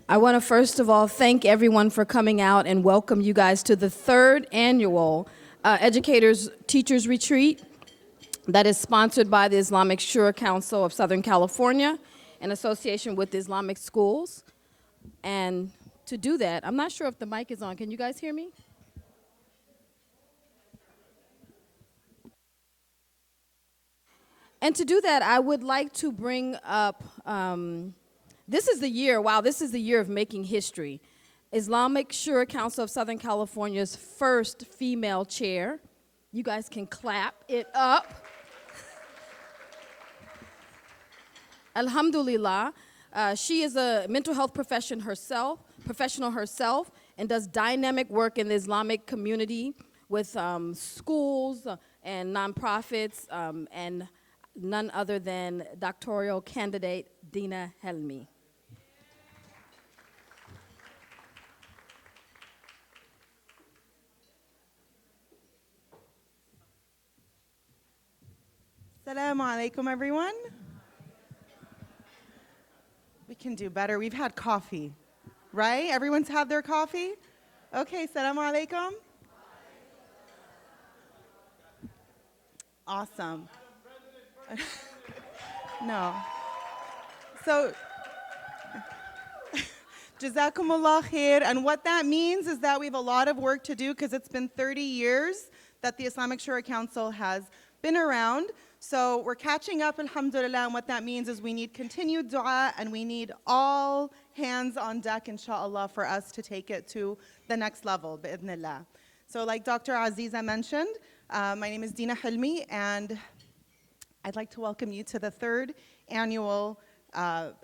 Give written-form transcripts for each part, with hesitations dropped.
I want to first of all thank everyone for coming out and welcome you guys to the third annual Educators Teachers Retreat that is sponsored by the Islamic Shura Council of Southern California in association with Islamic schools. And to do that, I'm not sure if the mic is on. Can you guys hear me? And to do that, I would like to bring up, this is the year, wow, this is the year of making history. Islamic Shura Council of Southern California's first female chair. You guys can clap it up. Alhamdulillah. She is a mental health professional herself, and does dynamic work in the Islamic community with schools and nonprofits, and none other than doctoral candidate Dina Helmi. Assalamu alaikum, everyone. We can do better. We've had coffee, right? Everyone's had their coffee? Okay, assalamu alaikum. Awesome. No. So, Jazakumullah khair. And what that means is that we have a lot of work to do because it's been 30 years that the Islamic Shura Council has been around. So we're catching up, alhamdulillah, and what that means is we need continued dua and we need all hands on deck, inshallah, for us to take it to the next level, bi'idhnillah. So like Dr. Aziza mentioned, my name is Dina Helmi, and I'd like to welcome you to the third annual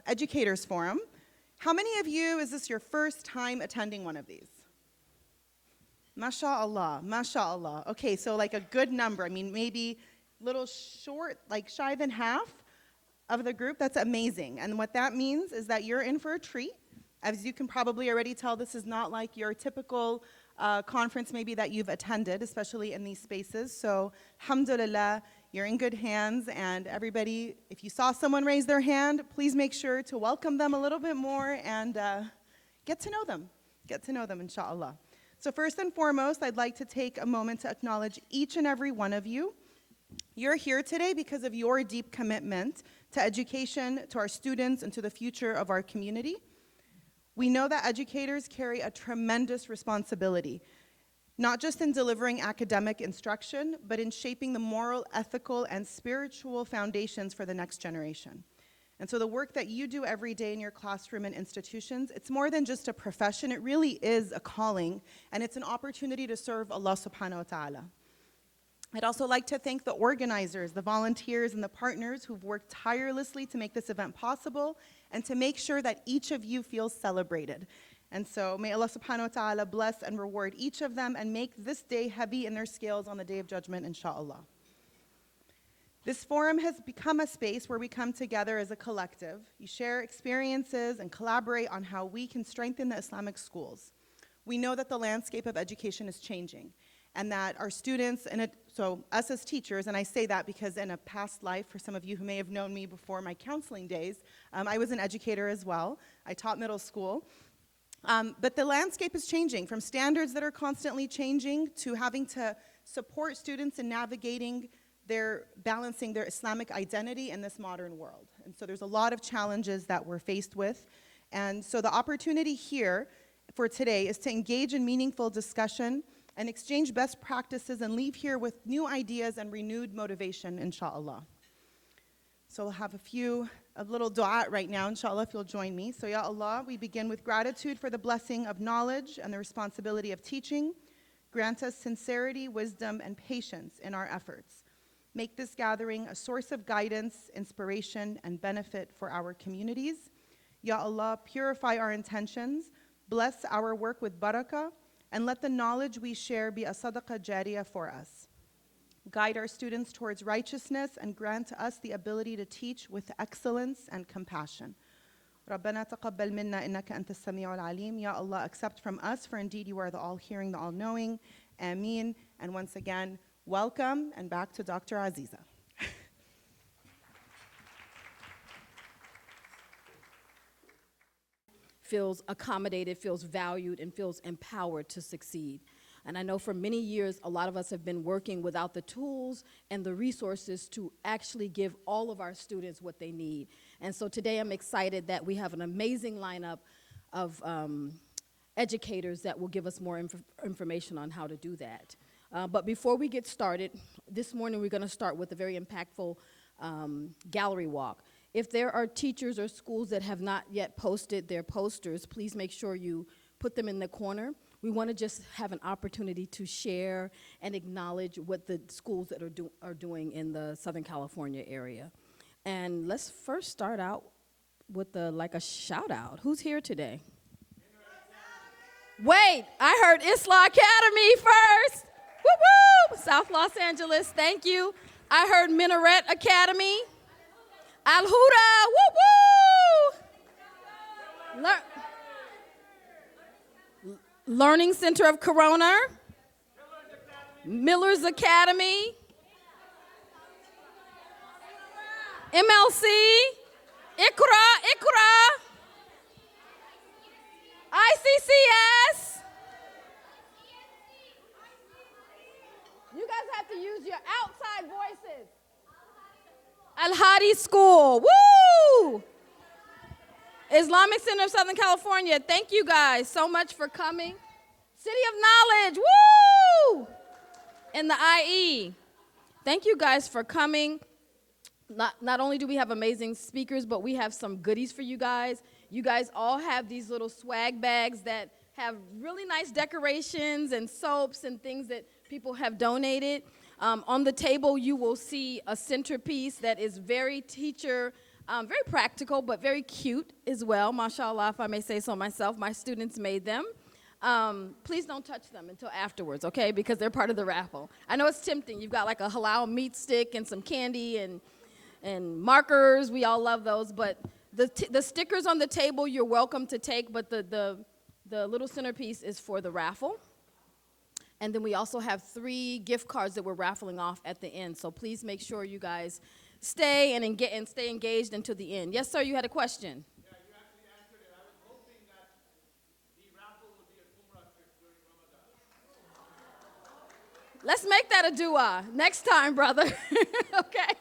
Educators Forum. How many of you, is this your first time attending one of these? MashaAllah, MashaAllah. Okay, so like a good number. I mean, maybe little short, like shy than half of the group. That's amazing. And what that means is that you're in for a treat. As you can probably already tell, this is not like your typical conference maybe that you've attended, especially in these spaces. So alhamdulillah, you're in good hands. And everybody, if you saw someone raise their hand, please make sure to welcome them a little bit more and get to know them. Get to know them, inshallah. So first and foremost, I'd like to take a moment to acknowledge each and every one of you. You're here today because of your deep commitment to education, to our students, and to the future of our community. We know that educators carry a tremendous responsibility, not just in delivering academic instruction, but in shaping the moral, ethical, and spiritual foundations for the next generation. And so the work that you do every day in your classroom and institutions, it's more than just a profession, it really is a calling, and it's an opportunity to serve Allah subhanahu wa ta'ala. I'd also like to thank the organizers, the volunteers, and the partners who've worked tirelessly to make this event possible and to make sure that each of you feels celebrated. And so may Allah subhanahu wa ta'ala bless and reward each of them and make this day heavy in their scales on the Day of Judgment, inshallah. This forum has become a space where we come together as a collective. You share experiences and collaborate on how we can strengthen the Islamic schools. We know that the landscape of education is changing, and that our students, so us as teachers, and I say that because in a past life, for some of you who may have known me before my counseling days, I was an educator as well. I taught middle school. But the landscape is changing, from standards that are constantly changing to having to support students in navigating balancing their Islamic identity in this modern world. And so there's a lot of challenges that we're faced with. And so the opportunity here for today is to engage in meaningful discussion and exchange best practices and leave here with new ideas and renewed motivation, inshallah. So we'll have a little dua right now, inshallah, if you'll join me. So ya Allah, we begin with gratitude for the blessing of knowledge and the responsibility of teaching. Grant us sincerity, wisdom, and patience in our efforts. Make this gathering a source of guidance, inspiration, and benefit for our communities. Ya Allah, purify our intentions, bless our work with barakah, and let the knowledge we share be a sadaqah jariyah for us. Guide our students towards righteousness and grant us the ability to teach with excellence and compassion. رَبَّنَا تَقَبَّلْ مِنَّا إِنَّكَ أَنْتَ السَّمِيعُ الْعَلِيمُ. Ya Allah, accept from us, for indeed you are the all-hearing, the all-knowing. Ameen. And once again, welcome, and back to Dr. Aziza. feels accommodated, feels valued, and feels empowered to succeed. And I know for many years, a lot of us have been working without the tools and the resources to actually give all of our students what they need. And so today I'm excited that we have an amazing lineup of educators that will give us more information on how to do that. But before we get started, this morning we're going to start with a very impactful gallery walk. If there are teachers or schools that have not yet posted their posters, please make sure you put them in the corner. We want to just have an opportunity to share and acknowledge what the schools that are doing in the Southern California area. And let's first start out with a shout out. Who's here today? Wait, I heard Isla Academy first. Woo woo! South Los Angeles, thank you. I heard Minaret Academy. Al Huda, woo woo! Learning Center of Corona, Miller's Academy, MLC, Ikra, ICCS. You guys have to use your outside voices. Al-Hadi School, woo! Islamic Center of Southern California, thank you guys so much for coming. City of Knowledge, woo! And the IE. Thank you guys for coming. Not only do we have amazing speakers, but we have some goodies for you guys. You guys all have these little swag bags that have really nice decorations and soaps and things that people have donated. On the table, you will see a centerpiece that is very very practical, but very cute as well. MashaAllah, if I may say so myself, my students made them. Please don't touch them until afterwards, okay? Because they're part of the raffle. I know it's tempting. You've got like a halal meat stick and some candy and markers. We all love those. But the stickers on the table, you're welcome to take, but the little centerpiece is for the raffle. And then we also have 3 gift cards that we're raffling off at the end. So please make sure you guys stay and stay engaged until the end. Yes, sir, you had a question. Yeah, you actually answered it. I was hoping that the raffle would be a Umrah trip during Ramadan. Let's make that a dua next time, brother. Okay?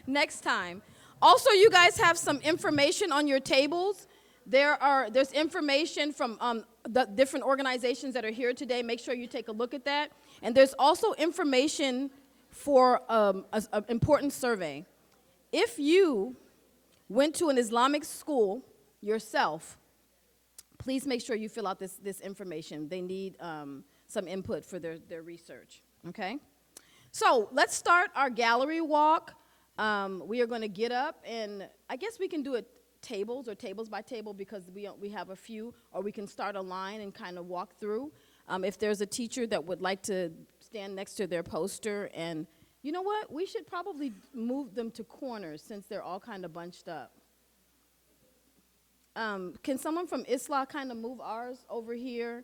Next time. Also, you guys have some information on your tables. There's information from the different organizations that are here today. Make sure you take a look at that. And there's also information for an important survey. If you went to an Islamic school yourself, please make sure you fill out this information. They need some input for their research, okay? So let's start our gallery walk. We are going to get up, and I guess we can do it tables by table because we have a few, or we can start a line and kind of walk through. If there's a teacher that would like to stand next to their poster, and you know what? We should probably move them to corners since they're all kind of bunched up. Can someone from ISLA kind of move ours over here?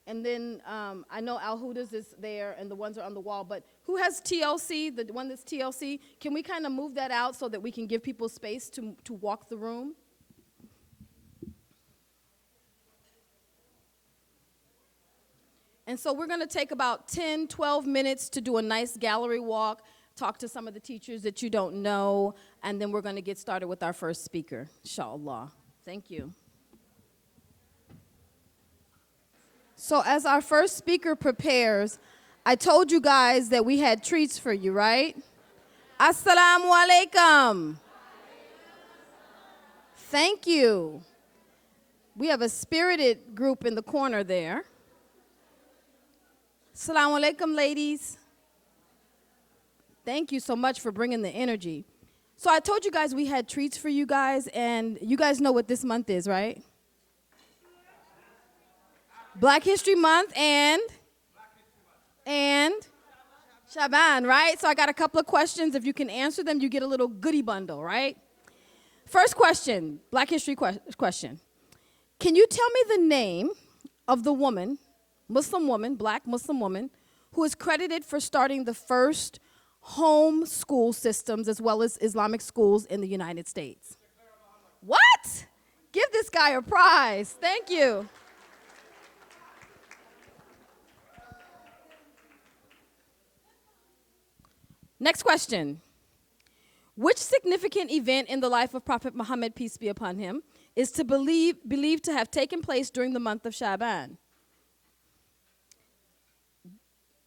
And then I know Al Huda's is there, and the ones are on the wall, but who has TLC, the one that's TLC? Can we kind of move that out so that we can give people space to walk the room? And so we're going to take about 10, 12 minutes to do a nice gallery walk, talk to some of the teachers that you don't know, and then we're going to get started with our first speaker, inshallah. Thank you. So as our first speaker prepares, I told you guys that we had treats for you, right? Assalamu alaikum. Thank you. We have a spirited group in the corner there. Assalamu alaikum, ladies. Thank you so much for bringing the energy. So I told you guys we had treats for you guys, and you guys know what this month is, right? Black History Month and Shaban, right? So I got a couple of questions. If you can answer them, you get a little goodie bundle, right? First question, Black History question. Can you tell me the name of the woman, Muslim woman, black Muslim woman, who is credited for starting the first home school systems as well as Islamic schools in the United States? What? Give this guy a prize. Thank you. Next question. Which significant event in the life of Prophet Muhammad, peace be upon him, is believed to have taken place during the month of Shaban?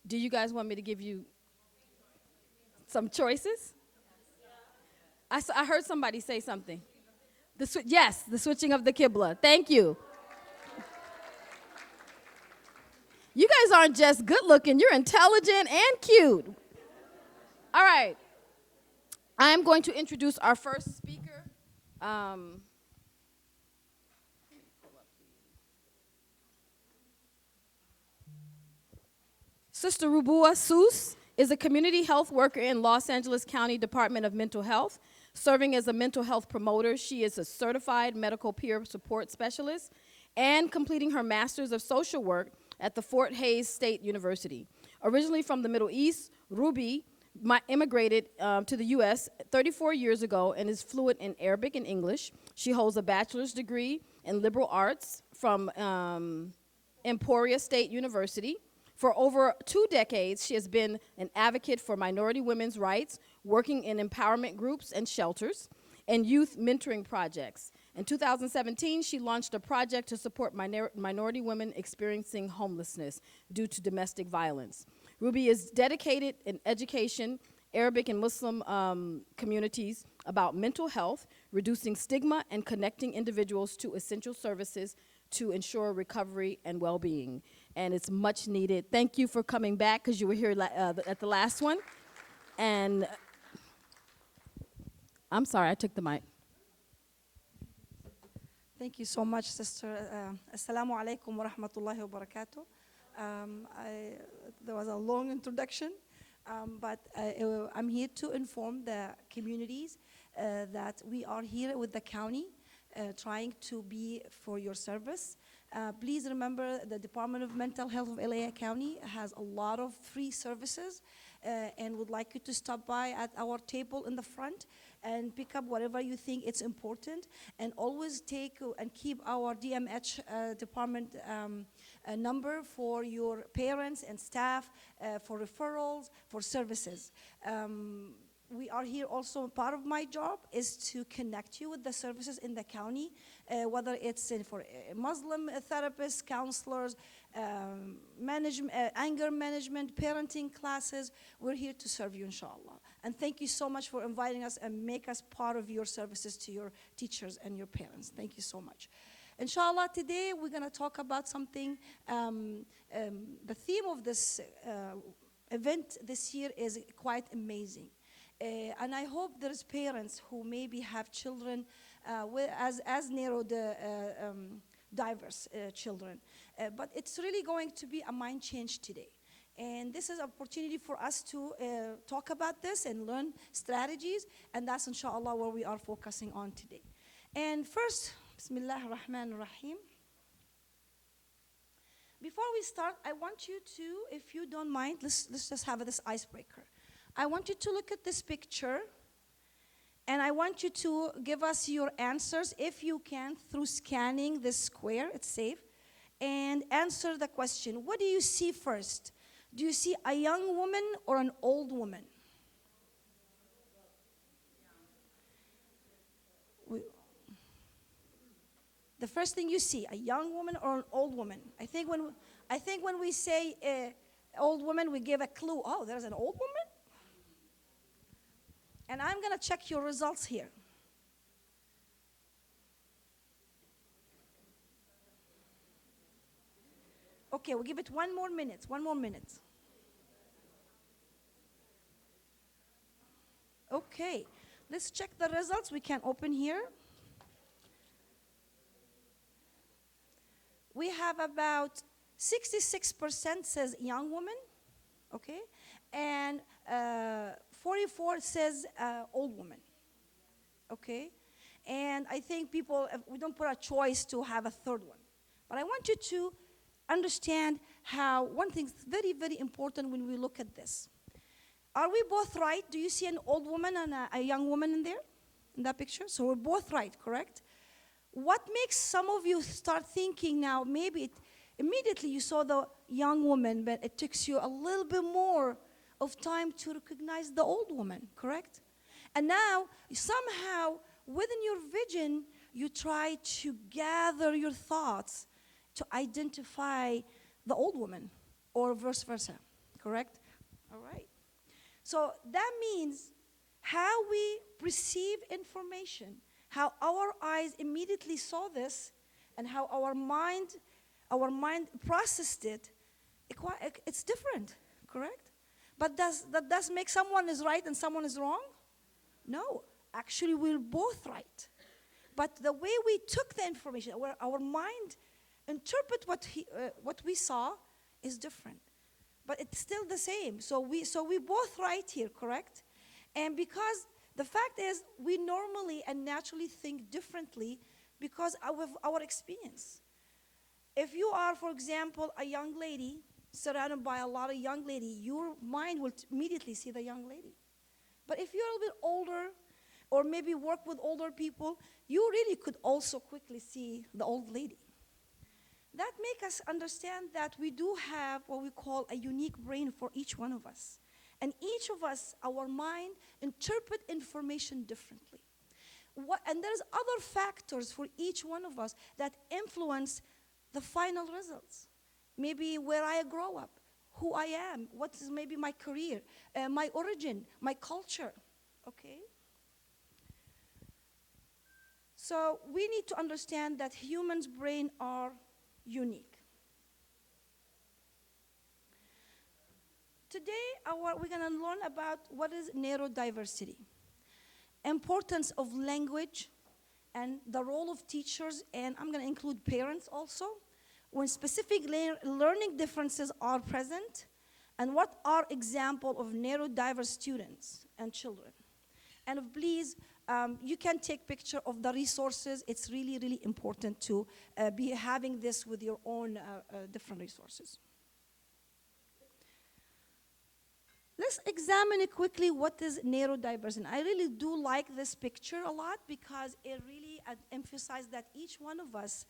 Do you guys want me to give you some choices? I heard somebody say something. Yes, the switching of the Qibla. Thank you. You guys aren't just good looking, you're intelligent and cute. All right. I am going to introduce our first speaker. Sister Rubua Seuss is a community health worker in Los Angeles County Department of Mental Health. Serving as a mental health promoter, she is a certified medical peer support specialist and completing her master's of social work at the Fort Hays State University. Originally from the Middle East, Ruby immigrated to the U.S. 34 years ago and is fluent in Arabic and English. She holds a bachelor's degree in liberal arts from Emporia State University. For over 2 decades, she has been an advocate for minority women's rights, working in empowerment groups and shelters and youth mentoring projects. In 2017, she launched a project to support minority women experiencing homelessness due to domestic violence. Ruby is dedicated in education, Arabic and Muslim communities about mental health, reducing stigma, and connecting individuals to essential services to ensure recovery and well-being. And it's much needed. Thank you for coming back, because you were here at the last one. And I'm sorry, I took the mic. Thank you so much, Sister. Assalamu alaikum wa rahmatullahi wa barakatuh. There was a long introduction, but I'm here to inform the communities that we are here with the county trying to be for your service. Please remember the Department of Mental Health of LA County has a lot of free services and would like you to stop by at our table in the front and pick up whatever you think it's important, and always take and keep our DMH department number for your parents and staff, for referrals, for services. We are here also, part of my job is to connect you with the services in the county, whether it's for Muslim therapists, counselors, anger management, parenting classes. We're here to serve you, inshallah. And thank you so much for inviting us and make us part of your services to your teachers and your parents. Thank you so much. Inshallah, today we're going to talk about something. The theme of this event this year is quite amazing. And I hope there's parents who maybe have children as narrow diverse children. But it's really going to be a mind change today. And this is an opportunity for us to talk about this and learn strategies. And that's, inshallah, what we are focusing on today. And first, Bismillah ar-Rahman ar-Rahim. Before we start, I want you to, if you don't mind, let's just have this icebreaker. I want you to look at this picture, and I want you to give us your answers, if you can, through scanning this square. It's safe. And answer the question. What do you see first? Do you see a young woman or an old woman? The first thing you see, a young woman or an old woman. I think when we say old woman, we give a clue. Oh, there's an old woman? And I'm going to check your results here. Okay, we'll give it 1 more minute. 1 more minute. Okay, let's check the results. We can open here. We have about 66% says young woman, okay, and 44 says old woman, okay, and I think people, we don't put a choice to have a third one, but I want you to understand how one thing's very, very important when we look at this. Are we both right? Do you see an old woman and a young woman in there, in that picture? So we're both right, correct? what makes some of you start thinking now, maybe immediately you saw the young woman, but it takes you a little bit more of time to recognize the old woman, correct? And now, somehow, within your vision, you try to gather your thoughts to identify the old woman, or vice versa, correct? All right. So that means how we perceive information, how our eyes immediately saw this, and how our mind processed it, it's different, correct? But that does make someone is right and someone is wrong? No, actually we're both right. But the way we took the information, where our mind interpret what we saw, is different. But it's still the same. So we both right here, correct? And because the fact is, we normally and naturally think differently because of our experience. If you are, for example, a young lady surrounded by a lot of young ladies, your mind will immediately see the young lady. But if you're a little bit older, or maybe work with older people, you really could also quickly see the old lady. That makes us understand that we do have what we call a unique brain for each one of us. And each of us, our mind, interpret information differently. And there's other factors for each one of us that influence the final results. Maybe where I grow up, who I am, what is maybe my career, my origin, my culture, okay? So we need to understand that humans' brain are unique. Today, we're going to learn about what is neurodiversity, importance of language, and the role of teachers, and I'm going to include parents also, when specific learning differences are present, and what are examples of neurodiverse students and children. And please, you can take picture of the resources. It's really, really important to be having this with your own different resources. Let's examine it quickly what is neurodiversity. I really do like this picture a lot because it really emphasizes that each one of us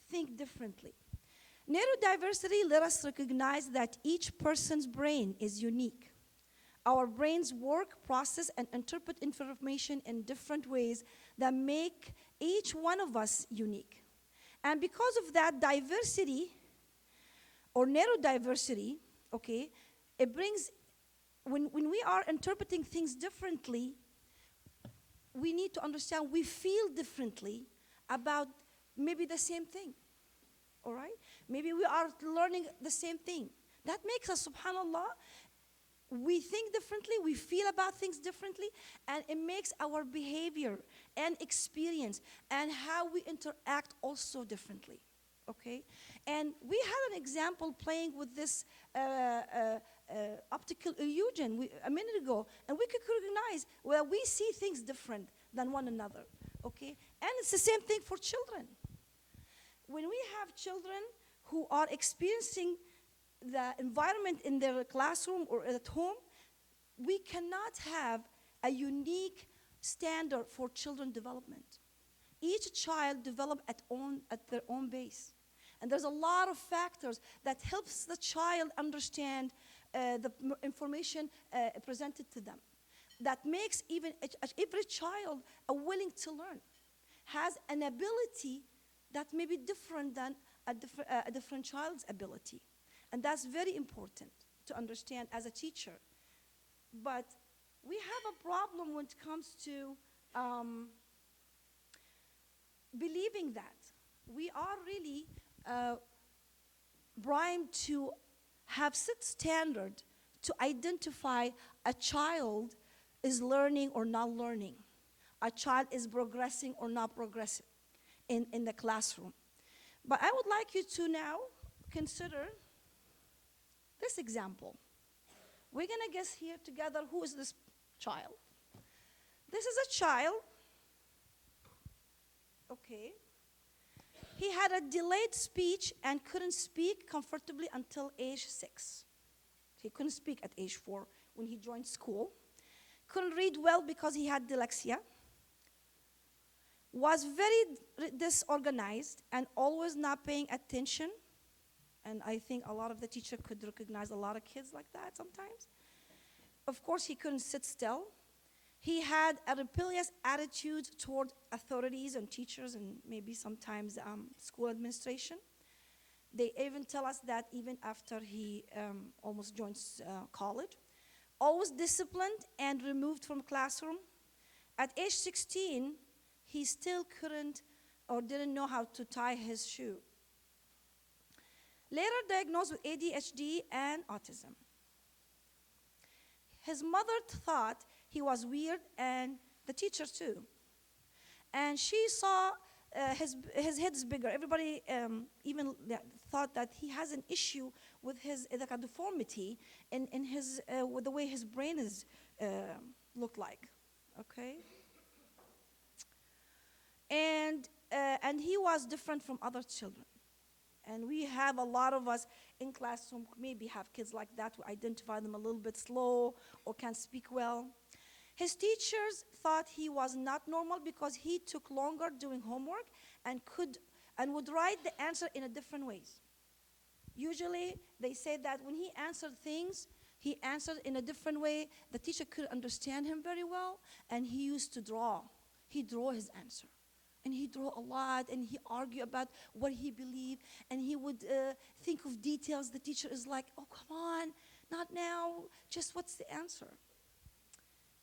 think differently. Neurodiversity let us recognize that each person's brain is unique. Our brains work, process, and interpret information in different ways that make each one of us unique. And because of that diversity, or neurodiversity, okay, it brings, when we are interpreting things differently, we need to understand we feel differently about maybe the same thing, all right? Maybe we are learning the same thing. That makes us, subhanAllah, we think differently, we feel about things differently, and it makes our behavior and experience and how we interact also differently, okay? And we had an example playing with this optical illusion a minute ago, and we could recognize where we see things different than one another, okay? And it's the same thing for children. When we have children who are experiencing the environment in their classroom or at home, we cannot have a unique standard for children development. Each child develops at their own base. And there's a lot of factors that helps the child understand the information presented to them. That makes even every child willing to learn, has an ability that may be different than a different child's ability. And that's very important to understand as a teacher. But we have a problem when it comes to believing that. We are really primed to have set standard to identify a child is learning or not learning. A child is progressing or not progressing in the classroom. But I would like you to now consider this example. We're going to guess here together who is this child. This is a child, okay. He had a delayed speech and couldn't speak comfortably until age 6. He couldn't speak at age 4 when he joined school. Couldn't read well because he had dyslexia. was very disorganized and always not paying attention. And I think a lot of the teacher could recognize a lot of kids like that sometimes. Of course, he couldn't sit still. He had a rebellious attitude toward authorities and teachers and maybe sometimes school administration. They even tell us that even after he almost joins college, always disciplined and removed from classroom. At age 16, he still couldn't or didn't know how to tie his shoe. Later diagnosed with ADHD and autism. His mother thought he was weird, and the teacher too. And she saw his head is bigger. Everybody even thought that he has an issue with his like a deformity in his with the way his brain is looked like. Okay. And he was different from other children. And we have a lot of us in classroom maybe have kids like that who identify them a little bit slow or can't speak well. His teachers thought he was not normal because he took longer doing homework and would write the answer in a different ways. Usually they say that when he answered things, he answered in a different way. The teacher could understand him very well, and he used to draw. He drew his answer. And he drew a lot, and he argued about what he believed, and he would think of details. The teacher is like, oh, come on, not now, just what's the answer?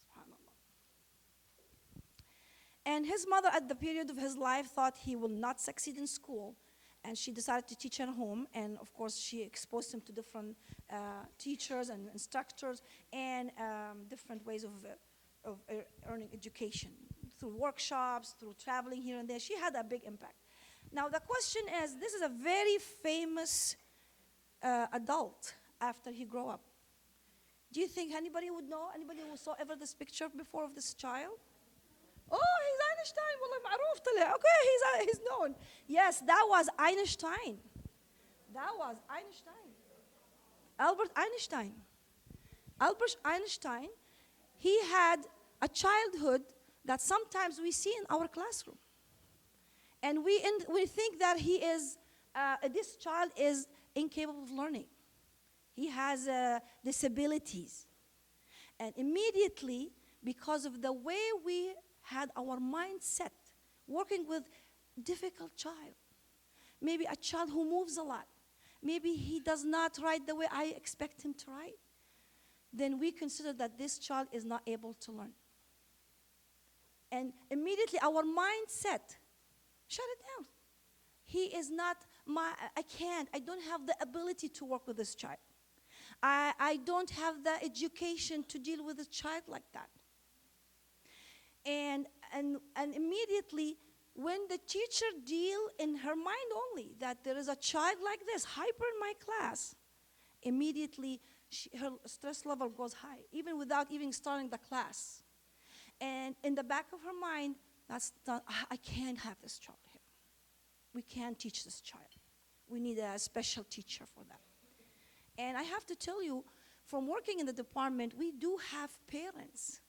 SubhanAllah. And his mother at the period of his life thought he will not succeed in school, and she decided to teach at home, and of course she exposed him to different teachers and instructors and different ways of earning education. Through workshops, through traveling here and there. She had a big impact. Now the question is, this is a very famous adult after he grew up. Do you think anybody would know, anybody who saw ever this picture before of this child? Oh, he's Einstein. والله معروف طلع. Okay, he's known. Yes, that was Einstein. That was Einstein. Albert Einstein. Albert Einstein, he had a childhood that sometimes we see in our classroom. And we think that this child is incapable of learning. He has disabilities. And immediately, because of the way we had our mindset, working with difficult child, maybe a child who moves a lot, maybe he does not write the way I expect him to write, then we consider that this child is not able to learn. And immediately our mindset, shut it down. He is not I don't have the ability to work with this child. I don't have the education to deal with a child like that. And immediately, when the teacher deal in her mind only that there is a child like this, hyper in my class, immediately her stress level goes high, even without even starting the class. And in the back of her mind, I can't have this child here. We can't teach this child. We need a special teacher for that. And I have to tell you, from working in the department, we do have parents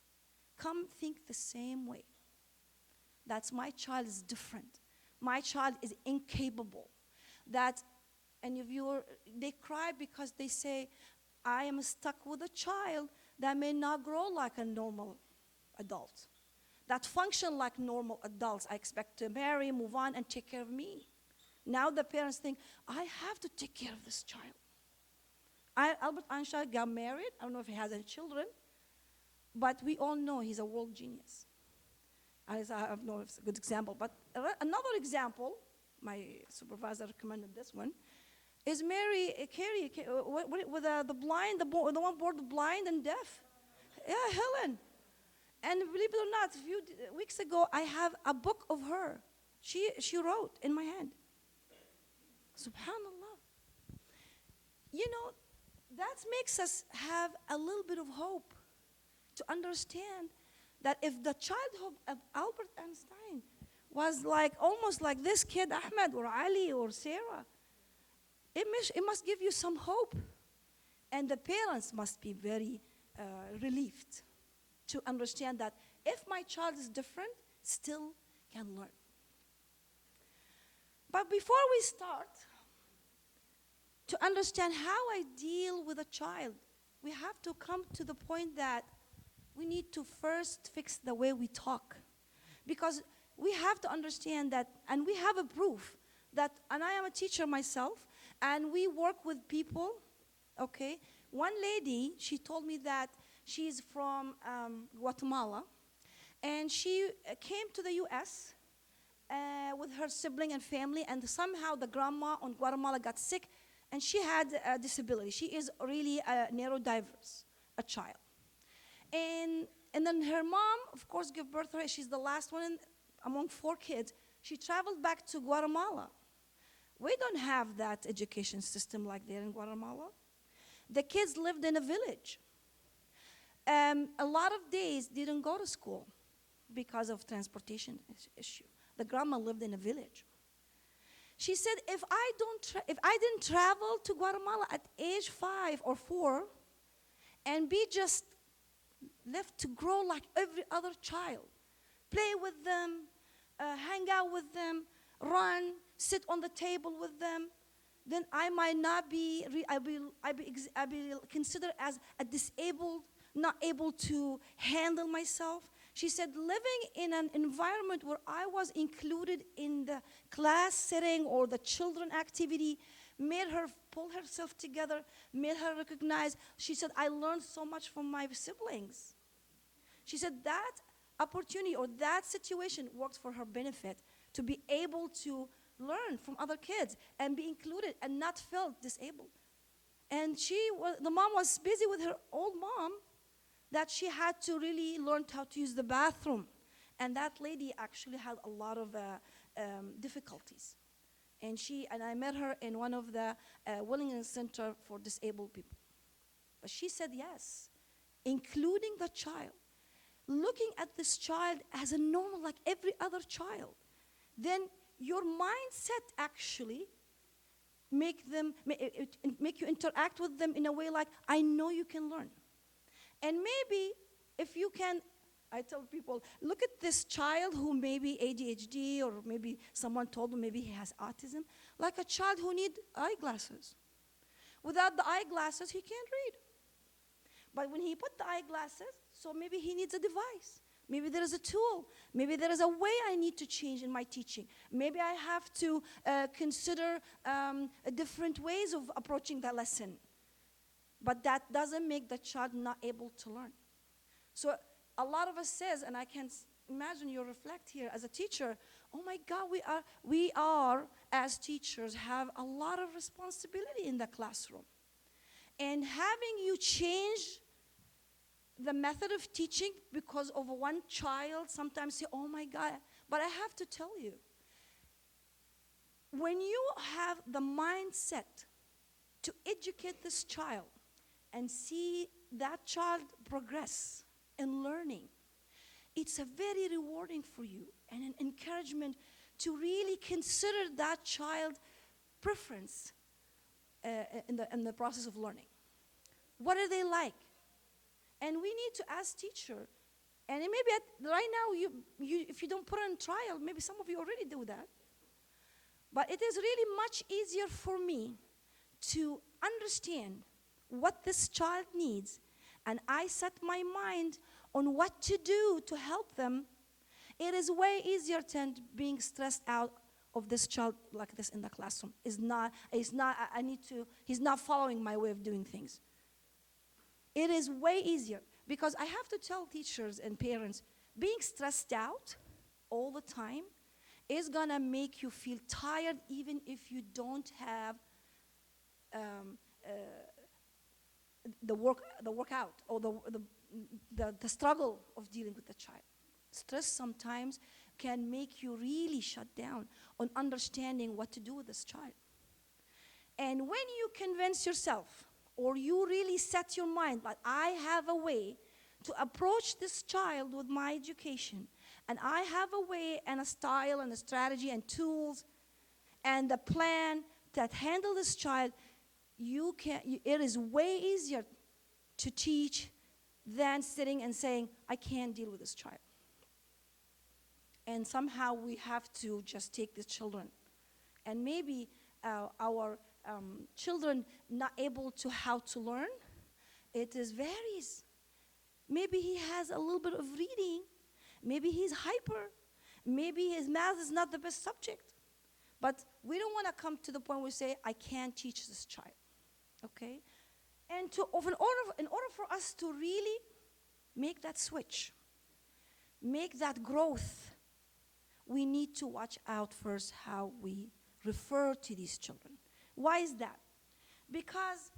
come think the same way. That's my child is different. My child is incapable. They cry because they say, I am stuck with a child that may not grow like a normal adult, that function like normal adults. I expect to marry, move on, and take care of me. Now the parents think, I have to take care of this child. Albert Einstein got married. I don't know if he has any children, but we all know he's a world genius. I don't know if it's a good example, but another example, my supervisor recommended this one, is Mary Carey with the blind, the one born blind and deaf. Yeah, Helen. And believe it or not, a few weeks ago, I have a book of her. She wrote in my hand. SubhanAllah. You know, that makes us have a little bit of hope to understand that if the childhood of Albert Einstein was like almost like this kid, Ahmed or Ali or Sarah, it must give you some hope. And the parents must be very relieved to understand that if my child is different, still can learn. But before we start, to understand how I deal with a child, we have to come to the point that we need to first fix the way we talk. Because we have to understand that, and we have a proof that, and I am a teacher myself, and we work with people, okay? One lady, she told me that she's from Guatemala, and she came to the US with her sibling and family, and somehow the grandma in Guatemala got sick, and she had a disability. She is really a neurodiverse, a child. And then her mom, of course, gave birth to her. She's the last one among 4 kids. She traveled back to Guatemala. We don't have that education system like there in Guatemala. The kids lived in a village. A lot of days didn't go to school because of transportation issue. The grandma lived in a village. She said, if I didn't travel to Guatemala at age 5 or 4 and be just left to grow like every other child, play with them, hang out with them, run, sit on the table with them, then I might not be, I'll be considered as a disabled, not able to handle myself. She said living in an environment where I was included in the class setting or the children activity made her pull herself together, made her recognize. She said, I learned so much from my siblings. She said that opportunity or that situation worked for her benefit to be able to learn from other kids and be included and not feel disabled. And the mom was busy with her old mom that she had to really learn how to use the bathroom. And that lady actually had a lot of difficulties. And I met her in one of the Willingham Center for Disabled People. But she said yes, including the child, looking at this child as a normal, like every other child. Then your mindset actually make you interact with them in a way like, I know you can learn. And maybe if you can, I tell people, look at this child who may be ADHD, or maybe someone told him maybe he has autism, like a child who needs eyeglasses. Without the eyeglasses, he can't read. But when he put the eyeglasses, so maybe he needs a device. Maybe there is a tool. Maybe there is a way I need to change in my teaching. Maybe I have to consider different ways of approaching the lesson. But that doesn't make the child not able to learn. So a lot of us says, and I can imagine you reflect here as a teacher, oh my God, we are as teachers have a lot of responsibility in the classroom. And having you change the method of teaching because of one child, sometimes say, oh my God. But I have to tell you, when you have the mindset to educate this child and see that child progress in learning, it's a very rewarding for you and an encouragement to really consider that child's preference in the process of learning. What are they like? And we need to ask teacher, and it may be right now, if you don't put it on trial, maybe some of you already do that. But it is really much easier for me to understand what this child needs, and I set my mind on what to do to help them. It is way easier than being stressed out of this child like this in the classroom. He's not following my way of doing things. It is way easier because I have to tell teachers and parents, being stressed out all the time is gonna make you feel tired even if you don't have the workout or the struggle of dealing with the child. Stress sometimes can make you really shut down on understanding what to do with this child. And when you convince yourself, or you really set your mind, like I have a way to approach this child with my education, and I have a way and a style and a strategy and tools and a plan that handle this child, it is way easier to teach than sitting and saying, I can't deal with this child. and somehow we have to just take the children. And maybe our children not able to how to learn, it is varies. Maybe he has a little bit of reading, maybe he's hyper, maybe his math is not the best subject. But we don't want to come to the point where we say, I can't teach this child, okay? And in order for us to really make that switch, make that growth, we need to watch out first how we refer to these children. Why is that? Because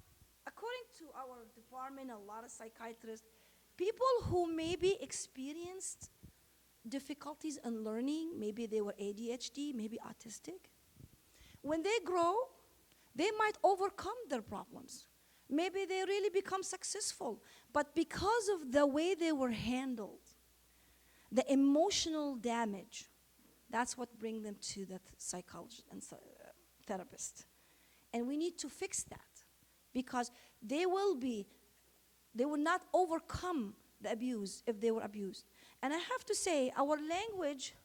according to our department, a lot of psychiatrists, people who maybe experienced difficulties in learning, maybe they were ADHD, maybe autistic, when they grow, they might overcome their problems. Maybe they really become successful. But because of the way they were handled, the emotional damage, that's what brings them to the psychologist and therapist. And we need to fix that because they will not overcome the abuse if they were abused. And I have to say, our language,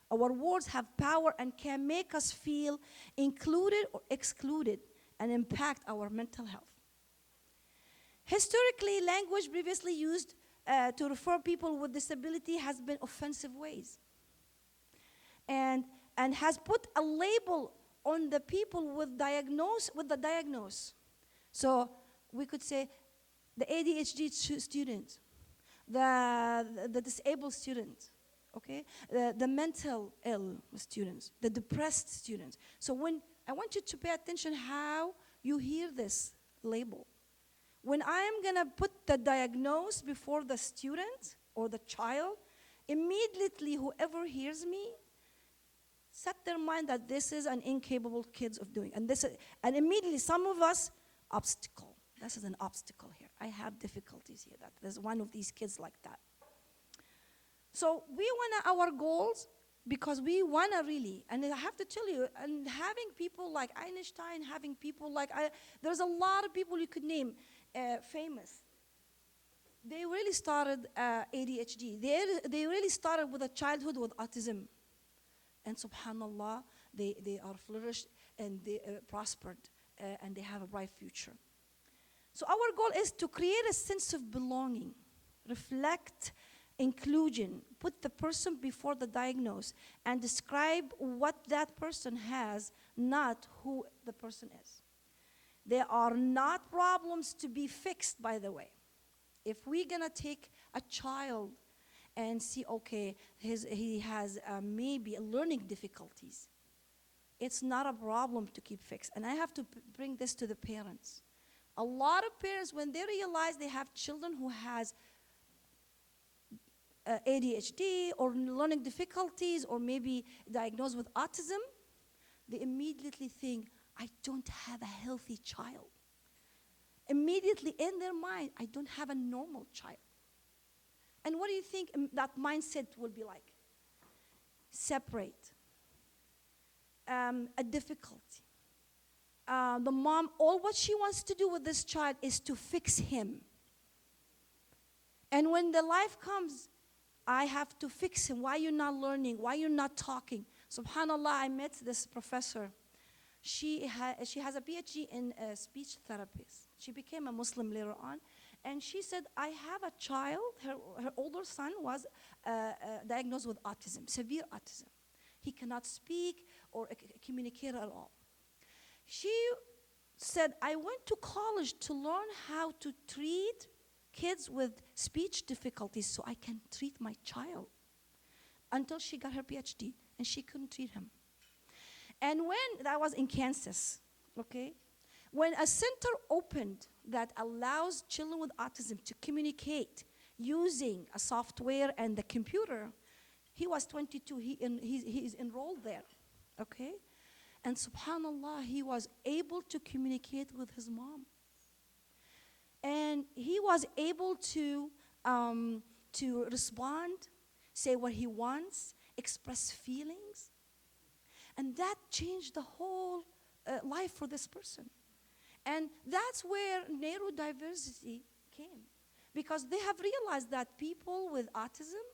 our words have power and can make us feel included or excluded and impact our mental health. Historically, language previously used to refer people with disability has been offensive ways and has put a label on the people with the diagnosis. So we could say the ADHD student, the disabled student, okay? The mental ill students, the depressed students. So when I want you to pay attention how you hear this label. When I'm gonna put the diagnosis before the student or the child, immediately whoever hears me set their mind that this is an incapable kids of doing. And immediately some of us, obstacle. This is an obstacle here. I have difficulties here. That there's one of these kids like that. So we want our goals because we want to really, and I have to tell you, and having people like Einstein, having people like, there's a lot of people you could name famous. They really started ADHD. They really started with a childhood with autism. And subhanAllah, they are flourished and they prospered and they have a bright future. So our goal is to create a sense of belonging, reflect inclusion, put the person before the diagnosis, and describe what that person has, not who the person is. There are not problems to be fixed, by the way. If we're gonna take a child and see, okay, he has maybe learning difficulties, it's not a problem to keep fixed. And I have to bring this to the parents. A lot of parents, when they realize they have children who has ADHD or learning difficulties or maybe diagnosed with autism, they immediately think, I don't have a healthy child. Immediately in their mind, I don't have a normal child. And what do you think that mindset will be like? Separate, a difficulty. The mom, all what she wants to do with this child is to fix him. And when the life comes, I have to fix him. Why are you not learning? Why are you not talking? SubhanAllah, I met this professor. She has a PhD in speech therapist. She became a Muslim later on. And she said, I have a child, her older son was diagnosed with autism, severe autism. He cannot speak or communicate at all. She said, I went to college to learn how to treat kids with speech difficulties so I can treat my child. Until she got her PhD, and she couldn't treat him. And when, that was in Kansas, okay? When a center opened that allows children with autism to communicate using a software and the computer, he was 22, he is enrolled there, okay? And subhanAllah, he was able to communicate with his mom. And he was able to respond, say what he wants, express feelings. And that changed the whole life for this person. And that's where neurodiversity came. Because they have realized that people with autism,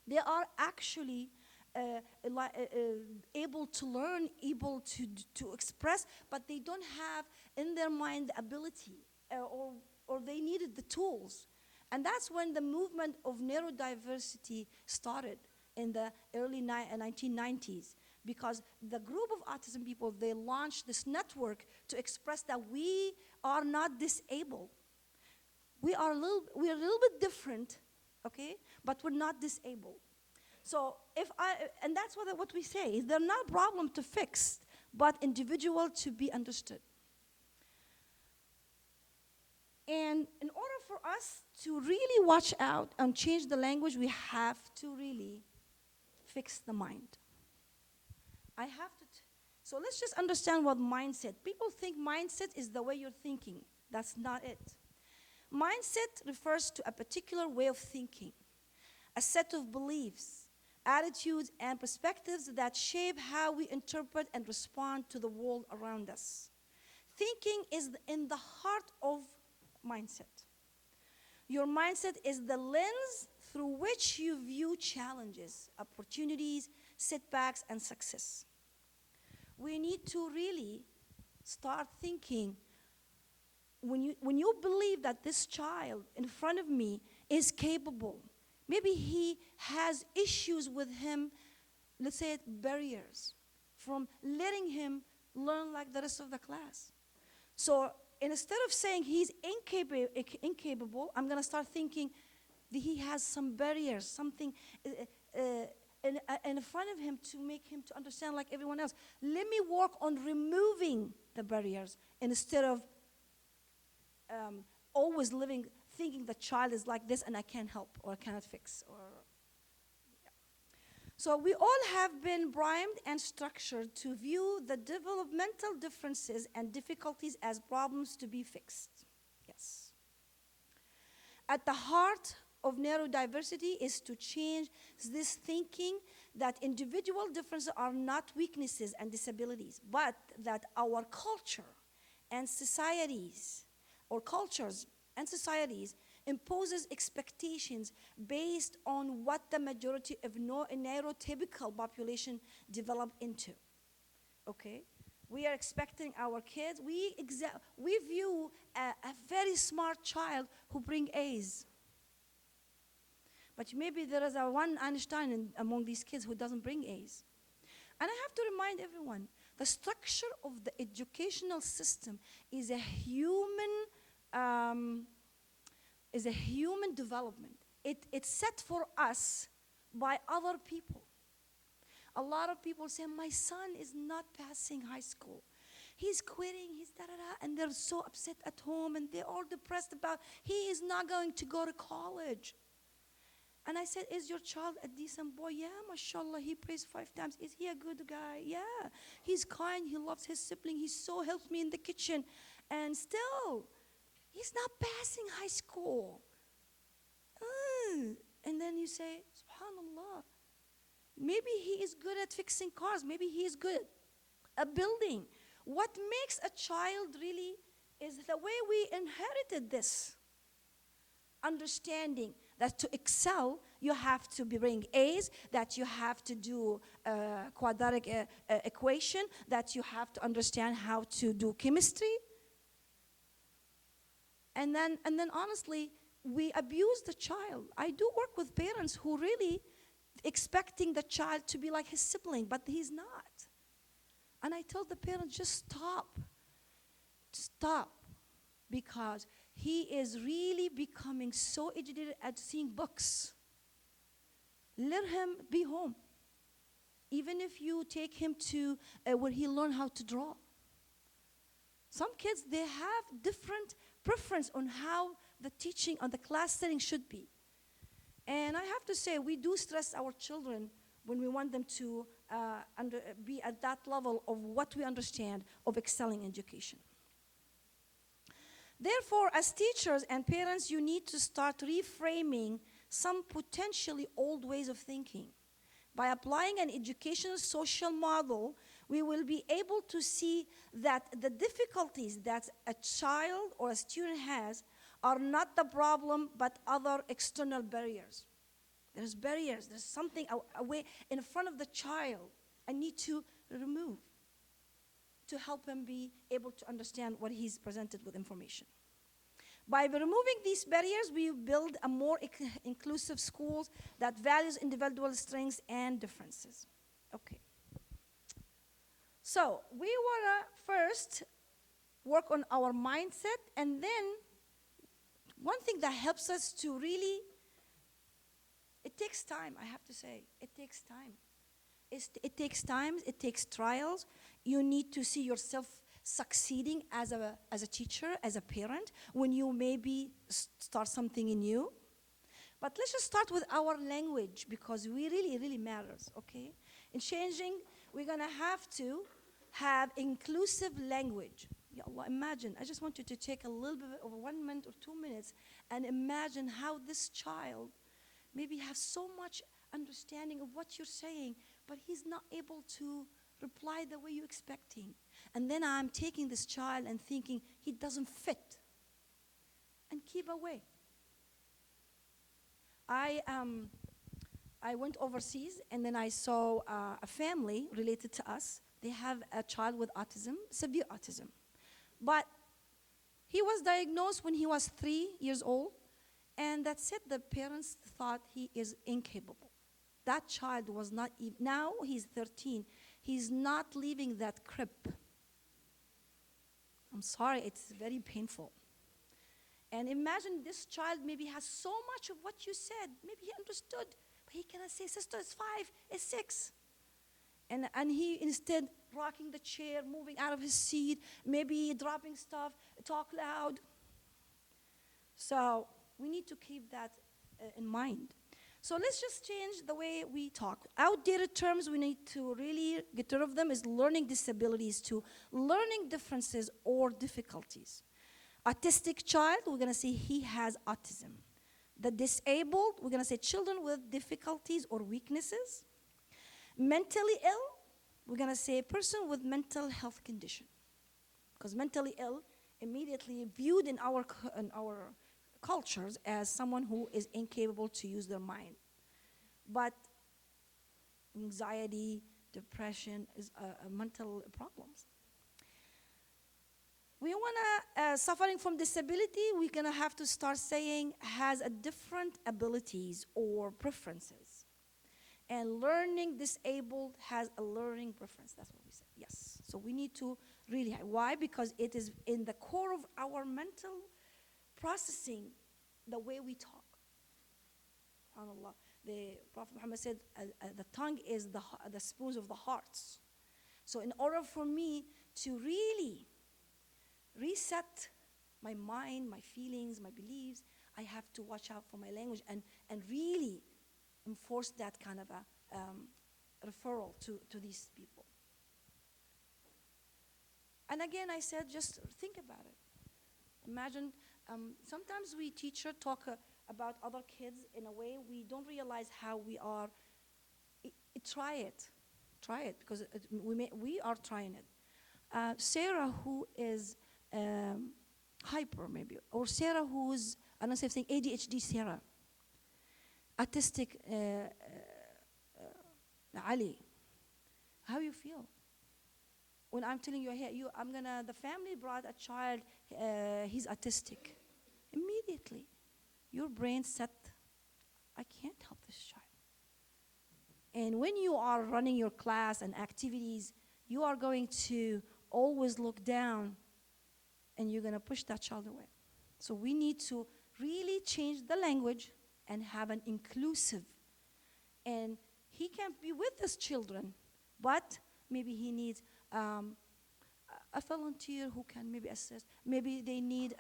They are actually able to learn, able to express, but they don't have in their mind the ability, or they needed the tools. And that's when the movement of neurodiversity started in the early 1990s, because the group of autism people, they launched this network to express that we are not disabled. We are a little bit different, okay, but we're not disabled. So and that's what we say, is they're not a problem to fix, but individual to be understood. And in order for us to really watch out and change the language, we have to really fix the mind. So let's just understand what mindset. People think mindset is the way you're thinking. That's not it. Mindset refers to a particular way of thinking, a set of beliefs, attitudes, and perspectives that shape how we interpret and respond to the world around us. Thinking is in the heart of mindset. Your mindset is the lens through which you view challenges, opportunities, setbacks, and success. We need to really start thinking, when you believe that this child in front of me is capable, maybe he has issues with him, let's say barriers, from letting him learn like the rest of the class. So instead of saying he's incapable, I'm going to start thinking that he has some barriers, something in front of him to make him to understand like everyone else. Let me work on removing the barriers instead of always thinking the child is like this and I can't help or I cannot fix. So we all have been primed and structured to view the developmental differences and difficulties as problems to be fixed. Yes. At the heart of neurodiversity is to change this thinking that individual differences are not weaknesses and disabilities, but that our culture and societies, or cultures and societies, imposes expectations based on what the majority of neurotypical population develop into. Okay? We are expecting our kids, we view a very smart child who bring A's. But maybe there is one Einstein among these kids who doesn't bring A's. And I have to remind everyone, the structure of the educational system is a human development. It's set for us by other people. A lot of people say, my son is not passing high school. He's quitting, he's da-da-da, and they're so upset at home, and they're all depressed about he is not going to go to college. And I said, is your child a decent boy? Yeah, mashallah, he prays 5 times. Is he a good guy? Yeah. He's kind, he loves his sibling, he so helps me in the kitchen. And still, he's not passing high school. And then you say, subhanallah, maybe he is good at fixing cars. Maybe he is good at building. What makes a child really is the way we inherited this understanding that to excel, you have to bring A's, that you have to do quadratic equation, that you have to understand how to do chemistry. And then honestly, we abuse the child. I do work with parents who really expecting the child to be like his sibling, but he's not. And I tell the parent, just stop, because he is really becoming so educated at seeing books. Let him be home. Even if you take him to where he learn how to draw. Some kids, they have different preference on how the teaching on the class setting should be. And I have to say, we do stress our children when we want them to be at that level of what we understand of excelling education. Therefore, as teachers and parents, you need to start reframing some potentially old ways of thinking. By applying an educational social model, we will be able to see that the difficulties that a child or a student has are not the problem, but other external barriers. There's barriers. There's something away in front of the child I need to remove to help him be able to understand what he's presented with information. By removing these barriers, we build a more inclusive schools that values individual strengths and differences. Okay. So we want to first work on our mindset, and then one thing that helps us to really, it takes time, I have to say. It takes time. It takes time, it takes trials. You need to see yourself succeeding as a teacher, as a parent, when you maybe start something new. But let's just start with our language, because we really matters, okay? In changing, we're gonna have to have inclusive language. Ya Allah, imagine, I just want you to take a little bit of 1 minute or 2 minutes and imagine how this child maybe has so much understanding of what you're saying, but he's not able to reply the way you're expecting. And then I'm taking this child and thinking he doesn't fit, and keep away. I went overseas, and then I saw a family related to us. They have a child with autism, severe autism. But he was diagnosed when he was 3 years old, and that's it. The parents thought he is incapable. That child was not even, now he's 13. He's not leaving that crib. I'm sorry, it's very painful. And imagine this child maybe has so much of what you said. Maybe he understood, but he cannot say, sister, it's 5, it's 6. And he instead rocking the chair, moving out of his seat, maybe dropping stuff, talk loud. So we need to keep that in mind. So let's just change the way we talk. Outdated terms, we need to really get rid of them, is learning disabilities to learning differences or difficulties. Autistic child, we're gonna say he has autism. The disabled, we're gonna say children with difficulties or weaknesses. Mentally ill, we're gonna say a person with mental health condition. Because mentally ill, immediately viewed in our cultures as someone who is incapable to use their mind. But anxiety, depression is mental problems. We wanna, suffering from disability, we're gonna have to start saying has a different abilities or preferences. And learning disabled has a learning preference. That's what we said, yes. So we need to really, why? Because it is in the core of our mental processing, the way we talk. SubhanAllah. The Prophet Muhammad said, the tongue is the spoons of the hearts. So in order for me to really reset my mind, my feelings, my beliefs, I have to watch out for my language and really enforce that kind of a referral to these people. And again, I said, just think about it. Imagine, sometimes we teachers talk about other kids in a way we don't realize how we are. Try it, because we are trying it. Sarah, who is hyper maybe, or Sarah who's, I don't know if saying ADHD Sarah. Autistic Ali, how you feel? When I'm telling you here, the family brought a child, he's autistic. Immediately, your brain said, I can't help this child. And when you are running your class and activities, you are going to always look down and you're gonna push that child away. So we need to really change the language and have an inclusive. And he can't be with his children, but maybe he needs a volunteer who can maybe assist. Maybe they need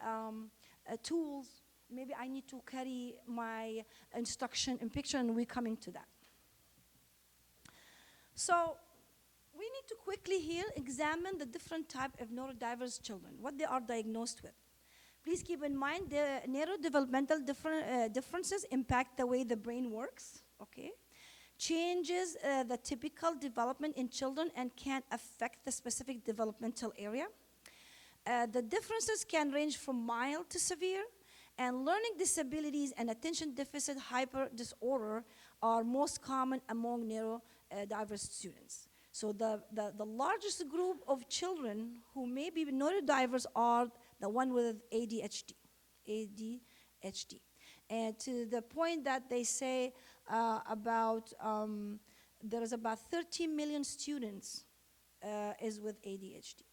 tools. Maybe I need to carry my instruction in picture, and we're coming to that. So we need to quickly here examine the different type of neurodiverse children, what they are diagnosed with. Please keep in mind the neurodevelopmental differences impact the way the brain works, okay? Changes the typical development in children and can affect the specific developmental area. The differences can range from mild to severe, and learning disabilities and attention deficit hyper disorder are most common among neurodiverse students. So the largest group of children who may be neurodiverse are the one with ADHD. And to the point that they say there is about 13 million students is with ADHD.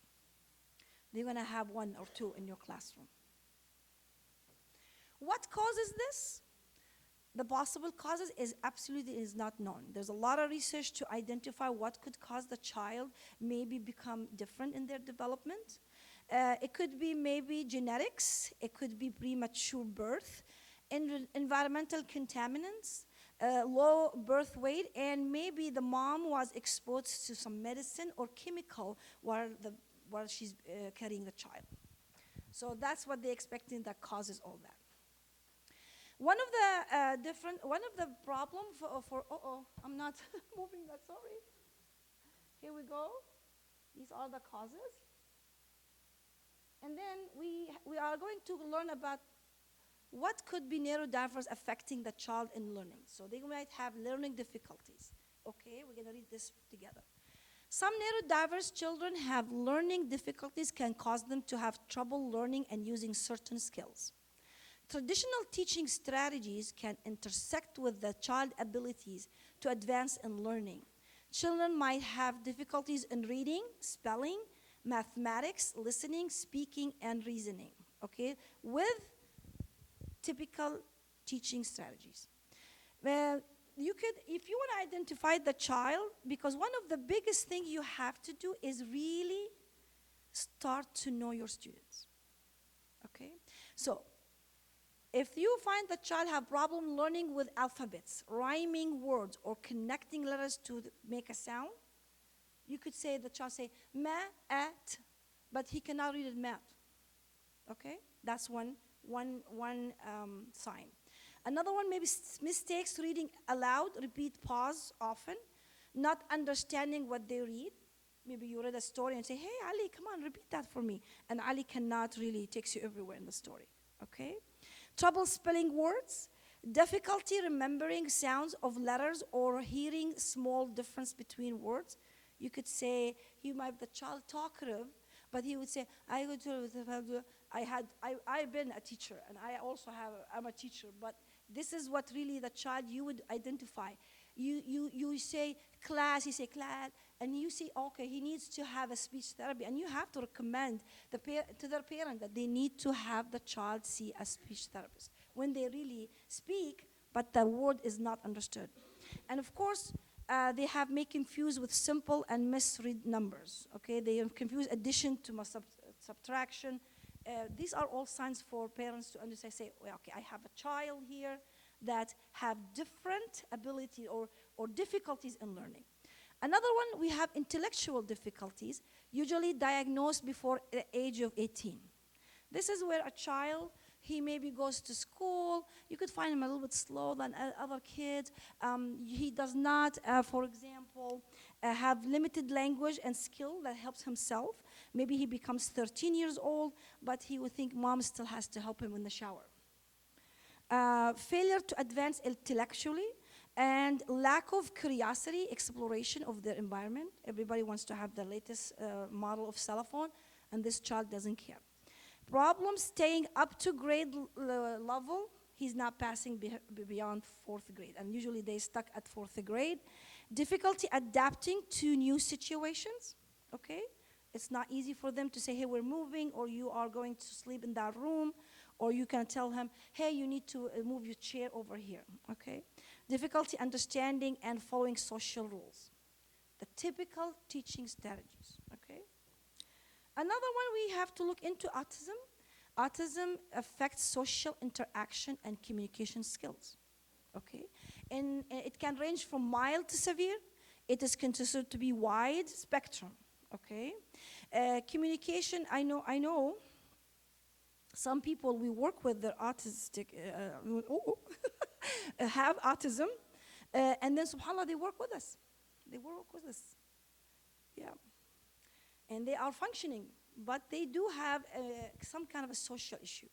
They're going to have one or two in your classroom. What causes this? The possible causes is absolutely not known. There's a lot of research to identify what could cause the child maybe become different in their development. It could be maybe genetics. It could be premature birth, environmental contaminants, low birth weight, and maybe the mom was exposed to some medicine or chemical while she's carrying the child. So that's what they're expecting that causes all that. One of the problem I'm not moving that, sorry. Here we go. These are the causes. And then we are going to learn about what could be neurodiverse affecting the child in learning. So they might have learning difficulties. Okay, we're going to read this together. Some neurodiverse children have learning difficulties can cause them to have trouble learning and using certain skills. Traditional teaching strategies can intersect with the child's abilities to advance in learning. Children might have difficulties in reading, spelling, mathematics, listening, speaking, and reasoning, okay, with typical teaching strategies. Well, if you want to identify the child, because one of the biggest things you have to do is really start to know your students, okay? So, if you find the child have problem learning with alphabets, rhyming words, or connecting letters to make a sound, you could say the child say ma-at, but he cannot read it mat. Okay, that's one sign. Another one maybe mistakes reading aloud, repeat pause often, not understanding what they read. Maybe you read a story and say, hey Ali, come on, repeat that for me. And Ali cannot really, takes you everywhere in the story. Okay. Trouble spelling words, difficulty remembering sounds of letters or hearing small difference between words. You could say he might be the child talkative, but he would say, I've been a teacher, and I'm a teacher, but this is what really the child you would identify. You say class, he say class, and you say, okay, he needs to have a speech therapy, and you have to recommend to their parent that they need to have the child see a speech therapist when they really speak, but the word is not understood. And of course, they may confuse with simple and misread numbers, okay? They confuse addition to subtraction. These are all signs for parents to understand, say, well, okay, I have a child here that have different ability or difficulties in learning. Another one, we have intellectual difficulties, usually diagnosed before the age of 18. This is where a child, he maybe goes to school, you could find him a little bit slow than other kids. He does not, for example, have limited language and skill that helps himself. Maybe he becomes 13 years old, but he would think mom still has to help him in the shower. Failure to advance intellectually, and lack of curiosity, exploration of their environment. Everybody wants to have the latest model of cell phone, and this child doesn't care. Problem staying up to grade level, he's not passing beyond 4th grade, and usually they stuck at 4th grade. Difficulty adapting to new situations, okay? It's not easy for them to say, hey, we're moving, or you are going to sleep in that room, or you can tell him, hey, you need to move your chair over here, okay? Difficulty understanding and following social rules. The typical teaching strategies, okay? Another one we have to look into autism. Autism affects social interaction and communication skills, okay? And it can range from mild to severe. It is considered to be wide spectrum, okay? Communication, I know some people we work with, they're autistic, have autism, and then subhanAllah, they work with us. They work with us, yeah. And they are functioning, but they do have some kind of a social issue.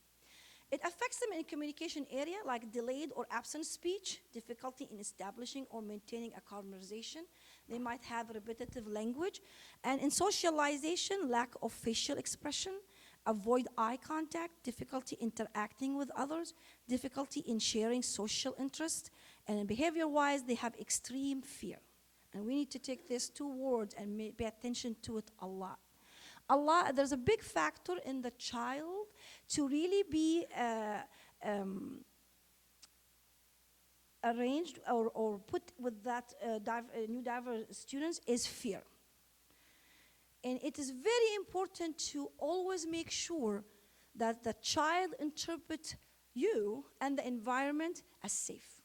It affects them in communication area like delayed or absent speech, difficulty in establishing or maintaining a conversation. They might have repetitive language. And in socialization, lack of facial expression, avoid eye contact, difficulty interacting with others, difficulty in sharing social interest. And behavior-wise, they have extreme fear. And we need to take these two words and pay attention to it a lot. There's a big factor in the child to really be arranged or put with that new diverse students is fear. And it is very important to always make sure that the child interprets you and the environment as safe.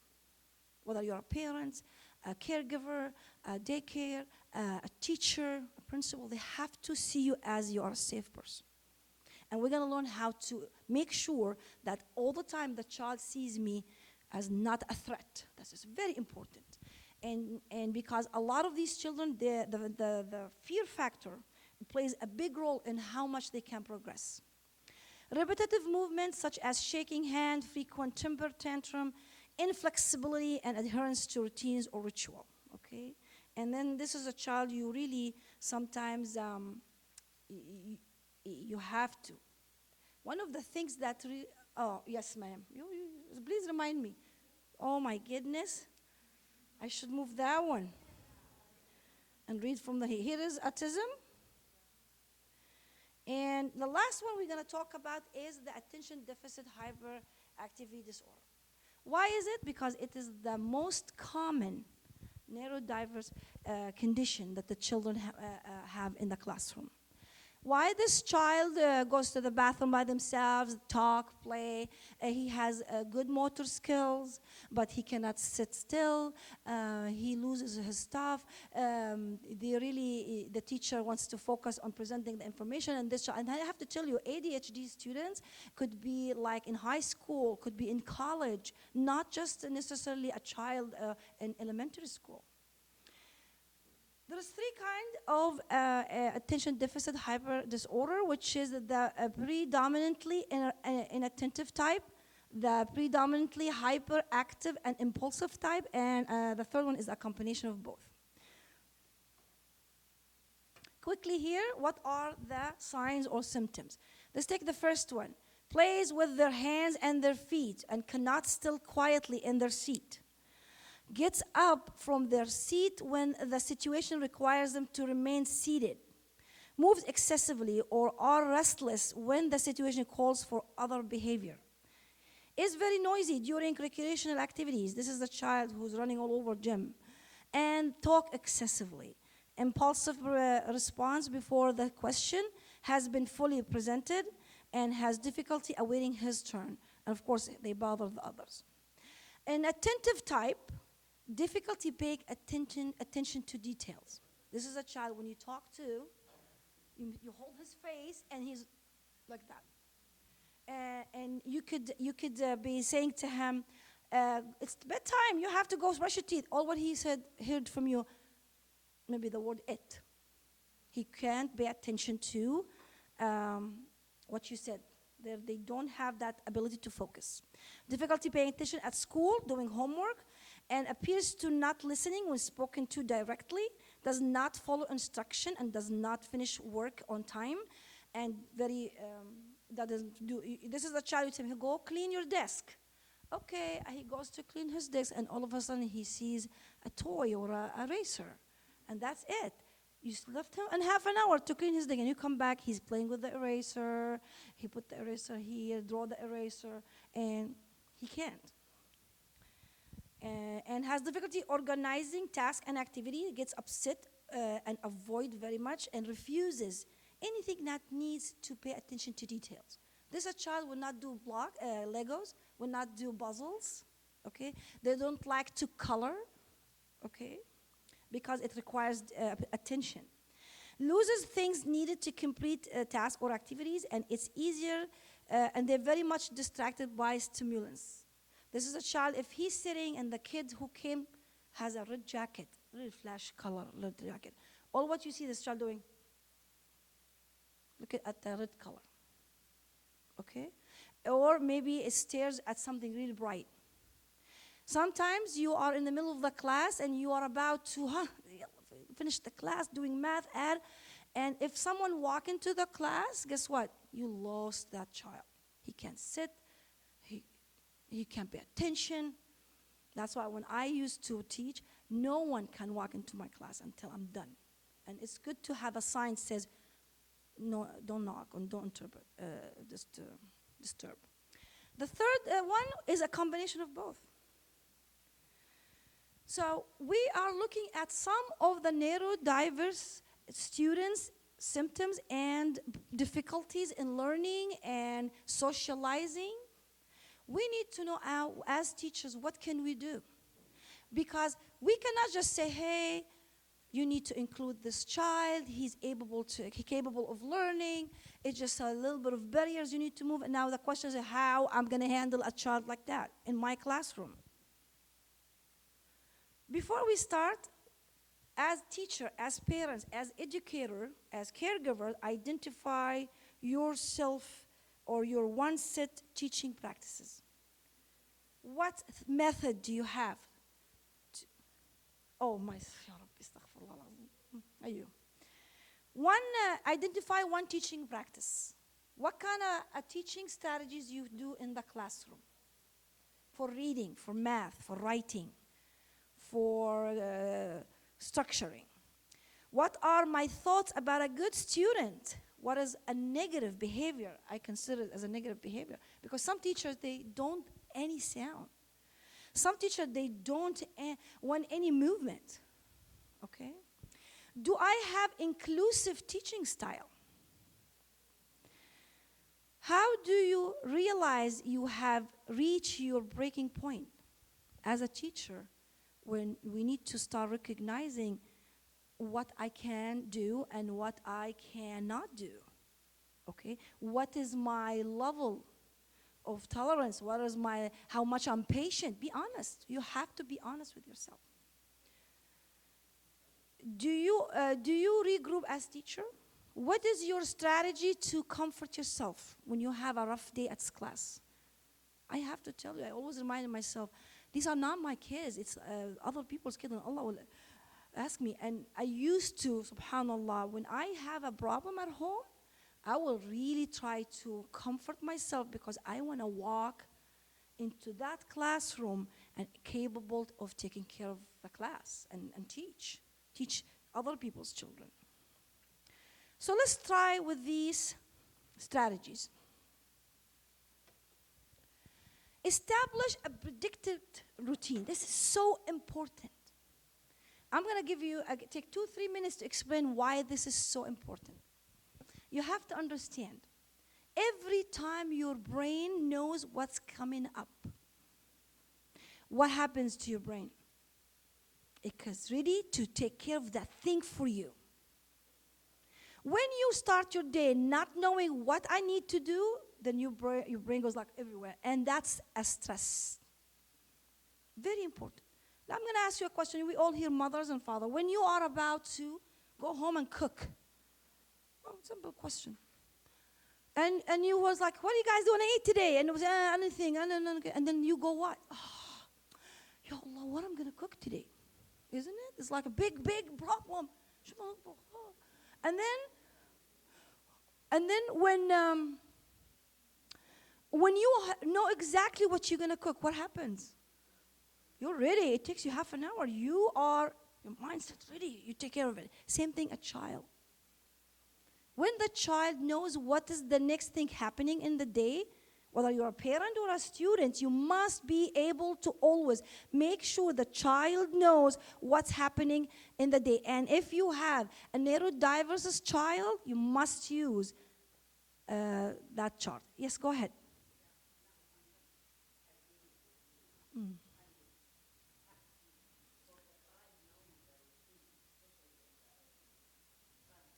Whether you're a parent, a caregiver, a daycare, a teacher, a principal, they have to see you as you are a safe person. And we're going to learn how to make sure that all the time the child sees me as not a threat. This is very important. And because a lot of these children, the fear factor plays a big role in how much they can progress. Repetitive movements such as shaking hand, frequent temper tantrum, inflexibility, and adherence to routines or ritual, okay? And then this is a child you really sometimes, you have to. One of the things that, oh, yes, ma'am. Please remind me. Oh, my goodness. I should move that one. And read from here is autism. And the last one we're going to talk about is the attention deficit hyperactivity disorder. Why is it? Because it is the most common neurodiverse condition that the children have in the classroom. Why this child goes to the bathroom by themselves, talk, play. He has good motor skills, but he cannot sit still. He loses his stuff. The teacher wants to focus on presenting the information. And I have to tell you, ADHD students could be like in high school, could be in college, not just necessarily a child in elementary school. There's three kinds of attention deficit hyper disorder, which is the predominantly inattentive type, the predominantly hyperactive and impulsive type, and the third one is a combination of both. Quickly here, what are the signs or symptoms? Let's take the first one. Plays with their hands and their feet and cannot still quietly in their seat. Gets up from their seat when the situation requires them to remain seated, moves excessively or are restless when the situation calls for other behavior, is very noisy during recreational activities. This is the child who's running all over gym, and talk excessively. Impulsive response before the question has been fully presented and has difficulty awaiting his turn. And of course, they bother the others. An attentive type, difficulty paying attention to details. This is a child, when you talk to, you hold his face and he's like that. And you could be saying to him, it's bedtime, you have to go brush your teeth. All what he heard from you, maybe the word it. He can't pay attention to what you said. They don't have that ability to focus. Difficulty paying attention at school, doing homework, and appears to not listening when spoken to directly, does not follow instruction, and does not finish work on time, and that doesn't do. This is a child, you tell him, go clean your desk. Okay, he goes to clean his desk, and all of a sudden he sees a toy or a eraser, and that's it. You left him in half an hour to clean his desk, and you come back, he's playing with the eraser. He put the eraser here, draw the eraser, and he can't. And has difficulty organizing tasks and activity, gets upset and avoid very much, and refuses anything that needs to pay attention to details. This a child will not do Legos, will not do puzzles, okay? They don't like to color, okay? Because it requires attention. Loses things needed to complete tasks or activities, and it's easier, and they're very much distracted by stimulants. This is a child, if he's sitting and the kid who came has a red jacket, really flash color red jacket, all what you see this child doing, look at the red color, okay? or maybe it stares at something really bright. Sometimes you are in the middle of the class and you are about to finish the class doing math, add, and if someone walk into the class, guess what? You lost that child. He can't sit, he can't pay attention. That's why when I used to teach, no one can walk into my class until I'm done. And it's good to have a sign that says, no, don't knock and don't disturb. The third one is a combination of both. So we are looking at some of the neurodiverse students' symptoms and difficulties in learning and socializing. We need to know as teachers, what can we do? Because we cannot just say, hey, you need to include this child, he's capable of learning, it's just a little bit of barriers you need to move. And now the question is how I'm going to handle a child like that in my classroom. Before we start, as teacher, as parents, as educator, as caregiver, identify yourself or your one set teaching practices. What method do you have? Identify one teaching practice. What kind of teaching strategies you do in the classroom? For reading, for math, for writing, for structuring. What are my thoughts about a good student? What is a negative behavior? I consider it as a negative behavior. Because some teachers, they don't any sound. Some teachers, they don't want any movement. Okay? Do I have inclusive teaching style? How do you realize you have reached your breaking point as a teacher when we need to start recognizing what I can do and what I cannot do? Okay? What is my level of tolerance? What is how much I'm patient? Be honest. You have to be honest with yourself. Do you regroup as teacher? What is your strategy to comfort yourself when you have a rough day at class? I have to tell you, I always remind myself, these are not my kids. It's other people's kids, and Allah will ask me. And I used to, subhanAllah, when I have a problem at home, I will really try to comfort myself because I want to walk into that classroom and capable of taking care of the class and teach other people's children. So let's try with these strategies. Establish a predicted routine. This is so important. I'm going to take 2-3 minutes to explain why this is so important. You have to understand, every time your brain knows what's coming up, what happens to your brain? It is ready to take care of that thing for you. When you start your day not knowing what I need to do, then your brain goes like everywhere. And that's a stress. Very important. Now I'm going to ask you a question. We all hear mothers and fathers. When you are about to go home and cook, simple question. And you was like, what are you guys going to eat today? And it was anything. And then you go what? Oh, Ya Allah, what I'm going to cook today? Isn't it? It's like a big, big problem. And then when you know exactly what you're going to cook, what happens? You're ready. It takes you half an hour. Your mindset's ready. You take care of it. Same thing, a child. When the child knows what is the next thing happening in the day, whether you're a parent or a student, you must be able to always make sure the child knows what's happening in the day. And if you have a neurodiverse child, you must use that chart. Yes, go ahead.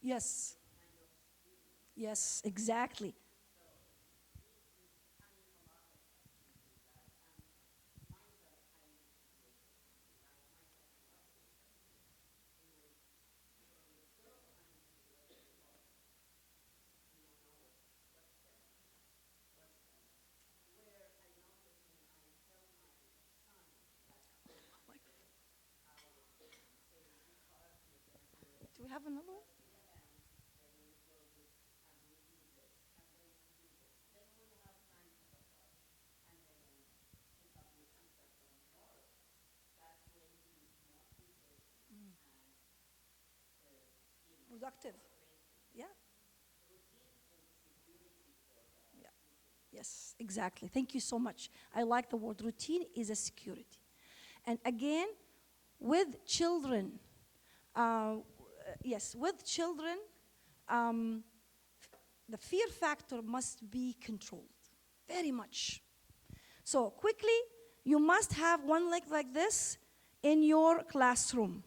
Yes. Yes, exactly. have another one? Productive. Yeah. Yeah. Yes, exactly. Thank you so much. I like the word routine is a security. And again, with children, yes, with children, um, the fear factor must be controlled very much. So quickly, you must have one leg like this in your classroom.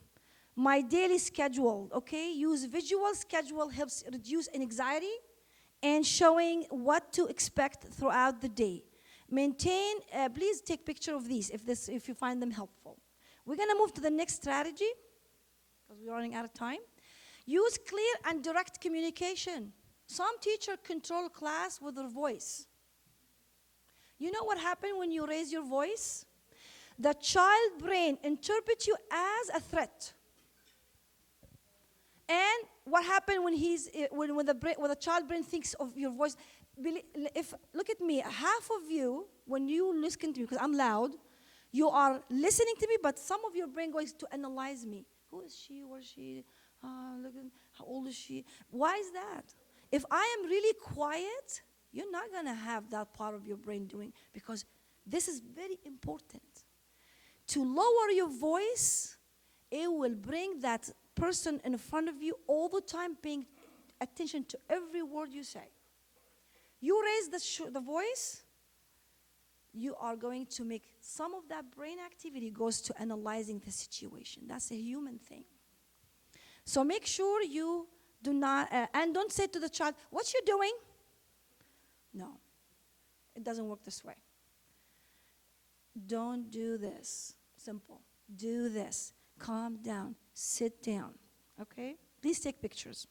My daily schedule, okay? Use visual schedule helps reduce anxiety and showing what to expect throughout the day. Maintain, please take picture of these if you find them helpful. We're gonna move to the next strategy because we're running out of time. Use clear and direct communication. Some teachers control class with their voice. You know what happens when you raise your voice? The child brain interprets you as a threat. And what happens when the child brain thinks of your voice? Look at me, half of you, when you listen to me, because I'm loud, you are listening to me, but some of your brain goes to analyze me. Who is she? Where is she? Look at how old is she? Why is that? If I am really quiet, you're not going to have that part of your brain doing, because this is very important. To lower your voice, it will bring that person in front of you all the time paying attention to every word you say. You raise the voice, you are going to make some of that brain activity goes to analyzing the situation. That's a human thing. So make sure you do not, and don't say to the child, what you doing? No, it doesn't work this way. Don't do this. Simple. Do this. Calm down. Sit down. Okay? Please take pictures.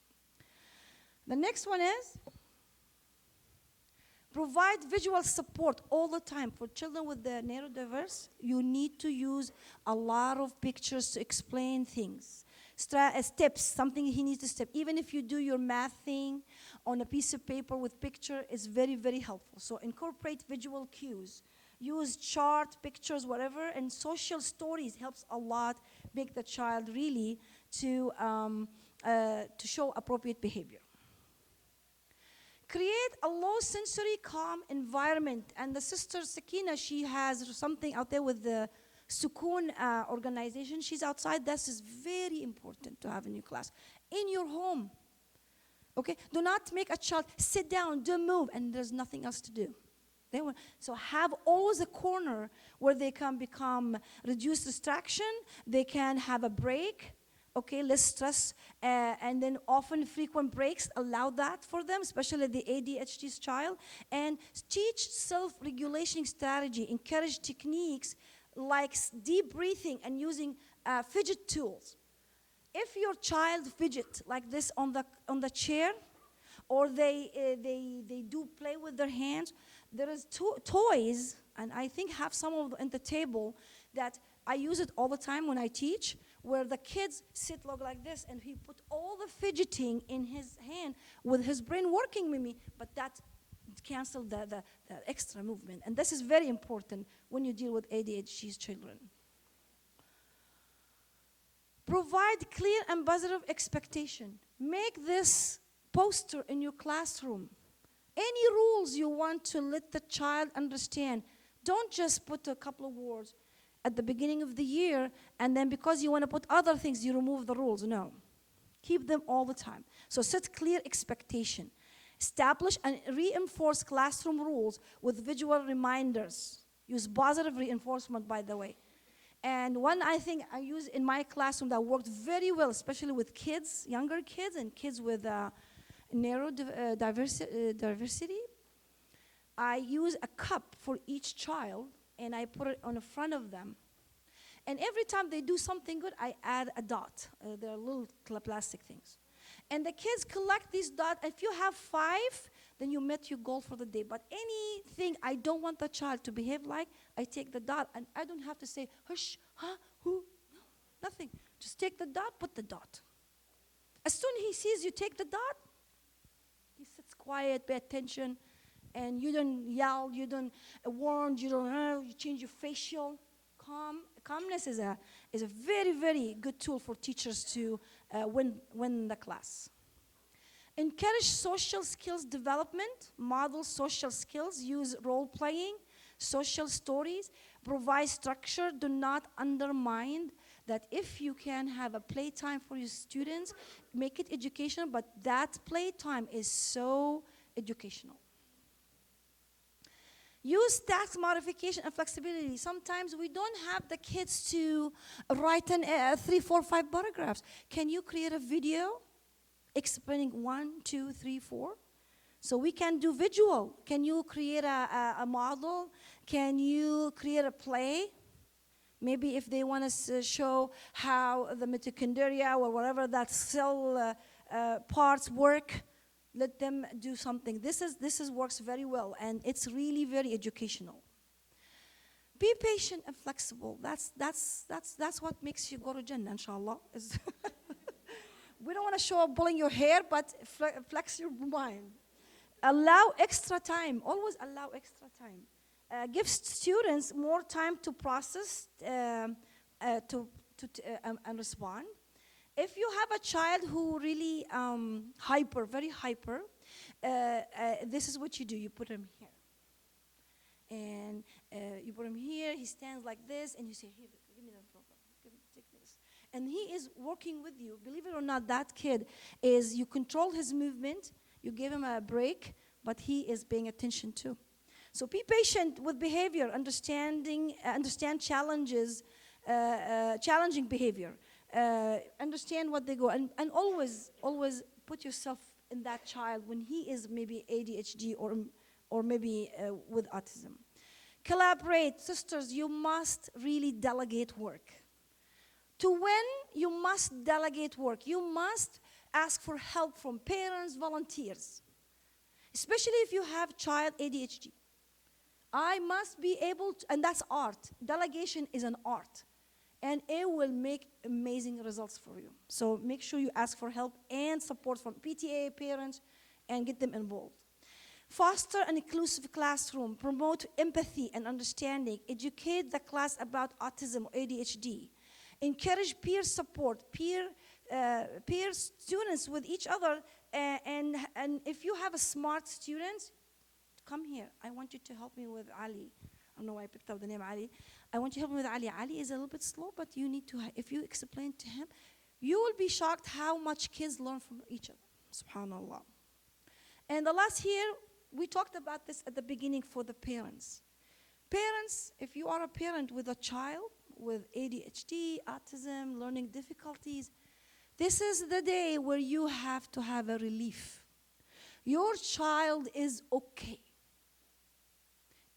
The next one is provide visual support all the time. For children with the neurodiverse, you need to use a lot of pictures to explain things. Steps, something he needs to step. Even if you do your math thing on a piece of paper with picture, it's very, very helpful. So incorporate visual cues. Use chart, pictures, whatever, and social stories helps a lot make the child really to show appropriate behavior. Create a low sensory calm environment. And the sister Sakina, she has something out there with the Sukoon organization. She's outside. This is very important to have in your class. In your home. Okay? Do not make a child sit down, don't move, and there's nothing else to do. So have always a corner where they can reduce distraction, they can have a break, okay, less stress, and then often frequent breaks allow that for them, especially the ADHD's child. And teach self-regulation strategy, encourage techniques like deep breathing and using fidget tools. If your child fidget like this on the chair, or they do play with their hands, there is toys, and I think have some of them on the table that I use it all the time when I teach, where the kids sit like this, and he put all the fidgeting in his hand with his brain working with me, but that cancels the extra movement. And this is very important when you deal with ADHD children. Provide clear and positive expectation. Make this poster in your classroom. Any rules you want to let the child understand. Don't just put a couple of words at the beginning of the year, and then because you want to put other things, you remove the rules. No. Keep them all the time. So set clear expectation. Establish and reinforce classroom rules with visual reminders. Use positive reinforcement, by the way. And one I think I use in my classroom that worked very well, especially with kids, younger kids, and kids with diversity. I use a cup for each child, and I put it on the front of them. And every time they do something good, I add a dot. They're little plastic things. And the kids collect these dots. If you have 5, then you met your goal for the day. But anything I don't want the child to behave like, I take the dot, and I don't have to say, hush, huh, who, no, nothing. Just take the dot, put the dot. As soon as he sees you take the dot, he sits quiet, pay attention, and you don't yell, you don't warn, you don't you change your facial. Calmness is a very, very good tool for teachers to win the class. Encourage social skills development, model social skills, use role playing, social stories, provide structure, do not undermine that. If you can have a playtime for your students, make it educational, but that playtime is so educational. Use task modification and flexibility. Sometimes we don't have the kids to write 3, 4, 5 paragraphs. Can you create a video explaining 1, 2, 3, 4? So we can do visual. Can you create a model? Can you create a play? Maybe if they want to show how the mitochondria or whatever that cell parts work, let them do something. This works very well, and it's really very educational. Be patient and flexible. That's what makes you go to Jannah, inshallah. We don't want to show up pulling your hair, but flex your mind. Allow extra time. Always allow extra time. Give students more time to process and respond. If you have a child who really very hyper, this is what you do. You put him here. And you put him here, he stands like this, and you say, here, give me that program. Take this. And he is working with you. Believe it or not, that kid you control his movement, you give him a break, but he is paying attention too. So be patient with behavior, understand challenges, challenging behavior. Understand what they go, and always put yourself in that child when he is maybe ADHD or maybe with autism. Collaborate. Sisters, you must really delegate work. To win, you must delegate work. You must ask for help from parents, volunteers, especially if you have child ADHD. I must be able to, and that's art. Delegation is an art, and it will make amazing results for you. So make sure you ask for help and support from PTA, parents, and get them involved. Foster an inclusive classroom. Promote empathy and understanding. Educate the class about autism or ADHD. Encourage peer support, peer students with each other. And if you have a smart student, come here. I want you to help me with Ali. I don't know why I picked up the name Ali. I want you to help me with Ali. Ali is a little bit slow, but you need to, if you explain to him, you will be shocked how much kids learn from each other. Subhanallah. And the last here, we talked about this at the beginning for the parents. Parents, if you are a parent with a child with ADHD, autism, learning difficulties, this is the day where you have to have a relief. Your child is okay.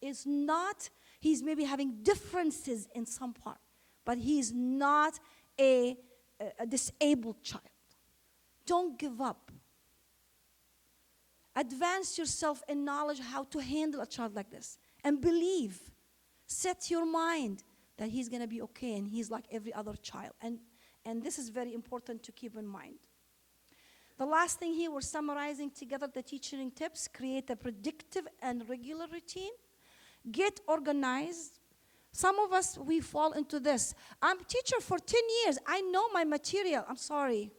It's not, he's maybe having differences in some part, but he's not a disabled child. Don't give up. Advance yourself in knowledge how to handle a child like this. And believe, set your mind that he's going to be okay and he's like every other child. And this is very important to keep in mind. The last thing here, we're summarizing together the teaching tips. Create a predictive and regular routine. Get organized. Some of us, we fall into this. I'm a teacher for 10 years. I know my material. I'm sorry.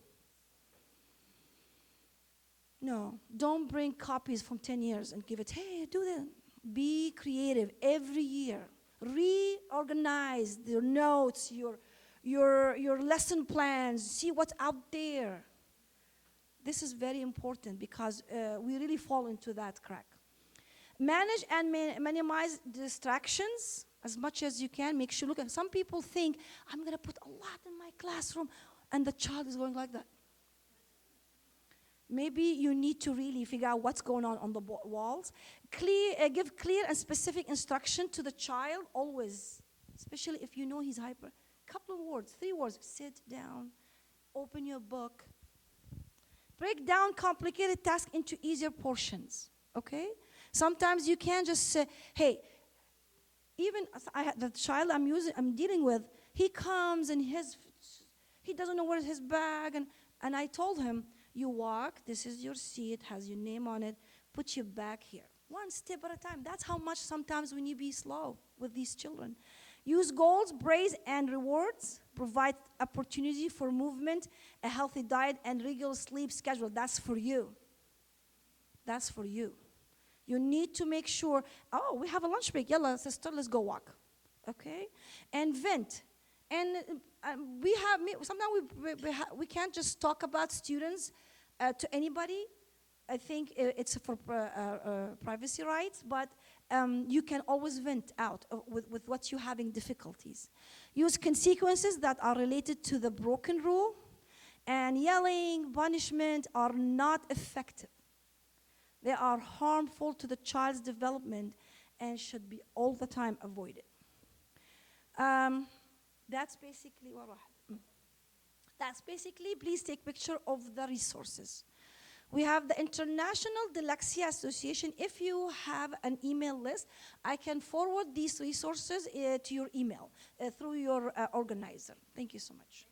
No, don't bring copies from 10 years and give it, hey, do that. Be creative every year. Reorganize your notes, your lesson plans. See what's out there. This is very important because we really fall into that crack. Manage and minimize distractions as much as you can. Make sure, look at, some people think, I'm going to put a lot in my classroom, and the child is going like that. Maybe you need to really figure out what's going on the walls. Give clear and specific instruction to the child always, especially if you know he's hyper. Couple of words, 3 words. Sit down, open your book. Break down complicated tasks into easier portions, okay? Sometimes you can't just say, hey, even the child I'm dealing with, he comes and he doesn't know where's his bag, And I told him, you walk, this is your seat, has your name on it, put your back here. One step at a time. That's how much sometimes we need to be slow with these children. Use goals, praise, and rewards. Provide opportunity for movement, a healthy diet, and regular sleep schedule. That's for you. That's for you. You need to make sure, oh, we have a lunch break. Yalla, sister, let's go walk. Okay? And vent. And sometimes we can't just talk about students to anybody. I think it's for privacy rights, but you can always vent out with what you're having difficulties. Use consequences that are related to the broken rule, and yelling, punishment are not effective. They are harmful to the child's development and should be all the time avoided. That's basically what please take picture of the resources. We have the International Dyslexia Association. If you have an email list, I can forward these resources to your email through your organizer. Thank you so much.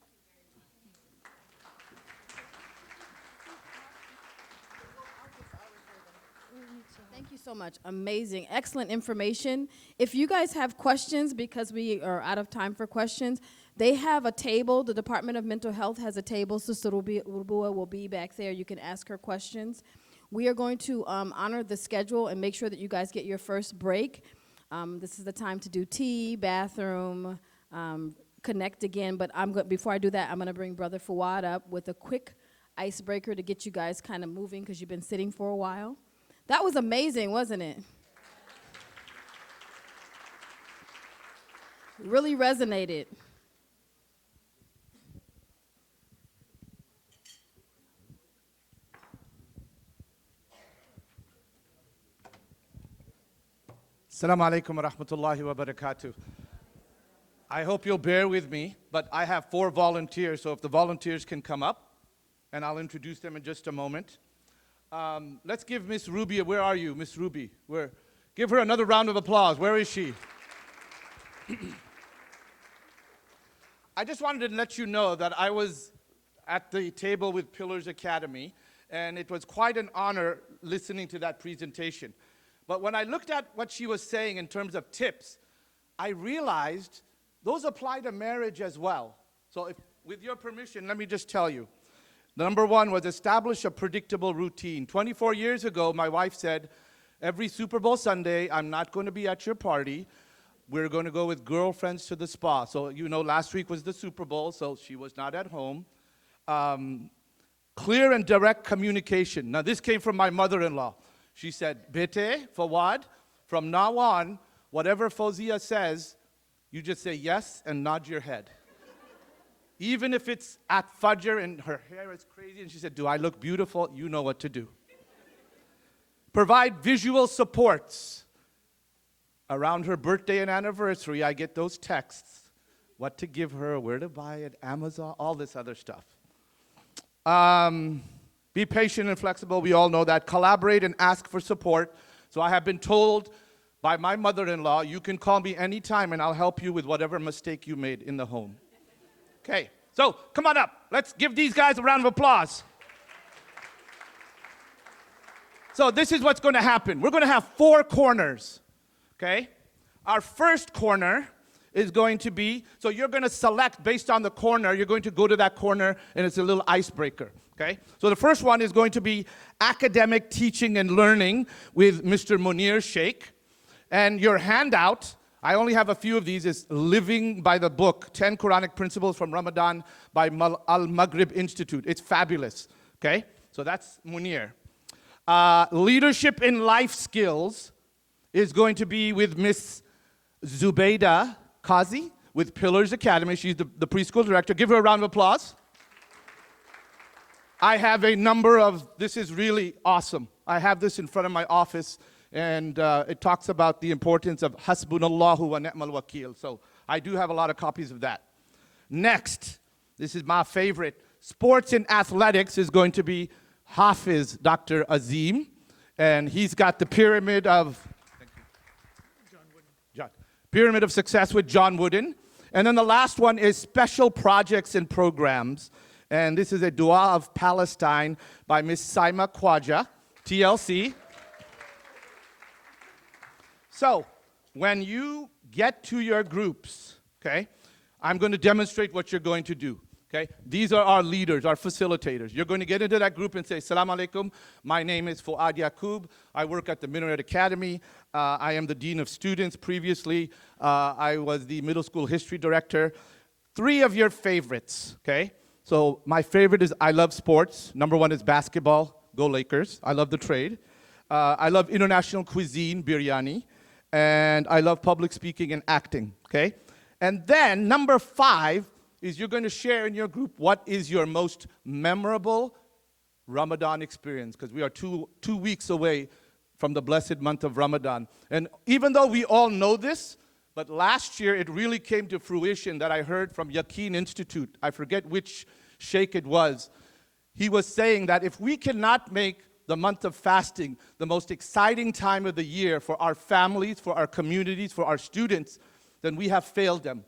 Thank you so much. Amazing. Excellent information. If you guys have questions, because we are out of time for questions, they have a table. The Department of Mental Health has a table. Sister Rubua will be back there. You can ask her questions. We are going to honor the schedule and make sure that you guys get your first break. This is the time to do tea, bathroom, connect again. But before I do that, I'm going to bring Brother Fawad up with a quick icebreaker to get you guys kind of moving because you've been sitting for a while. That was amazing, wasn't it? Really resonated. Assalamu alaikum wa rahmatullahi wa barakatuh. I hope you'll bear with me, but I have 4 volunteers, so if the volunteers can come up, and I'll introduce them in just a moment. Let's give Miss Ruby, where are you, Miss Ruby? Give her another round of applause. Where is she? I just wanted to let you know that I was at the table with Pillars Academy, and it was quite an honor listening to that presentation. But when I looked at what she was saying in terms of tips, I realized those apply to marriage as well. So with your permission, let me just tell you. Number 1 was establish a predictable routine. 24 years ago, my wife said, every Super Bowl Sunday, I'm not going to be at your party. We're going to go with girlfriends to the spa. So, last week was the Super Bowl, so she was not at home. Clear and direct communication. Now, this came from my mother-in-law. She said, Bete, Fawad, from now on, whatever Fawzia says, you just say yes and nod your head. Even if it's at Fajr and her hair is crazy, and she said, do I look beautiful? You know what to do. Provide visual supports. Around her birthday and anniversary, I get those texts. What to give her, where to buy it, Amazon, all this other stuff. Be patient and flexible, we all know that. Collaborate and ask for support. So I have been told by my mother-in-law, you can call me anytime and I'll help you with whatever mistake you made in the home. Okay, so come on up. Let's give these guys a round of applause. So this is what's going to happen. We're going to have 4 corners, okay? Our first corner is going to be, so you're going to select based on the corner, you're going to go to that corner and it's a little icebreaker, okay? So the first one is going to be academic teaching and learning with Mr. Munir Sheikh. And your handout, I only have a few of these, is Living by the Book, 10 Quranic Principles from Ramadan by Al-Maghrib Institute. It's fabulous, okay? So that's Munir. Leadership in Life Skills is going to be with Miss Zubayda Qazi with Pillars Academy. She's the preschool director. Give her a round of applause. I have a number of, this is really awesome. I have this in front of my office. And it talks about the importance of Hasbunallahu wa ni'mal wakil. So I do have a lot of copies of that. Next, this is my favorite. Sports and athletics is going to be Hafiz Dr. Azim. And he's got the Pyramid of Pyramid of Success with John Wooden. And then the last one is special projects and programs. And this is a Dua of Palestine by Miss Saima Khwaja, TLC. So, when you get to your groups, okay, I'm going to demonstrate what you're going to do. Okay? These are our leaders, our facilitators. You're going to get into that group and say, Salam alaikum, my name is Fuad Yaqub. I work at the Minaret Academy. I am the Dean of Students. Previously, I was the middle school history director. 3 of your favorites, okay? So my favorite is I love sports. Number 1 is basketball. Go Lakers. I love the trade. I love international cuisine, biryani. And I love public speaking and acting, okay? And then number 5 is you're going to share in your group what is your most memorable Ramadan experience, because we are two weeks away from the blessed month of Ramadan. And even though we all know this, but last year it really came to fruition that I heard from Yaqeen Institute. I forget which sheikh it was. He was saying that if we cannot make the month of fasting the most exciting time of the year for our families, for our communities, for our students, then we have failed them.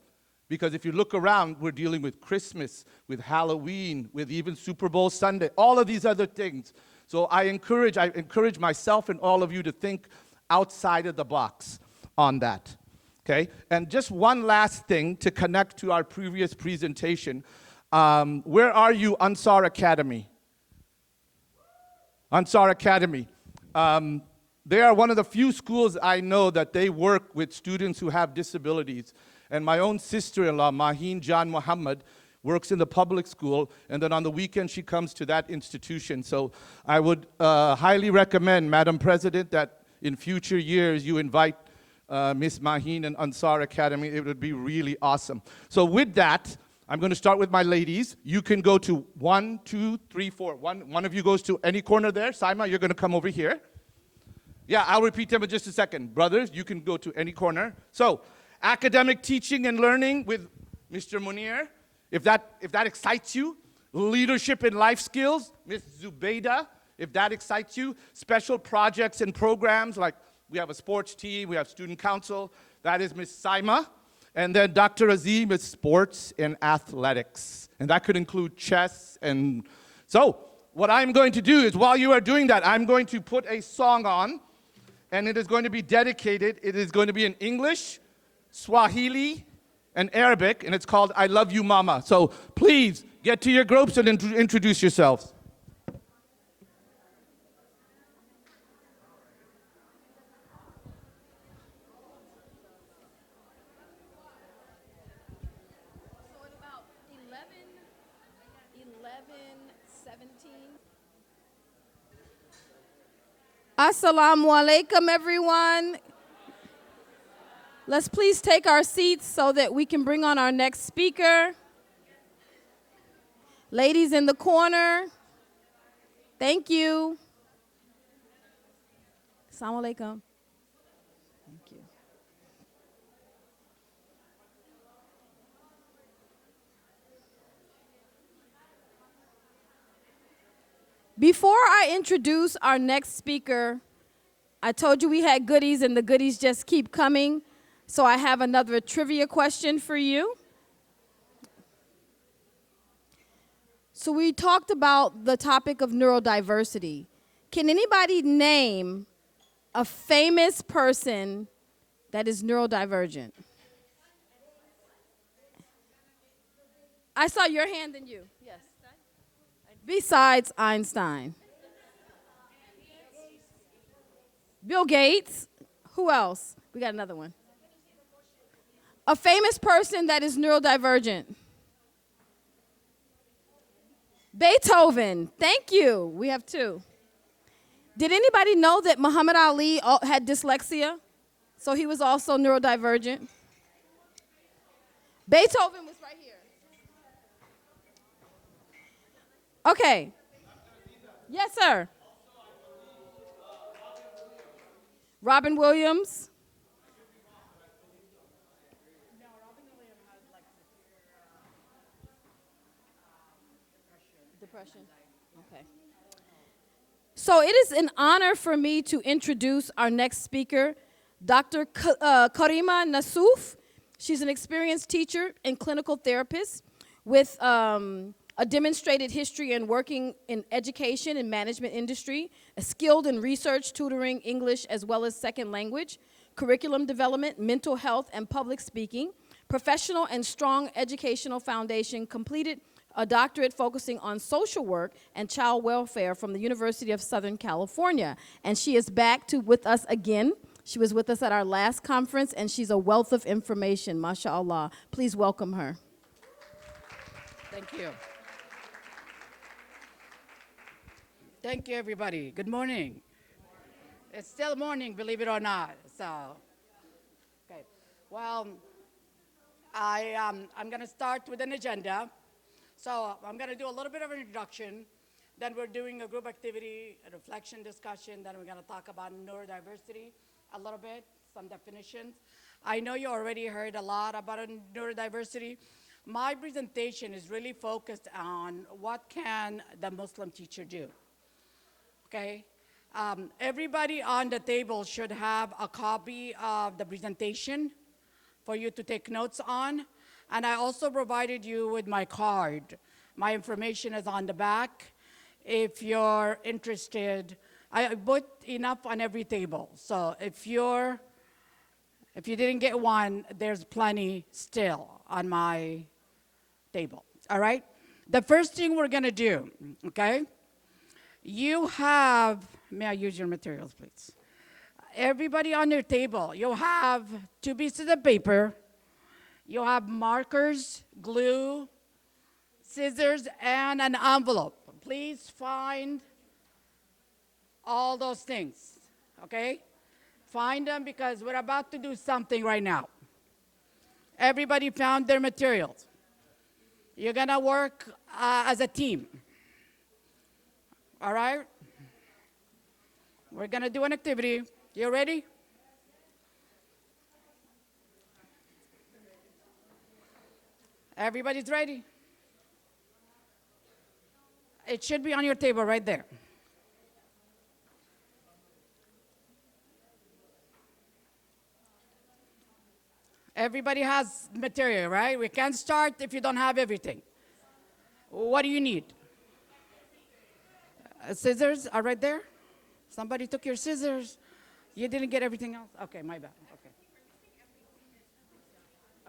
Because if you look around, we're dealing with Christmas, with Halloween, with even Super Bowl Sunday, all of these other things. So I encourage myself and all of you to think outside of the box on that, okay? And just one last thing to connect to our previous presentation. Where are you, Ansar Academy? Ansar Academy. They are one of the few schools I know that they work with students who have disabilities. And my own sister-in-law, Maheen Jan Muhammad, works in the public school, and then on the weekend she comes to that institution. So I would highly recommend, Madam President, that in future years you invite Miss Maheen and Ansar Academy. It would be really awesome. So with that, I'm going to start with my ladies. You can go to 1, 2, 3, 4. One of you goes to any corner there. Saima, you're going to come over here. Yeah, I'll repeat them in just a second. Brothers, you can go to any corner. So, academic teaching and learning with Mr. Munir, if that excites you. Leadership and life skills, Ms. Zubeida, if that excites you. Special projects and programs, like we have a sports team, we have student council, that is Ms. Saima. And then Dr. Azim is sports and athletics. And that could include chess. And so, what I'm going to do is while you are doing that, I'm going to put a song on, and it is going to be dedicated. It is going to be in English, Swahili, and Arabic, and it's called I Love You Mama. So please get to your groups and introduce yourselves. So at about 17. Assalamu alaikum, everyone. Let's please take our seats so that we can bring on our next speaker. Ladies in the corner, thank you. Assalamu alaikum. Thank you. Before I introduce our next speaker, I told you we had goodies and the goodies just keep coming. So I have another trivia question for you. So we talked about the topic of neurodiversity. Can anybody name a famous person that is neurodivergent? I saw your hand and you. Yes. Besides Einstein. Bill Gates. Who else? We got another one. A famous person that is neurodivergent. Beethoven. Thank you. We have 2. Did anybody know that Muhammad Ali had dyslexia? So he was also neurodivergent. Beethoven was right here. Okay. Yes, sir. Robin Williams. Depression. Okay. So it is an honor for me to introduce our next speaker, Dr. Karima Nassuf. She's an experienced teacher and clinical therapist with a demonstrated history in working in education and management industry, skilled in research, tutoring, English, as well as second language, curriculum development, mental health, and public speaking, professional and strong educational foundation, completed a doctorate focusing on social work and child welfare from the University of Southern California. And she is back with us again. She was with us at our last conference, and she's a wealth of information, mashallah. Please welcome her. Thank you. Thank you, everybody. Good morning. It's still morning, believe it or not. So, okay. Well, I'm going to start with an agenda. So I'm going to do a little bit of an introduction. Then we're doing a group activity, a reflection discussion. Then we're going to talk about neurodiversity a little bit, some definitions. I know you already heard a lot about neurodiversity. My presentation is really focused on what can the Muslim teacher do, okay? Everybody on the table should have a copy of the presentation for you to take notes on. And I also provided you with my card. My information is on the back. If you're interested, I put enough on every table. So if you didn't get one, there's plenty still on my table, all right? The first thing we're gonna do, okay? You have, may I use your materials, please? Everybody on your table, you have 2 pieces of paper, you have markers, glue, scissors, and an envelope. Please find all those things, okay? Find them because we're about to do something right now. Everybody found their materials. You're gonna work as a team, all right? We're gonna do an activity. You ready? Everybody's ready? It should be on your table right there. Everybody has material, right? We can't start if you don't have everything. What do you need? Scissors are right there. Somebody took your scissors. You didn't get everything else? Okay, my bad. Okay.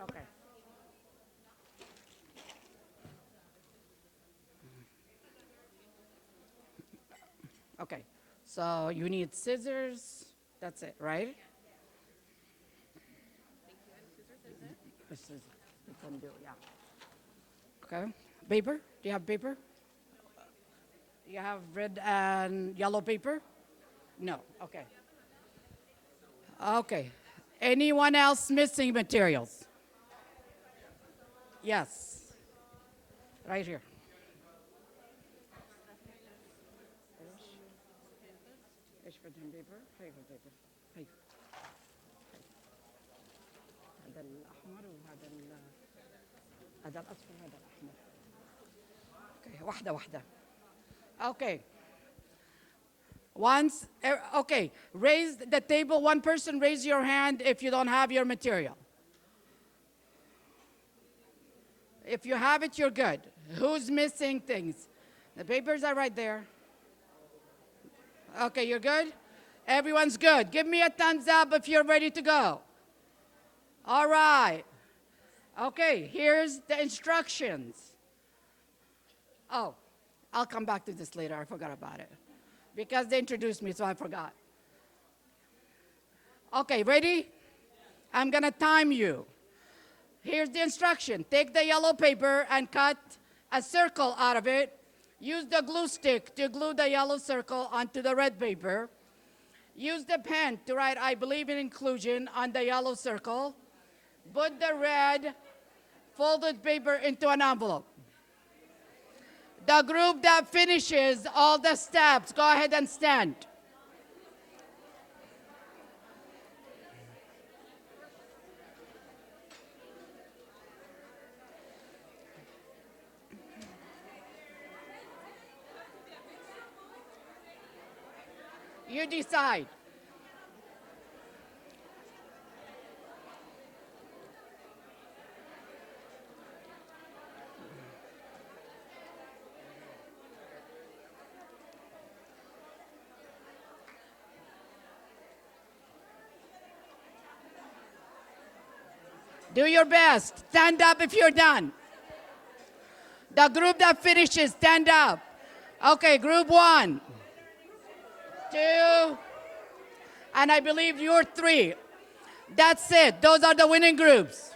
Okay. Okay, so you need scissors. That's it, right? This is, we can do, yeah. Okay, paper? Do you have paper? You have red and yellow paper? No, okay. Okay, anyone else missing materials? Yes, right here. ايش بدهم paper؟ هي paper. هي. هذا الأحمر وهذا هذا الأصفر وهذا الأحمر. Okay, واحدة واحدة. Okay. Once, okay, raise the table. One person raise your hand if you don't have your material. If you have it, you're good. Who's missing things? The papers are right there. Okay, you're good? Everyone's good. Give me a thumbs up if you're ready to go. All right. Okay, here's the instructions. Oh, I'll come back to this later. I forgot about it. Because they introduced me, so I forgot. Okay, ready? I'm gonna time you. Here's the instruction. Take the yellow paper and cut a circle out of it. Use the glue stick to glue the yellow circle onto the red paper. Use the pen to write, "I believe in inclusion," on the yellow circle. Put the red folded paper into an envelope. The group that finishes all the steps, go ahead and stand. You decide. Do your best. Stand up if you're done. The group that finishes, stand up. Okay, group 1, 2, and I believe you're 3. That's it. Those are the winning groups.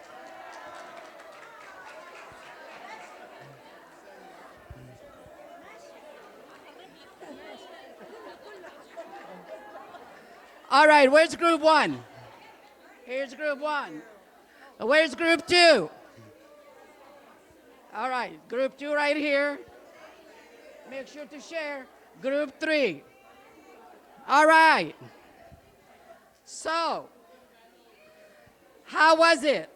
All right, where's group 1? Here's group 1. Where's group 2? All right, group 2 right here. Make sure to share. Group 3. All right. So, how was it?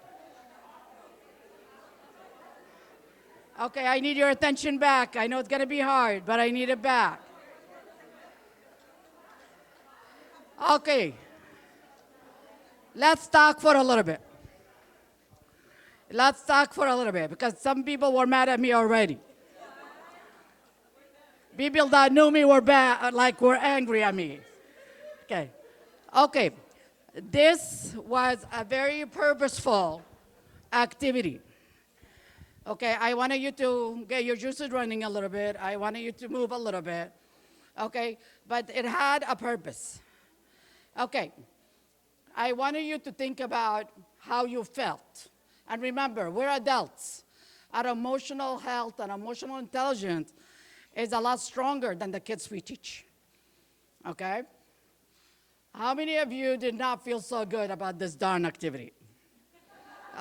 Okay, I need your attention back. I know it's gonna be hard, but I need it back. Okay. Let's talk for a little bit. Let's talk for a little bit because some people were mad at me already. People that knew me were bad, were angry at me. Okay. Okay. This was a very purposeful activity. Okay, I wanted you to get your juices running a little bit. I wanted you to move a little bit. Okay, but it had a purpose. Okay, I wanted you to think about how you felt. And remember, we're adults. Our emotional health and emotional intelligence is a lot stronger than the kids we teach. Okay? How many of you did not feel so good about this darn activity?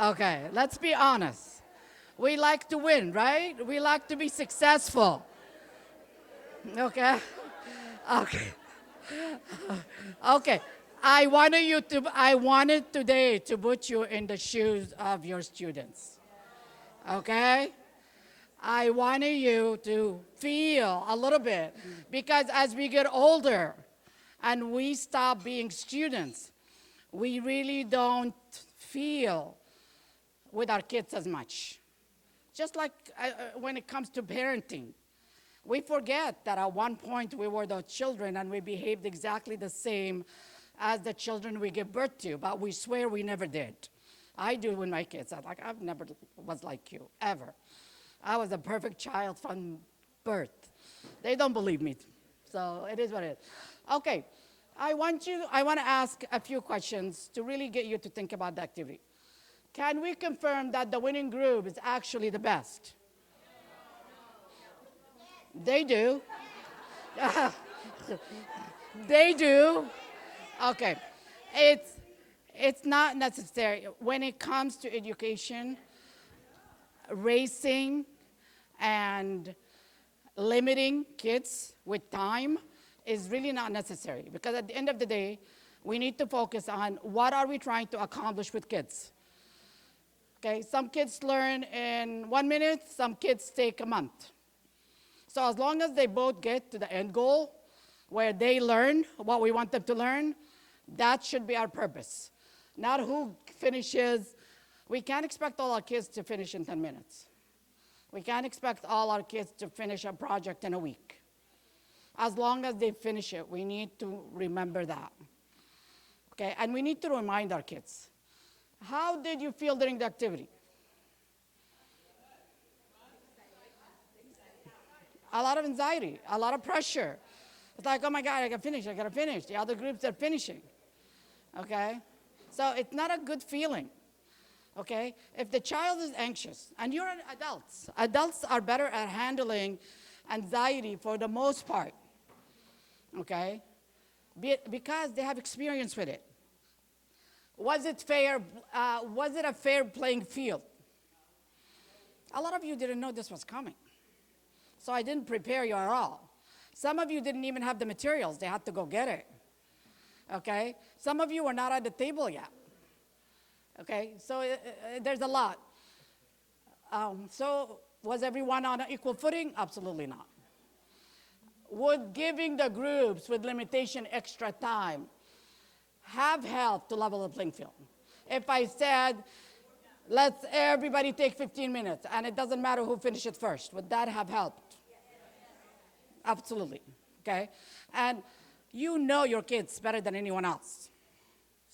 Okay, let's be honest. We like to win, right? We like to be successful. Okay? Okay. Okay. I wanted today to put you in the shoes of your students. Okay? I wanted you to feel a little bit because as we get older and we stop being students, we really don't feel with our kids as much. Just like when it comes to parenting. We forget that at one point we were the children and we behaved exactly the same as the children we give birth to, but we swear we never did. I do with my kids. I've never was like you, ever. I was a perfect child from birth. They don't believe me, so it is what it is. Okay, I want to ask a few questions to really get you to think about the activity. Can we confirm that the winning group is actually the best? They do. They do. Okay. It's not necessary. When it comes to education, racing and limiting kids with time is really not necessary because at the end of the day, we need to focus on what are we trying to accomplish with kids. Okay, some kids learn in 1 minute, some kids take a month. So as long as they both get to the end goal, where they learn what we want them to learn, that should be our purpose. Not who finishes. We can't expect all our kids to finish in 10 minutes. We can't expect all our kids to finish a project in a week. As long as they finish it, we need to remember that. Okay, and we need to remind our kids. How did you feel during the activity? A lot of anxiety, a lot of pressure. It's like, oh my God, I gotta finish. The other groups are finishing, okay? So it's not a good feeling, okay? If the child is anxious, and you're adults are better at handling anxiety for the most part, okay? Because they have experience with it. Was it fair? Was it a fair playing field? A lot of you didn't know this was coming. So I didn't prepare you at all. Some of you didn't even have the materials. They had to go get it. Okay? Some of you were not at the table yet. Okay? So there's a lot. So was everyone on an equal footing? Absolutely not. Would giving the groups with limitation extra time have helped to level the playing field? If I said, let's everybody take 15 minutes, and it doesn't matter who finishes first, would that have helped? Absolutely, okay? And you know your kids better than anyone else.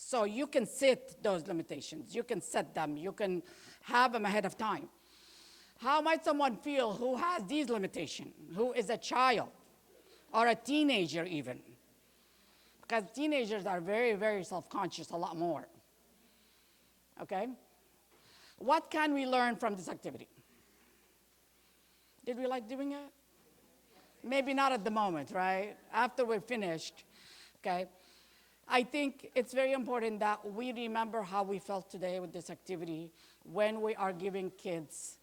So you can set those limitations. You can set them. You can have them ahead of time. How might someone feel who has these limitations, who is a child or a teenager even? Because teenagers are very, very self-conscious, a lot more. Okay? What can we learn from this activity? Did we like doing it? Maybe not at the moment, right? After we're finished, okay? I think it's very important that we remember how we felt today with this activity when we are giving kids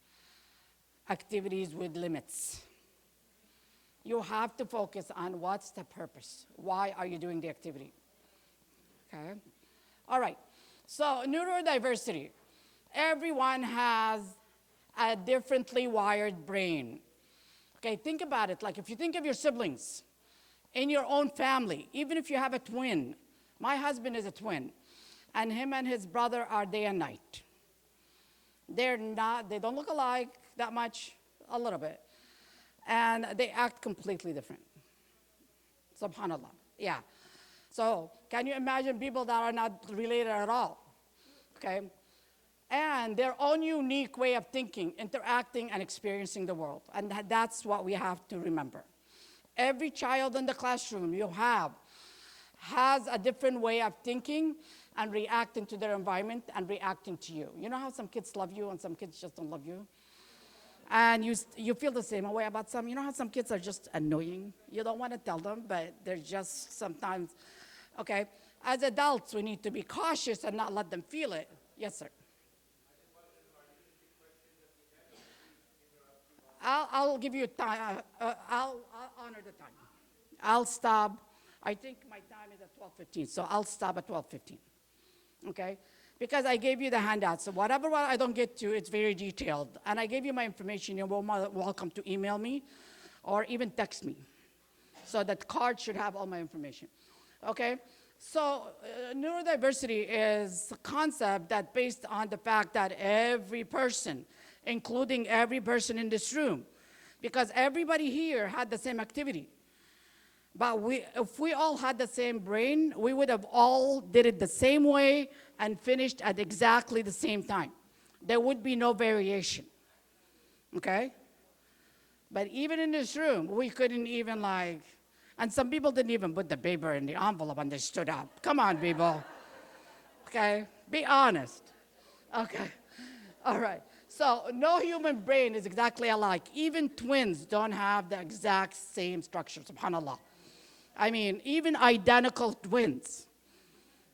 activities with limits. You have to focus on what's the purpose. Why are you doing the activity? Okay? All right. So neurodiversity. Everyone has a differently wired brain. Okay, think about it. Like if you think of your siblings in your own family, even if you have a twin. My husband is a twin, and him and his brother are day and night. They don't look alike that much, a little bit. And they act completely different. Subhanallah. Yeah. So can you imagine people that are not related at all? Okay? And their own unique way of thinking, interacting, and experiencing the world. And that's what we have to remember. Every child in the classroom you have has a different way of thinking and reacting to their environment and reacting to you. You know how some kids love you and some kids just don't love you? And you feel the same way about some. You know how some kids are just annoying? You don't want to tell them, but they're just sometimes, okay? As adults, we need to be cautious and not let them feel it. Yes, sir. I'll give you time. I'll honor the time. I'll stop. I think my time is at 12:15, so I'll stop at 12:15. Okay? Because I gave you the handout, so whatever I don't get to, it's very detailed. And I gave you my information. You're welcome to email me or even text me. So that card should have all my information. Okay? So neurodiversity is a concept that's based on the fact that every person, including every person in this room, because everybody here had the same activity. But if we all had the same brain, we would have all did it the same way and finished at exactly the same time. There would be no variation, okay? But even in this room, we couldn't even and some people didn't even put the paper in the envelope and they stood up. Come on, people, okay? Be honest, okay? All right, so no human brain is exactly alike. Even twins don't have the exact same structure, subhanAllah. I mean, even identical twins,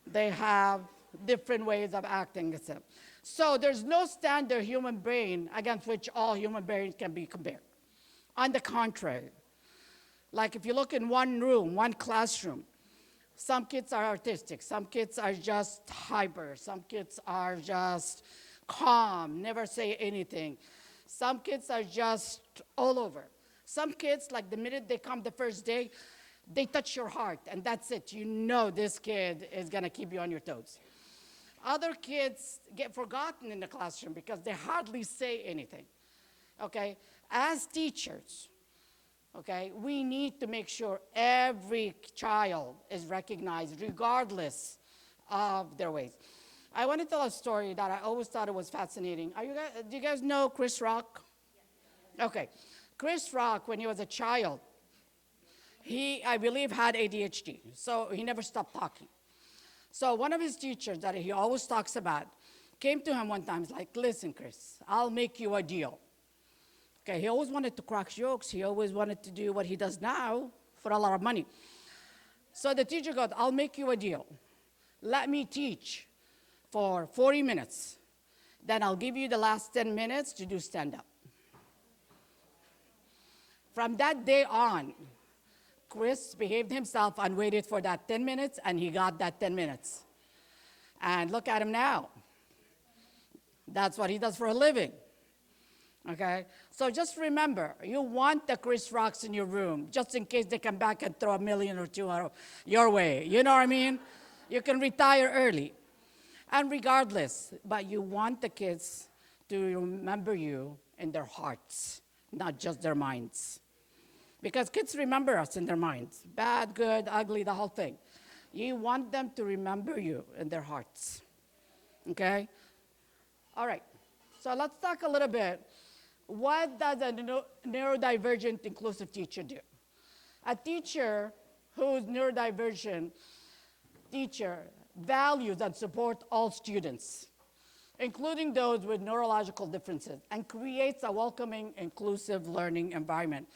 they have different ways of acting. So there's no standard human brain against which all human brains can be compared. On the contrary, like if you look in one room, one classroom, some kids are artistic, some kids are just hyper, some kids are just calm, never say anything. Some kids are just all over. Some kids, like the minute they come the first day, they touch your heart, and that's it. You know this kid is going to keep you on your toes. Other kids get forgotten in the classroom because they hardly say anything, okay? As teachers, okay, we need to make sure every child is recognized regardless of their ways. I want to tell a story that I always thought it was fascinating. Do you guys know Chris Rock? Okay. Chris Rock, when he was a child, he, I believe, had ADHD, so he never stopped talking. So one of his teachers that he always talks about came to him one time, he's like, listen, Chris, I'll make you a deal. Okay, he always wanted to crack jokes. He always wanted to do what he does now for a lot of money. So the teacher goes, I'll make you a deal. Let me teach for 40 minutes. Then I'll give you the last 10 minutes to do stand-up. From that day on, Chris behaved himself and waited for that 10 minutes, and he got that 10 minutes. And look at him now. That's what he does for a living. Okay? So just remember, you want the Chris Rocks in your room, just in case they come back and throw $1 million or $2 million your way. You know what I mean? You can retire early. And regardless, but you want the kids to remember you in their hearts, not just their minds. Because kids remember us in their minds. Bad, good, ugly, the whole thing. You want them to remember you in their hearts. Okay? All right. So let's talk a little bit. What does a neurodivergent inclusive teacher do? A teacher who's neurodivergent teacher values and supports all students, including those with neurological differences, and creates a welcoming, inclusive learning environment.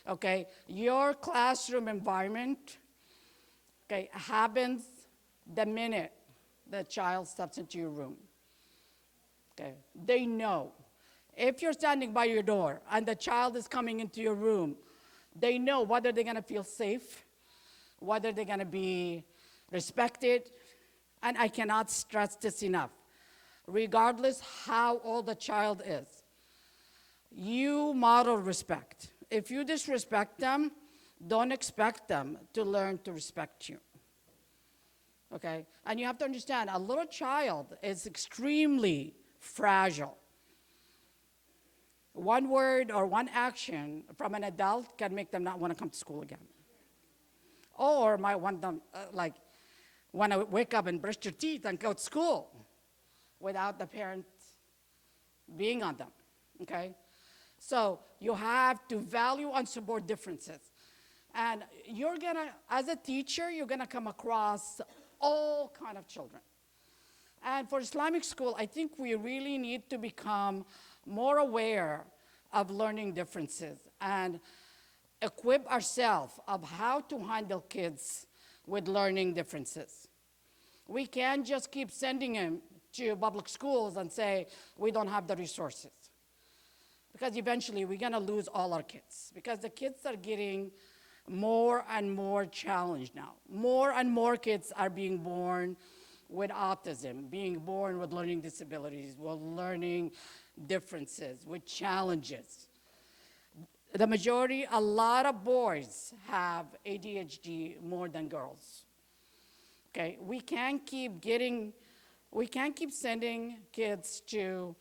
Okay, your classroom environment, okay, happens the minute the child steps into your room. Okay, they know. If you're standing by your door and the child is coming into your room, they know whether they're gonna feel safe, whether they're gonna be respected, and I cannot stress this enough. Regardless how old the child is, you model respect. If you disrespect them, don't expect them to learn to respect you. Okay? And you have to understand, a little child is extremely fragile. One word or one action from an adult can make them not want to come to school again. Or might want them, want to wake up and brush their teeth and go to school without the parent being on them, okay? So you have to value and support differences. And you're gonna, as a teacher, you're gonna come across all kind of children. And for Islamic school, I think we really need to become more aware of learning differences and equip ourselves of how to handle kids with learning differences. We can't just keep sending them to public schools and say, we don't have the resources. Because eventually we're gonna lose all our kids, because the kids are getting more and more challenged now. More and more kids are being born with autism, being born with learning disabilities, with learning differences, with challenges. The majority, a lot of boys have ADHD more than girls. Okay, we can't keep sending kids to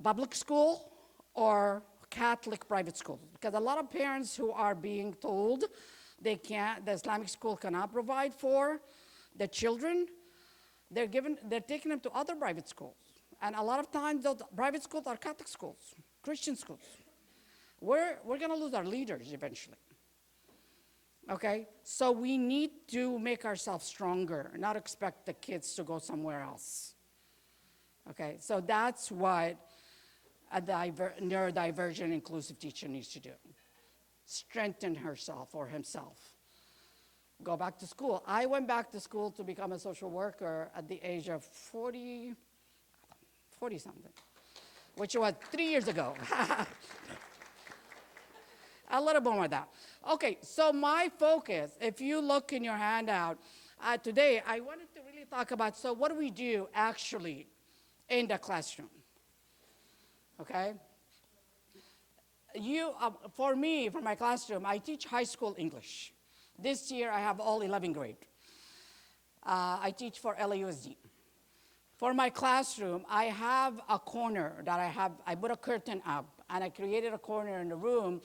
public school or Catholic private schools, because a lot of parents who are being told the Islamic school cannot provide for the children, they're taking them to other private schools. And a lot of times those private schools are Catholic schools, Christian schools. We're gonna lose our leaders eventually. Okay, so we need to make ourselves stronger, not expect the kids to go somewhere else. Okay, so that's what a neurodivergent inclusive teacher needs to do. Strengthen herself or himself. Go back to school. I went back to school to become a social worker at the age of 40 something, which was 3 years ago. A little more than that. Okay, so my focus, if you look in your handout, today I wanted to really talk about, so what do we do actually in the classroom? Okay? For me, for my classroom, I teach high school English. This year I have all 11th grade. I teach for LAUSD. For my classroom, I have a corner that I put a curtain up, and I created a corner in the room.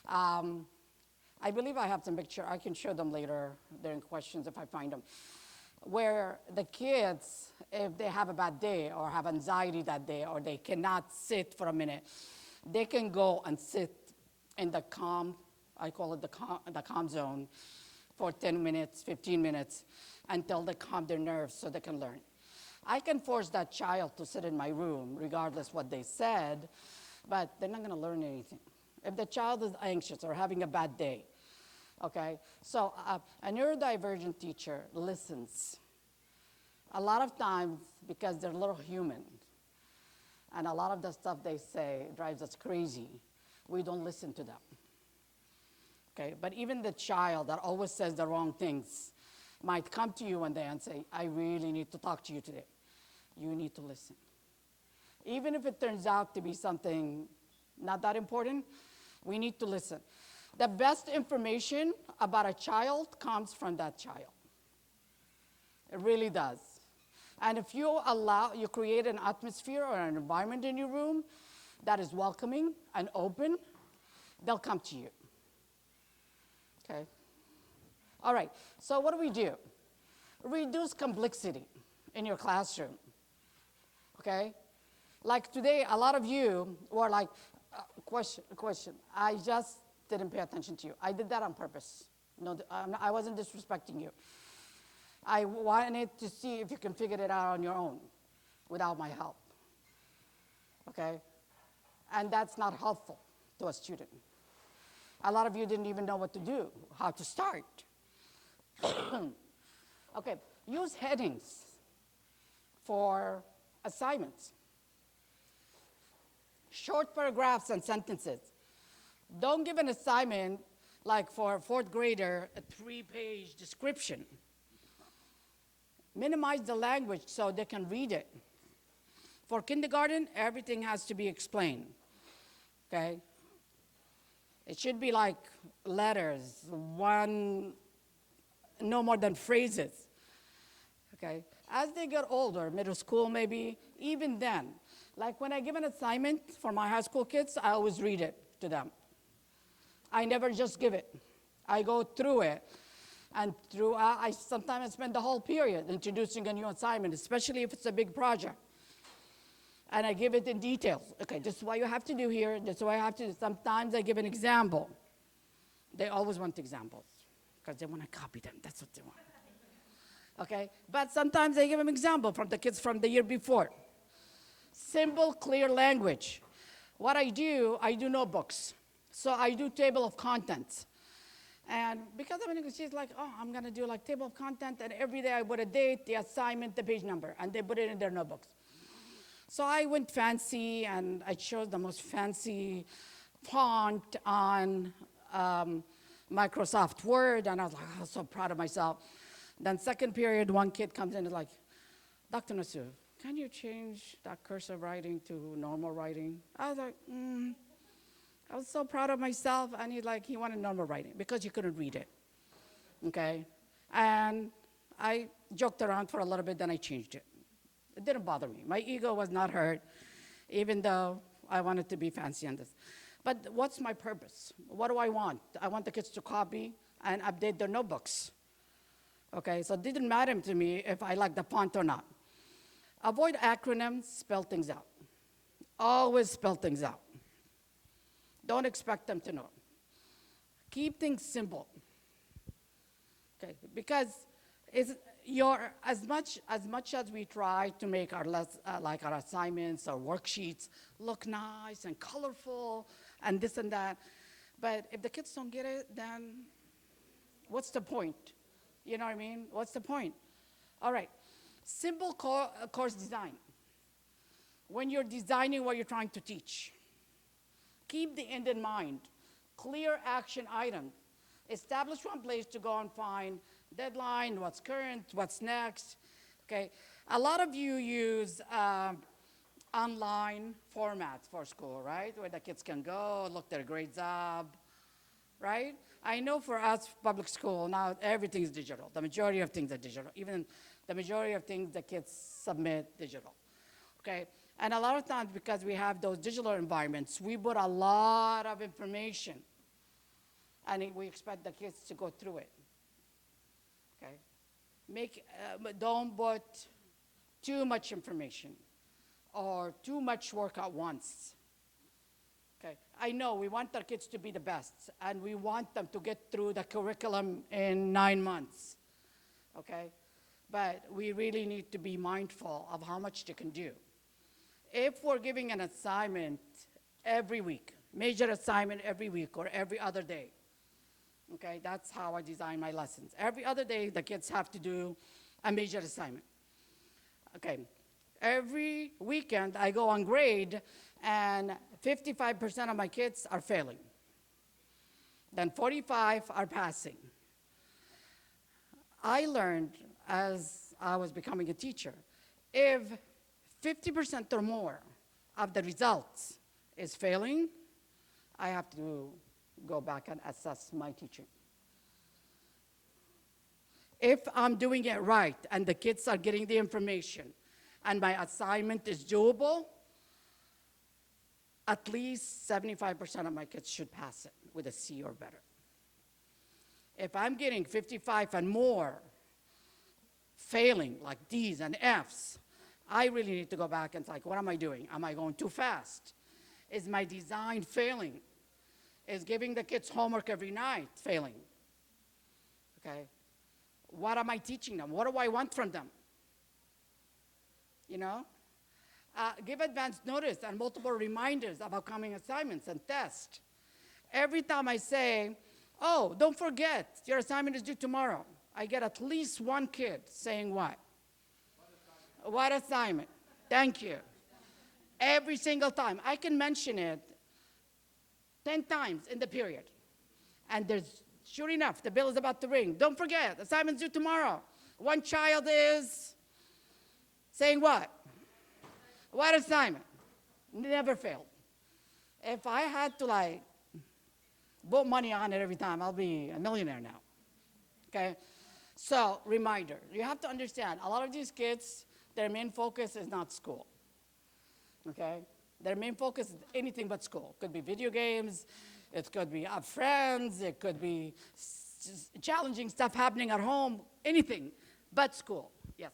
I believe I have some picture. I can show them later during questions if I find them. Where the kids, if they have a bad day or have anxiety that day or they cannot sit for a minute, they can go and sit in the calm, I call it the calm zone, for 10 minutes, 15 minutes, until they calm their nerves so they can learn. I can force that child to sit in my room, regardless what they said, but they're not gonna learn anything. If the child is anxious or having a bad day, okay? So a neurodivergent teacher listens. A lot of times, because they're a little human, and a lot of the stuff they say drives us crazy, we don't listen to them. Okay, but even the child that always says the wrong things might come to you one day and say, I really need to talk to you today. You need to listen. Even if it turns out to be something not that important, we need to listen. The best information about a child comes from that child. It really does. And if you create an atmosphere or an environment in your room that is welcoming and open, they'll come to you. Okay? All right, so what do? Reduce complexity in your classroom, okay? Like today, a lot of you were like, question. I just didn't pay attention to you. I did that on purpose. No, I wasn't disrespecting you. I wanted to see if you can figure it out on your own without my help, okay? And that's not helpful to a student. A lot of you didn't even know what to do, how to start. Okay, use headings for assignments. Short paragraphs and sentences. Don't give an assignment like for a fourth grader, a 3-page description. Minimize the language so they can read it. For kindergarten, everything has to be explained, okay? It should be like letters, no more than phrases, okay? As they get older, middle school maybe, even then, like when I give an assignment for my high school kids, I always read it to them. I never just give it. I go through it, and I sometimes spend the whole period introducing a new assignment, especially if it's a big project. And I give it in details. Okay, this is what you have to do here, this is what I have to do. Sometimes I give an example. They always want examples, because they want to copy them, that's what they want. Okay, but sometimes I give them example from the kids from the year before. Simple, clear language. What I do notebooks. So I do table of contents. And because I'm an English, she's like, oh, I'm gonna do like table of content, and every day I put a date, the assignment, the page number, and they put it in their notebooks. So I went fancy, and I chose the most fancy font on Microsoft Word, and I was like, oh, so proud of myself. Then second period, one kid comes in and is like, Dr. Nasu, can you change that cursive writing to normal writing? I was like, I was so proud of myself, and he wanted normal writing because he couldn't read it, okay? And I joked around for a little bit, then I changed it. It didn't bother me. My ego was not hurt, even though I wanted to be fancy on this. But what's my purpose? What do I want? I want the kids to copy and update their notebooks, okay? So it didn't matter to me if I like the font or not. Avoid acronyms, spell things out. Always spell things out. Don't expect them to know. Keep things simple, okay? Because as much as we try to make our our assignments or worksheets look nice and colorful and this and that, but if the kids don't get it, then what's the point? You know what I mean? What's the point? All right, simple course design. When you're designing what you're trying to teach, keep the end in mind. Clear action items. Establish one place to go and find deadline, what's current, what's next, okay? A lot of you use online formats for school, right? Where the kids can go, look their grades up, right? I know for us, public school, now everything's digital. The majority of things are digital. Even the majority of things the kids submit digital, okay? And a lot of times, because we have those digital environments, we put a lot of information, and we expect the kids to go through it, okay? Don't put too much information or too much work at once, okay? I know we want our kids to be the best, and we want them to get through the curriculum in 9 months, okay? But we really need to be mindful of how much they can do. If we're giving an assignment every week, major assignment every week or every other day, okay, that's how I design my lessons. Every other day, the kids have to do a major assignment, okay. Every weekend, I go on grade, and 55% of my kids are failing. Then 45 are passing. I learned as I was becoming a teacher, if 50% or more of the results is failing, I have to go back and assess my teaching. If I'm doing it right and the kids are getting the information and my assignment is doable, at least 75% of my kids should pass it with a C or better. If I'm getting 55 and more, failing like D's and F's, I really need to go back and like, what am I doing? Am I going too fast? Is my design failing? Is giving the kids homework every night failing? Okay. What am I teaching them? What do I want from them? You know? Give advance notice and multiple reminders of upcoming assignments and tests. Every time I say, oh, don't forget, your assignment is due tomorrow, I get at least one kid saying what? What assignment? Thank you. Every single time. I can mention it 10 times in the period. And there's, sure enough, the bell is about to ring. Don't forget, assignment's due tomorrow. One child is saying what? What assignment? Never failed. If I had to like put money on it every time, I'll be a millionaire now. Okay? So, reminder, you have to understand, a lot of these kids, their main focus is not school. Okay? Their main focus is anything but school. Could be video games, it could be friends, it could be challenging stuff happening at home, anything but school. Yes.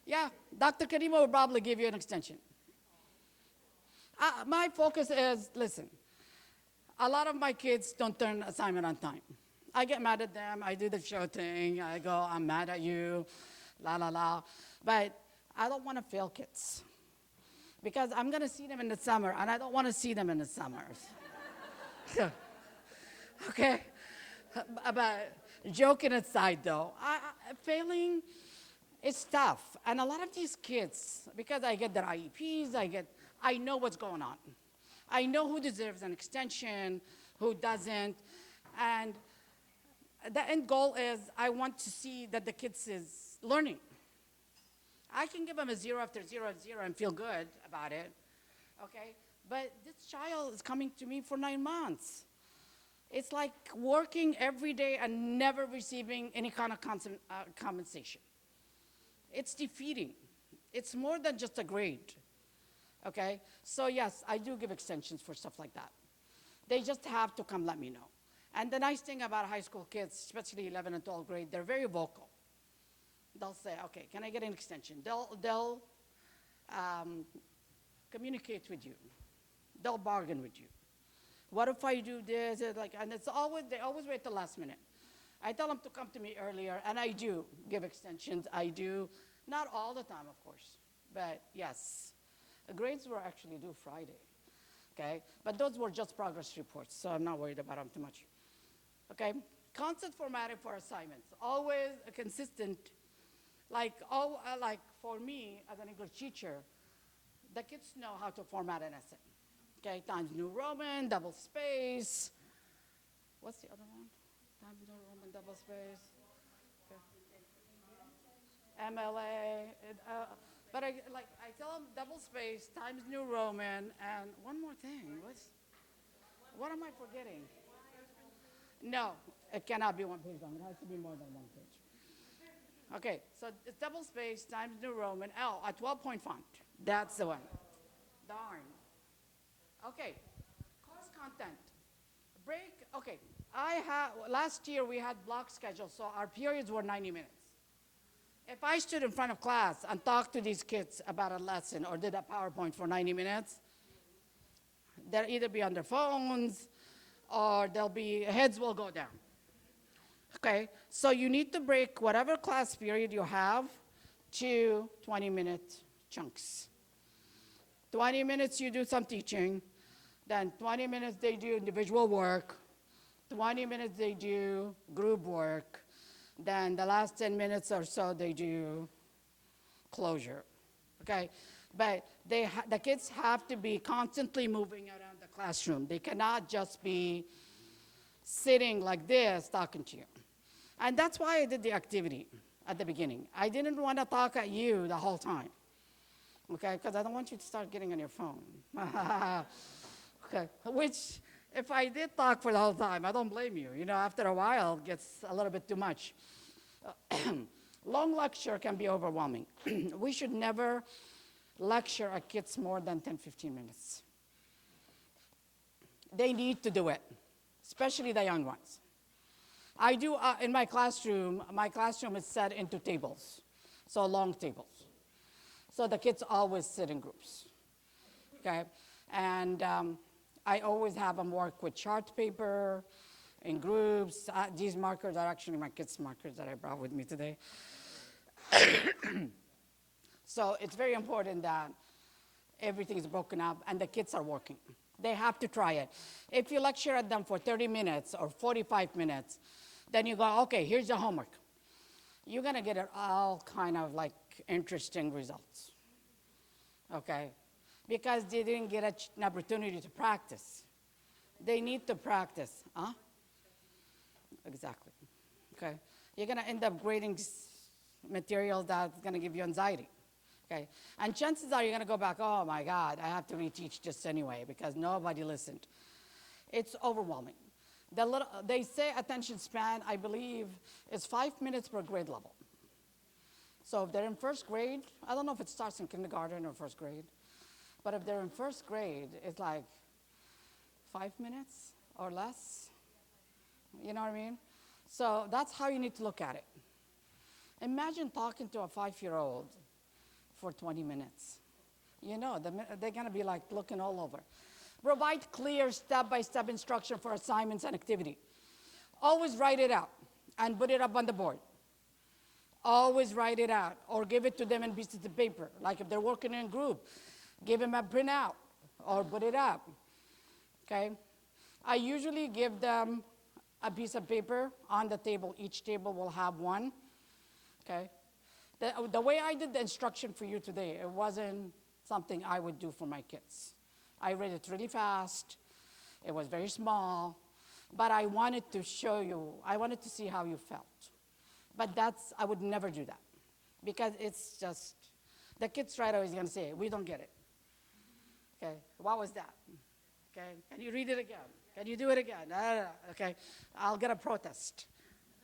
Yeah, Dr. Karima will probably give you an extension. My focus is, listen, a lot of my kids don't turn assignment on time. I get mad at them, I do the show thing, I go, I'm mad at you, la la la. But I don't want to fail kids. Because I'm going to see them in the summer, and I don't want to see them in the summers. Okay? But joking aside, though, failing is tough. And a lot of these kids, because I get their IEPs, I know what's going on. I know who deserves an extension, who doesn't. And the end goal is I want to see that the kids is learning. I can give them a 0 after 0 after 0 and feel good about it, okay? But this child is coming to me for 9 months. It's like working every day and never receiving any kind of compensation. It's defeating. It's more than just a grade, okay? So yes, I do give extensions for stuff like that. They just have to come let me know. And the nice thing about high school kids, especially 11 and 12th grade, they're very vocal. They'll say, okay, can I get an extension? They'll communicate with you. They'll bargain with you. What if I do this? And they always wait till the last minute. I tell them to come to me earlier, and I do give extensions. I do, not all the time, of course, but yes. The grades were actually due Friday, okay? But those were just progress reports, so I'm not worried about them too much, okay? Constant formatting for assignments, always a consistent. Like for me, as an English teacher, the kids know how to format an essay. Okay, Times New Roman, double space. What's the other one? Times New Roman, double space. Okay. MLA. But I tell them double space, Times New Roman, and one more thing. What am I forgetting? No, it cannot be one page long. It has to be more than one page. Okay, so it's double space, Times New Roman, a 12-point font. That's the one. Darn. Okay, course content. Break, okay. Last year we had block schedule, so our periods were 90 minutes. If I stood in front of class and talked to these kids about a lesson or did a PowerPoint for 90 minutes, they'll either be on their phones or heads will go down. Okay, so you need to break whatever class period you have to 20-minute chunks. 20 minutes you do some teaching, then 20 minutes they do individual work, 20 minutes they do group work, then the last 10 minutes or so they do closure, okay? But the kids have to be constantly moving around the classroom. They cannot just be sitting like this talking to you. And that's why I did the activity at the beginning. I didn't want to talk at you the whole time, okay? Because I don't want you to start getting on your phone. Okay, which, if I did talk for the whole time, I don't blame you. You know, after a while, it gets a little bit too much. Long lecture can be overwhelming. We should never lecture our kids more than 10, 15 minutes. they need to do it, especially the young ones. I do, in my classroom is set into tables, so long tables. So the kids always sit in groups, okay? And I always have them work with chart paper, in groups. These markers are actually my kids' markers that I brought with me today. So it's very important that everything is broken up and the kids are working. They have to try it. If you lecture at them for 30 minutes or 45 minutes, then you go, okay, here's the homework. You're gonna get it all kind of like interesting results, okay? Because they didn't get an opportunity to practice. They need to practice, huh? Exactly, okay? You're gonna end up grading material that's gonna give you anxiety, okay? And chances are you're gonna go back, oh my God, I have to reteach this anyway because nobody listened. It's overwhelming. They say attention span, I believe, is 5 minutes per grade level. So if they're in first grade, I don't know if it starts in kindergarten or first grade, but if they're in first grade, it's like 5 minutes or less. You know what I mean? So that's how you need to look at it. Imagine talking to a 5-year-old for 20 minutes. You know, they're gonna be like looking all over. Provide clear step-by-step instruction for assignments and activity. Always write it out and put it up on the board. Always write it out or give it to them in pieces of paper. Like if they're working in a group, give them a printout or put it up, okay? I usually give them a piece of paper on the table. Each table will have one, okay? The way I did the instruction for you today, it wasn't something I would do for my kids. I read it really fast. It was very small, but I wanted to show you, I wanted to see how you felt. But I would never do that because it's just, the kids right away is gonna say, we don't get it. Okay, what was that? Okay, can you read it again? Can you do it again? Okay, I'll get a protest.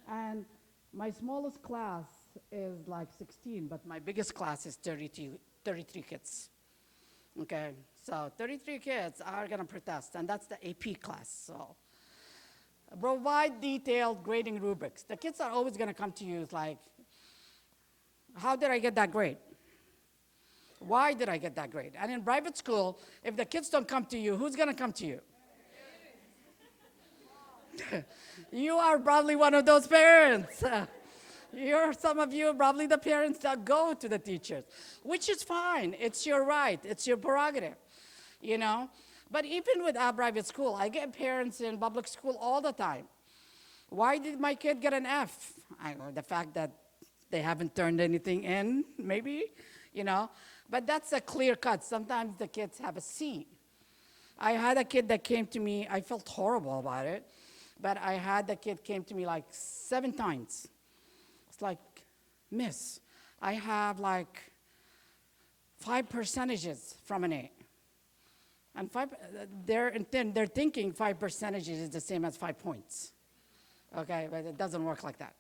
And my smallest class is like 16, but my biggest class is 33 kids. Okay, so 33 kids are gonna protest, and that's the AP class, so. Provide detailed grading rubrics. The kids are always gonna come to you like, how did I get that grade? Why did I get that grade? And in private school, if the kids don't come to you, who's gonna come to you? You are probably one of those parents. Some of you are probably the parents that go to the teachers, which is fine. It's your right. It's your prerogative, you know? But even with our private school, I get parents in public school all the time. Why did my kid get an F? I know the fact that they haven't turned anything in, maybe, you know? But that's a clear cut. Sometimes the kids have a C. I had a kid that came to me, I felt horrible about it, but I had the kid came to me like 7 times. It's like, Miss, I have like 5 percentages from an A. And they're thinking 5 percentages is the same as 5 points. Okay, but it doesn't work like that.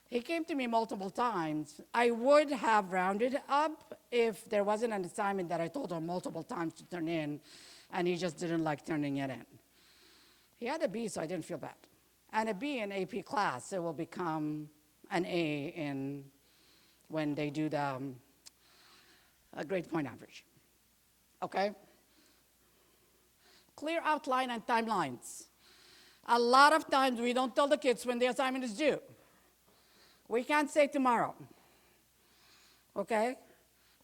He came to me multiple times. I would have rounded up if there wasn't an assignment that I told him multiple times to turn in, and he just didn't like turning it in. He had a B, so I didn't feel bad. And a B in AP class, it will become an A when they do the grade point average. Okay? Clear outline and timelines. A lot of times we don't tell the kids when the assignment is due. We can't say tomorrow, okay?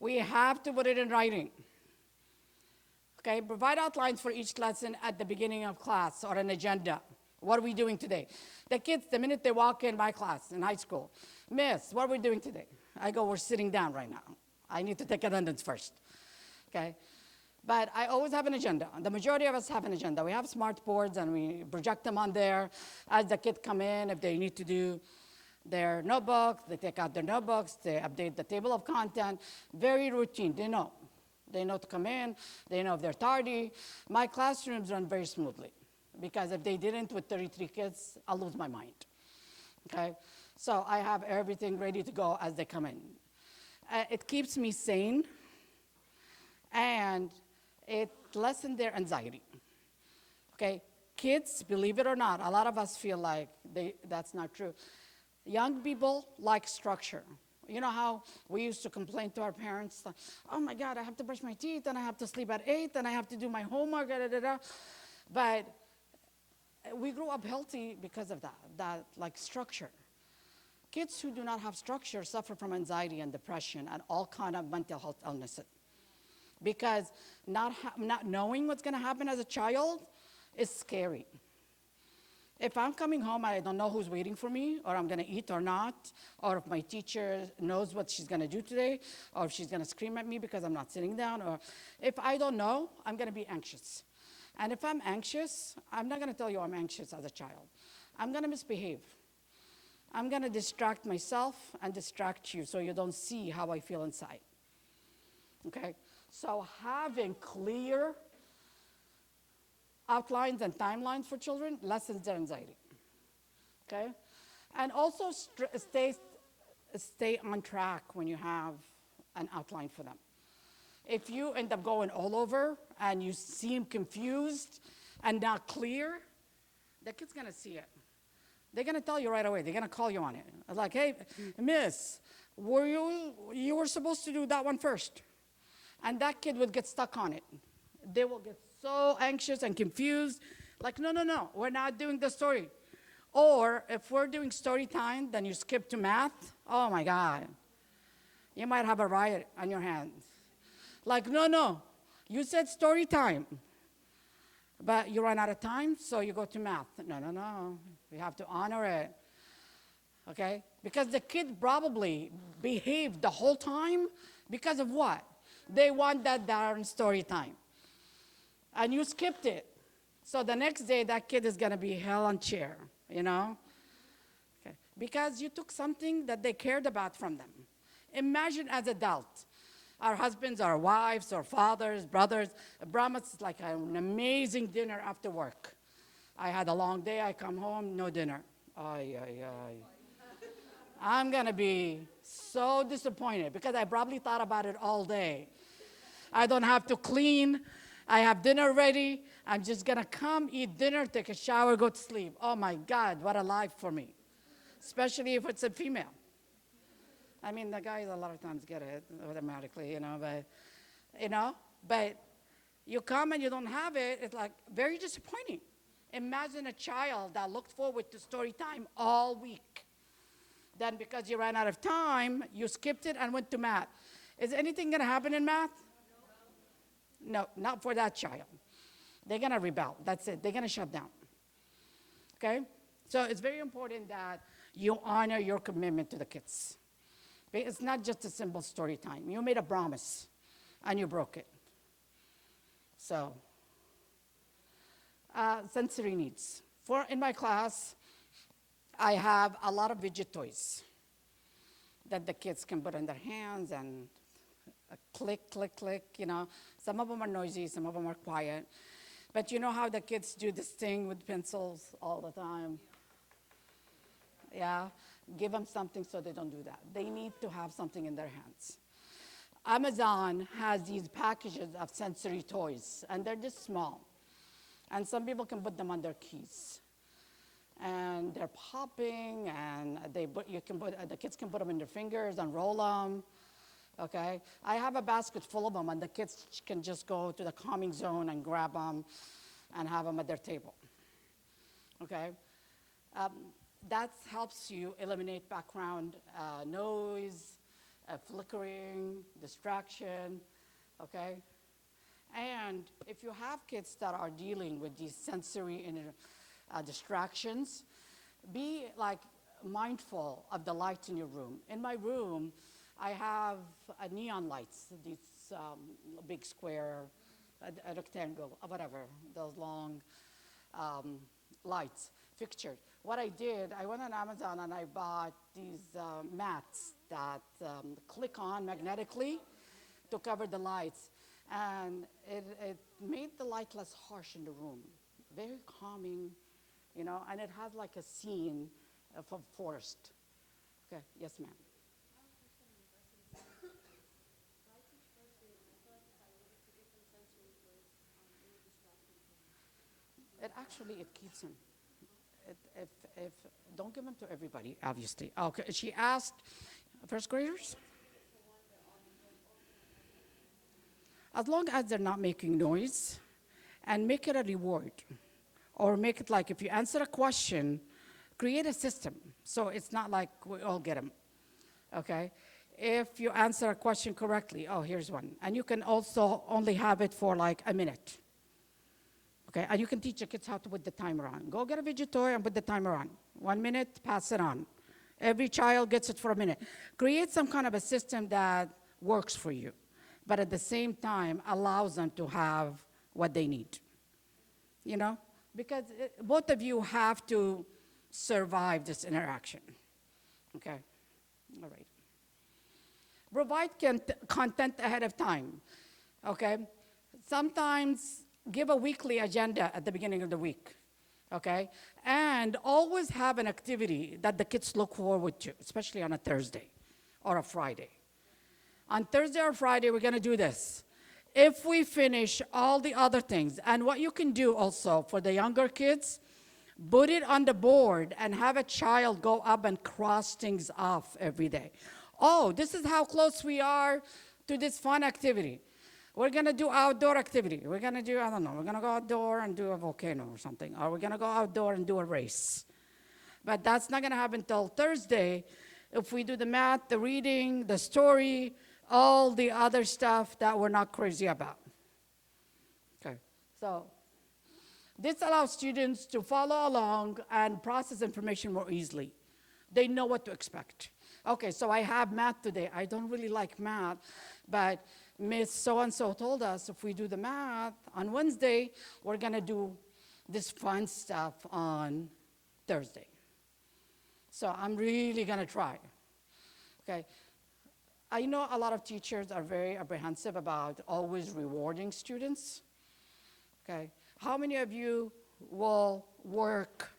We have to put it in writing. Okay, provide outlines for each lesson at the beginning of class or an agenda. What are we doing today? The kids, the minute they walk in my class in high school, Miss, what are we doing today? I go, we're sitting down right now. I need to take attendance first, okay? But I always have an agenda. The majority of us have an agenda. We have smart boards and we project them on there as the kids come in, if they need to do their notebooks, they take out their notebooks, they update the table of content, very routine, they know. They know to come in, they know if they're tardy. My classrooms run very smoothly because if they didn't with 33 kids, I'll lose my mind, okay? So I have everything ready to go as they come in. It keeps me sane and it lessens their anxiety. Okay, kids, believe it or not, a lot of us feel like that's not true. Young people like structure. You know how we used to complain to our parents, like, oh my God, I have to brush my teeth, and I have to sleep at 8, and I have to do my homework, da, da, da, da. But we grew up healthy because of that like structure. Kids who do not have structure suffer from anxiety and depression and all kind of mental health illnesses. Because not knowing what's going to happen as a child is scary. If I'm coming home, I don't know who's waiting for me, or I'm going to eat or not, or if my teacher knows what she's going to do today, or if she's going to scream at me because I'm not sitting down, or if I don't know, I'm going to be anxious. And if I'm anxious, I'm not going to tell you I'm anxious as a child. I'm going to misbehave. I'm going to distract myself and distract you so you don't see how I feel inside. Okay? So having clear outlines and timelines for children lessens their anxiety. Okay? And also stay on track when you have an outline for them. If you end up going all over and you seem confused and not clear, the kid's gonna see it. They're gonna tell you right away. They're gonna call you on it. Like, hey, miss, you were supposed to do that one first. And that kid would get stuck on it. They will get so anxious and confused. Like, no, we're not doing the story. Or if we're doing story time, then you skip to math. Oh my God. You might have a riot on your hands. Like, no, you said story time. But you run out of time, so you go to math. No, we have to honor it. Okay? Because the kid probably behaved the whole time because of what? They want that darn story time. And you skipped it. So the next day, that kid is going to be hell on chair, you know? Okay. Because you took something that they cared about from them. Imagine as adults, our husbands, our wives, our fathers, brothers, Brahmas is like an amazing dinner after work. I had a long day, I come home, no dinner. Ay. I'm going to be so disappointed because I probably thought about it all day. I don't have to clean. I have dinner ready. I'm just going to come, eat dinner, take a shower, go to sleep. Oh, my God, what a life for me, especially if it's a female. I mean, the guys a lot of times get it automatically, but you come and you don't have it, it's like very disappointing. Imagine a child that looked forward to story time all week. Then because you ran out of time, you skipped it and went to math. Is anything going to happen in math? No, not for that child. They're going to rebel. That's it. They're going to shut down. Okay? So it's very important that you honor your commitment to the kids. It's not just a simple story time. You made a promise, and you broke it. So, sensory needs. In my class, I have a lot of widget toys that the kids can put in their hands and click, click, click, Some of them are noisy, some of them are quiet. But you know how the kids do this thing with pencils all the time? Yeah? Give them something so they don't do that. They need to have something in their hands. Amazon has these packages of sensory toys, and they're just small. And some people can put them on their keys. And they're popping, and the kids can put them in their fingers and roll them. Okay? I have a basket full of them, and the kids can just go to the calming zone and grab them and have them at their table. Okay? That helps you eliminate background noise, flickering, distraction, okay? And if you have kids that are dealing with these sensory distractions, be mindful of the lights in your room. In my room, I have neon lights, these big square, a rectangle, or whatever, those long lights, fixtures. What I did, I went on Amazon and I bought these mats that click on magnetically to cover the lights. And it made the light less harsh in the room, very calming, and it has like a scene of a forest. Okay, yes, ma'am. It actually, it keeps them. If don't give them to everybody, obviously. Okay, she asked, first graders? As long as they're not making noise, and make it a reward. Or make it like if you answer a question, create a system. So it's not like we all get them, okay? If you answer a question correctly, oh, here's one. And you can also only have it for like a minute. Okay, and you can teach your kids how to put the timer on. Go get a video toy and put the timer on. 1 minute, pass it on. Every child gets it for a minute. Create some kind of a system that works for you, but at the same time allows them to have what they need. You know? Because both of you have to survive this interaction. Okay? All right. Provide content ahead of time. Okay? Sometimes give a weekly agenda at the beginning of the week, okay? And always have an activity that the kids look forward to, especially on a Thursday or a Friday. On Thursday or Friday, we're gonna do this. If we finish all the other things, and what you can do also for the younger kids, put it on the board and have a child go up and cross things off every day. Oh, this is how close we are to this fun activity. We're gonna do outdoor activity. We're gonna do, I don't know, we're gonna go outdoor and do a volcano or something. Or we're gonna go outdoor and do a race. But that's not gonna happen until Thursday if we do the math, the reading, the story, all the other stuff that we're not crazy about. Okay, so this allows students to follow along and process information more easily. They know what to expect. Okay, so I have math today. I don't really like math, but Miss so-and-so told us if we do the math on Wednesday, we're gonna do this fun stuff on Thursday. So I'm really gonna try, okay? I know a lot of teachers are very apprehensive about always rewarding students, okay? How many of you will work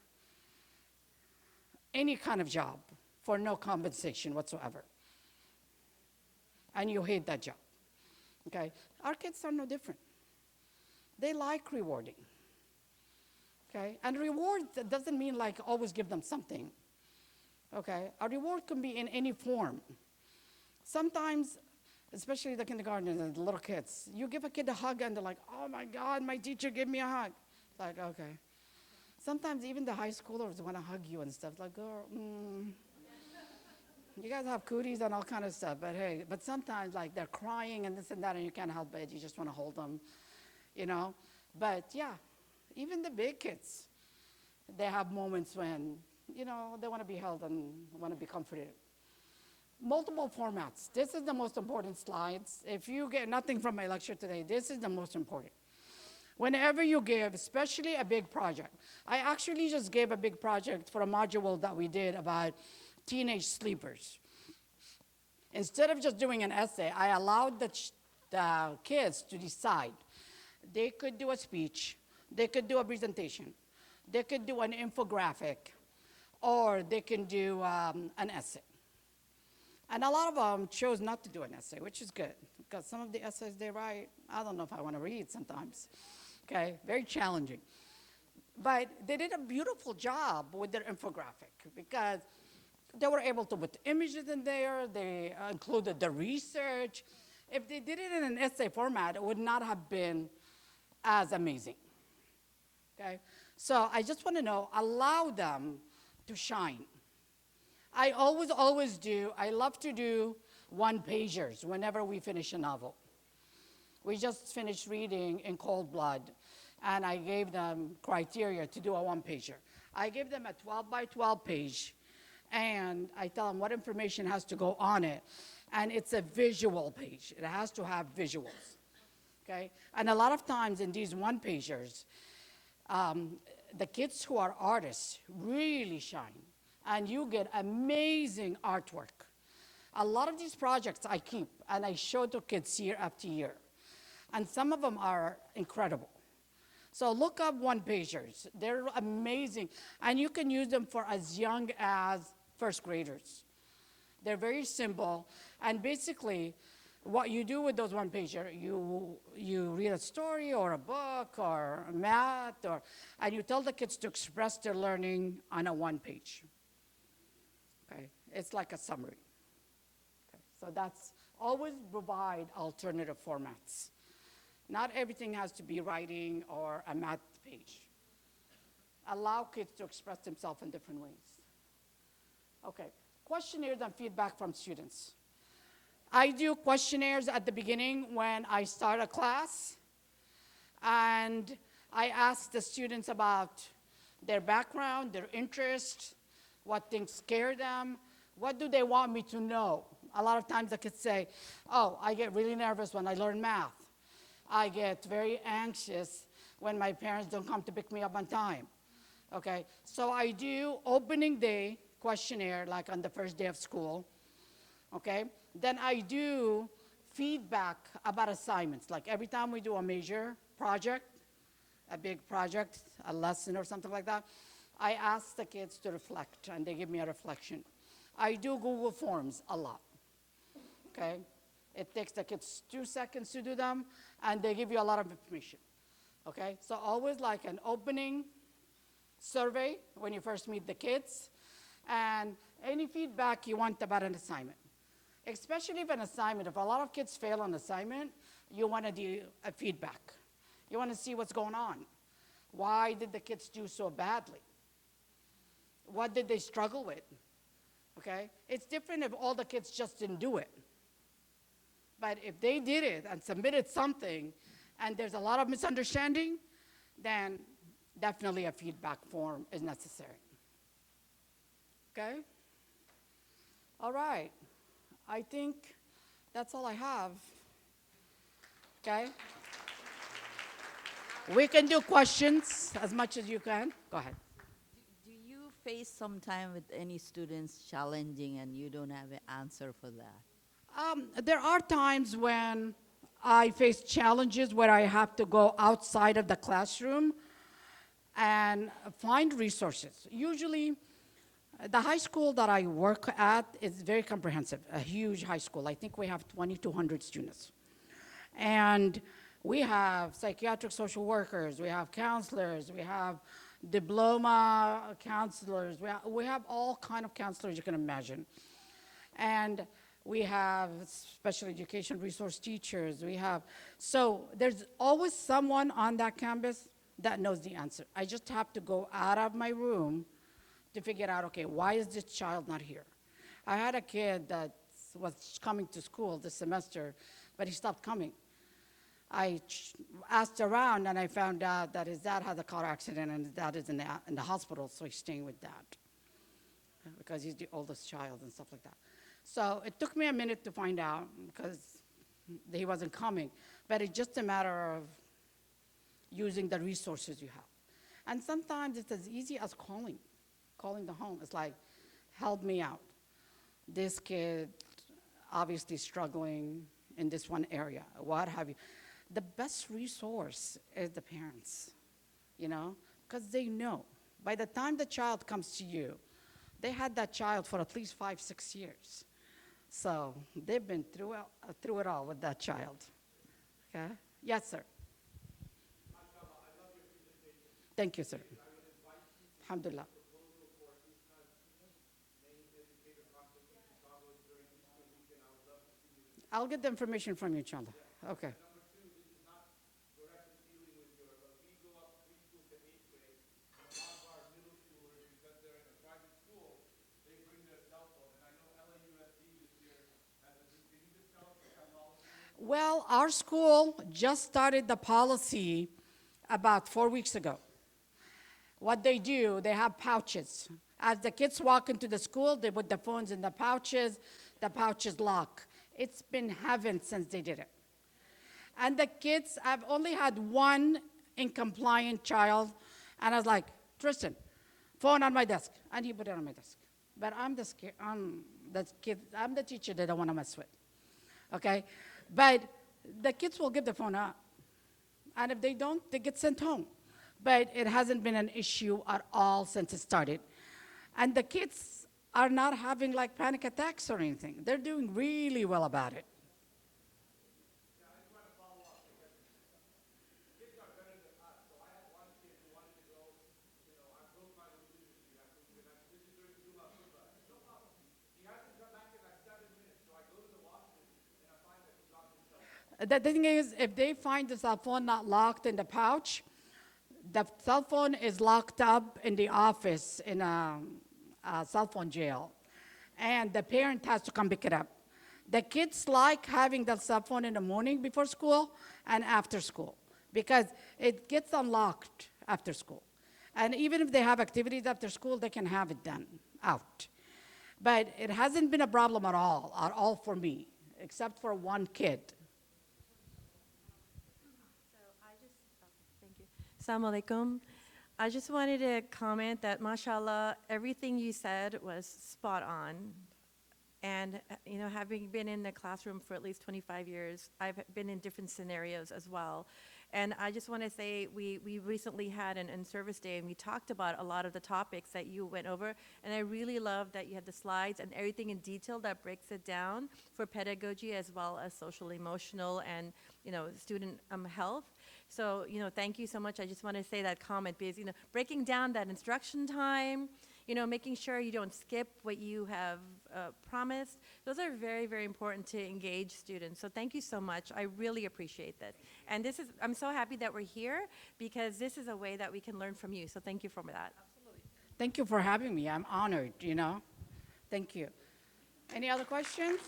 any kind of job for no compensation whatsoever? And you hate that job. Okay, our kids are no different. They like rewarding. Okay, and reward doesn't mean like always give them something. Okay, a reward can be in any form. Sometimes, especially the kindergartners and the little kids, you give a kid a hug and they're like, oh my God, my teacher gave me a hug. It's like, okay. Sometimes even the high schoolers want to hug you and stuff, like, girl, you guys have cooties and all kind of stuff, but hey, but sometimes like they're crying and this and that and you can't help it, you just want to hold them, you know? But yeah, even the big kids, they have moments when, you know, they want to be held and want to be comforted. Multiple formats. This is the most important slides. If you get nothing from my lecture today, this is the most important. Whenever you give, especially a big project. I actually just gave a big project for a module that we did about teenage sleepers. Instead of just doing an essay, I allowed the kids to decide. They could do a speech, they could do a presentation, they could do an infographic, or they can do an essay. And a lot of them chose not to do an essay, which is good, because some of the essays they write, I don't know if I want to read sometimes. Okay, very challenging. But they did a beautiful job with their infographic, because they were able to put images in there, they included the research. If they did it in an essay format, it would not have been as amazing, okay? So I just want to know, allow them to shine. I always do, I love to do one-pagers whenever we finish a novel. We just finished reading In Cold Blood, and I gave them criteria to do a one-pager. I gave them a 12 by 12 page, and I tell them what information has to go on it. And it's a visual page. It has to have visuals, okay? And a lot of times in these one-pagers, the kids who are artists really shine, and you get amazing artwork. A lot of these projects I keep, and I show to kids year after year. And some of them are incredible. So look up one-pagers. They're amazing. And you can use them for as young as first graders. They're very simple. And basically, what you do with those one pager, you read a story or a book or math, and you tell the kids to express their learning on a one page. Okay, it's like a summary. Okay, so that's always provide alternative formats. Not everything has to be writing or a math page. Allow kids to express themselves in different ways. Okay, questionnaires and feedback from students. I do questionnaires at the beginning when I start a class, and I ask the students about their background, their interests, what things scare them, what do they want me to know. A lot of times the kids say, oh, I get really nervous when I learn math. I get very anxious when my parents don't come to pick me up on time. Okay, so I do opening day questionnaire like on the first day of school. Okay, then I do feedback about assignments. Like every time we do a major project, a big project, a lesson or something like that, I ask the kids to reflect, and they give me a reflection. I do Google Forms a lot, okay? It takes the kids 2 seconds to do them, and they give you a lot of information, okay? So always like an opening survey when you first meet the kids, and any feedback you want about an assignment. Especially if an assignment, if a lot of kids fail on assignment, you want to do a feedback. You want to see what's going on. Why did the kids do so badly? What did they struggle with? Okay? It's different if all the kids just didn't do it. But if they did it and submitted something and there's a lot of misunderstanding, then definitely a feedback form is necessary. Okay? All right. I think that's all I have. Okay? We can do questions as much as you can. Go ahead. Do you face sometime with any students challenging and you don't have an answer for that? There are times when I face challenges where I have to go outside of the classroom and find resources. Usually, the high school that I work at is very comprehensive, a huge high school. I think we have 2,200 students. And we have psychiatric social workers, we have counselors, we have diploma counselors, we have all kind of counselors you can imagine. And we have special education resource teachers, so there's always someone on that campus that knows the answer. I just have to go out of my room to figure out, okay, why is this child not here? I had a kid that was coming to school this semester, but he stopped coming. I asked around, and I found out that his dad had a car accident, and his dad is in the hospital, so he's staying with dad because he's the oldest child and stuff like that. So it took me a minute to find out because he wasn't coming, but it's just a matter of using the resources you have. And sometimes it's as easy as calling the home. It's like, help me out. This kid obviously struggling in this one area, what have you. The best resource is the parents, because they know. By the time the child comes to you, they had that child for at least 5-6 years. So they've been through it all with that child. Okay? Yes, sir. Thank you, sir. Alhamdulillah. I'll get the information from you, inshallah. Okay. Well, our school just started the policy about 4 weeks ago. What they do, they have pouches. As the kids walk into the school, they put the phones in the pouches lock. It's been heaven since they did it. And the kids, I've only had one incompliant child, and I was like, Tristan, phone on my desk. And he put it on my desk. But I'm the teacher they don't want to mess with. Okay? But the kids will give the phone up. And if they don't, they get sent home. But it hasn't been an issue at all since it started. And the kids are not having like panic attacks or anything. They're doing really well about it. The thing is, if they find the cell phone not locked in the pouch, the cell phone is locked up in the office in a cell phone jail, and the parent has to come pick it up. The kids like having the cell phone in the morning before school and after school because it gets unlocked after school. And even if they have activities after school, they can have it done out. But it hasn't been a problem at all for me, except for one kid. Thank you. Assalamu alaikum. I just wanted to comment that, mashallah, everything you said was spot on. And, having been in the classroom for at least 25 years, I've been in different scenarios as well. And I just want to say, we recently had an in-service day, and we talked about a lot of the topics that you went over. And I really love that you had the slides and everything in detail that breaks it down for pedagogy as well as social, emotional, and, student health. So, thank you so much. I just want to say that comment because, breaking down that instruction time, making sure you don't skip what you have promised. Those are very, very important to engage students. So thank you so much. I really appreciate that. And I'm so happy that we're here because this is a way that we can learn from you. So thank you for that. Thank you for having me. I'm honored, Thank you. Any other questions?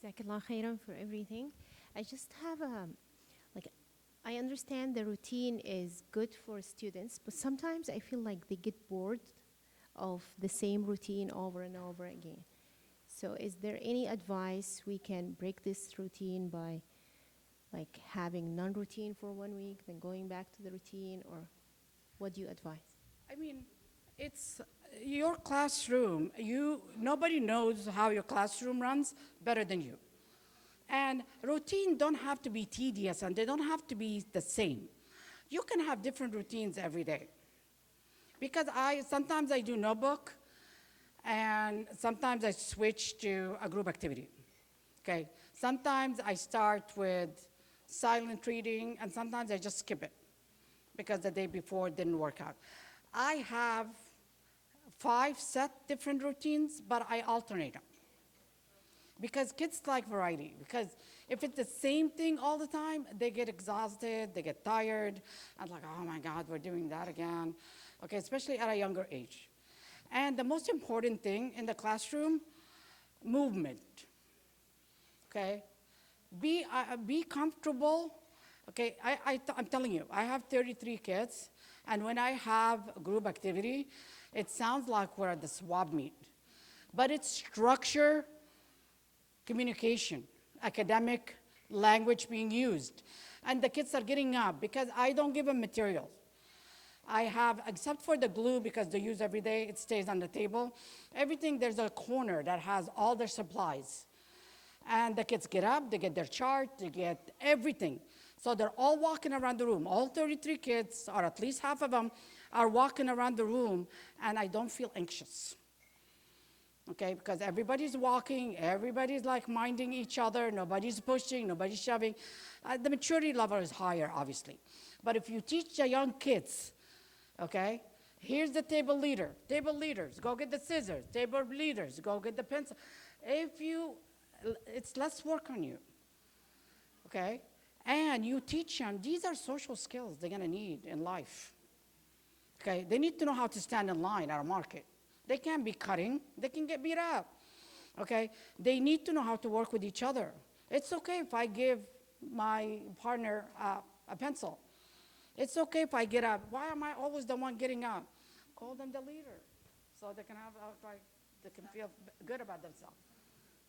Jazakallah khairan for everything. I just have I understand the routine is good for students, but sometimes I feel like they get bored of the same routine over and over again. So is there any advice we can break this routine by having non-routine for 1 week, then going back to the routine, or what do you advise? I mean, it's your classroom. Nobody knows how your classroom runs better than you. And routine don't have to be tedious, and they don't have to be the same. You can have different routines every day. Because sometimes I do notebook, and sometimes I switch to a group activity. Okay? Sometimes I start with silent reading, and sometimes I just skip it because the day before it didn't work out. I have 5 set different routines, but I alternate them. Because kids like variety. Because if it's the same thing all the time, they get exhausted, they get tired, and oh my God, we're doing that again. Okay, especially at a younger age. And the most important thing in the classroom, movement. Okay, be comfortable. Okay, I'm telling you, I have 33 kids, and when I have a group activity, it sounds like we're at the swap meet. But it's structure, communication, academic language being used. And the kids are getting up because I don't give them materials. I have, except for the glue because they use every day, it stays on the table. Everything, there's a corner that has all their supplies. And the kids get up, they get their chart, they get everything. So they're all walking around the room. All 33 kids, or at least half of them, are walking around the room, and I don't feel anxious. Okay, because everybody's walking, everybody's minding each other, nobody's pushing, nobody's shoving. The maturity level is higher, obviously. But if you teach the young kids, okay, here's the table leader. Table leaders, go get the scissors. Table leaders, go get the pencil. It's less work on you, okay? And you teach them, these are social skills they're gonna need in life, okay? They need to know how to stand in line at a market. They can't be cutting, they can get beat up, okay? They need to know how to work with each other. It's okay if I give my partner a pencil. It's okay if I get up. Why am I always the one getting up? Call them the leader, so they can they can feel good about themselves,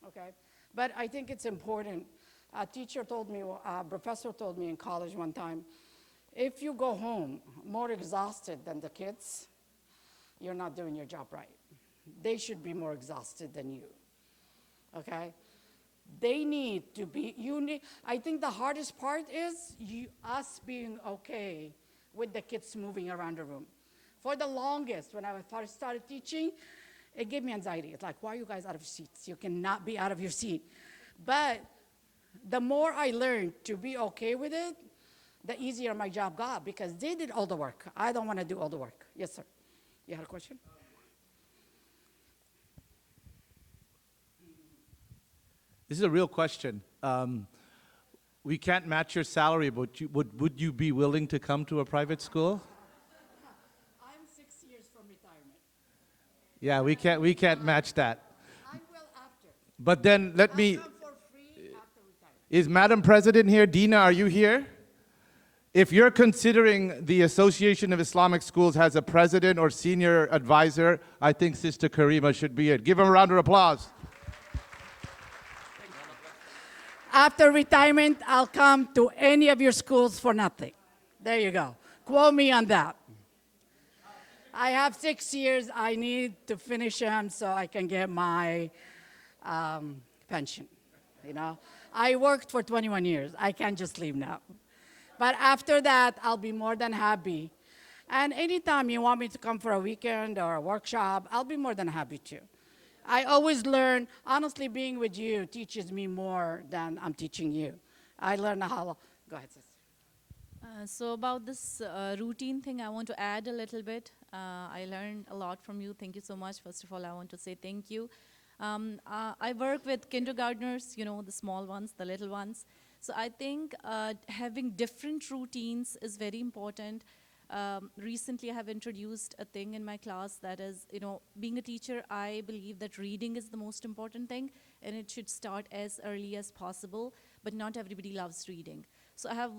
okay? But I think it's important. A teacher told me, a professor told me in college one time, if you go home more exhausted than the kids, you're not doing your job right. They should be more exhausted than you, okay? They need to be, I think the hardest part is us being okay with the kids moving around the room. For the longest, when I first started teaching, it gave me anxiety. It's like, why are you guys out of your seats? You cannot be out of your seat. But the more I learned to be okay with it, the easier my job got because they did all the work. I don't want to do all the work. Yes, sir. You had a question? This is a real question. We can't match your salary, but would you be willing to come to a private school? I'm 6 years from retirement. Yeah, we can't match that. I will after. But then let I'll me, come for free after retirement. is Madam President here? Dina, are you here? If you're considering the Association of Islamic Schools has a president or senior advisor, I think Sister Karima should be it. Give him a round of applause. After retirement, I'll come to any of your schools for nothing. There you go. Quote me on that. I have 6 years. I need to finish them so I can get my pension. You know, I worked for 21 years. I can't just leave now. But after that, I'll be more than happy. And anytime you want me to come for a weekend or a workshop, I'll be more than happy to. I always learn, honestly, being with you teaches me more than I'm teaching you. I learn how, go ahead, sister. So about this routine thing, I want to add a little bit. I learned a lot from you. Thank you so much. First of all, I want to say thank you. I work with kindergartners, you know, the small ones, the little ones. So I think having different routines is very important. Recently, I have introduced a thing in my class that is, you know, being a teacher, I believe that reading is the most important thing, and it should start as early as possible, but not everybody loves reading. So I have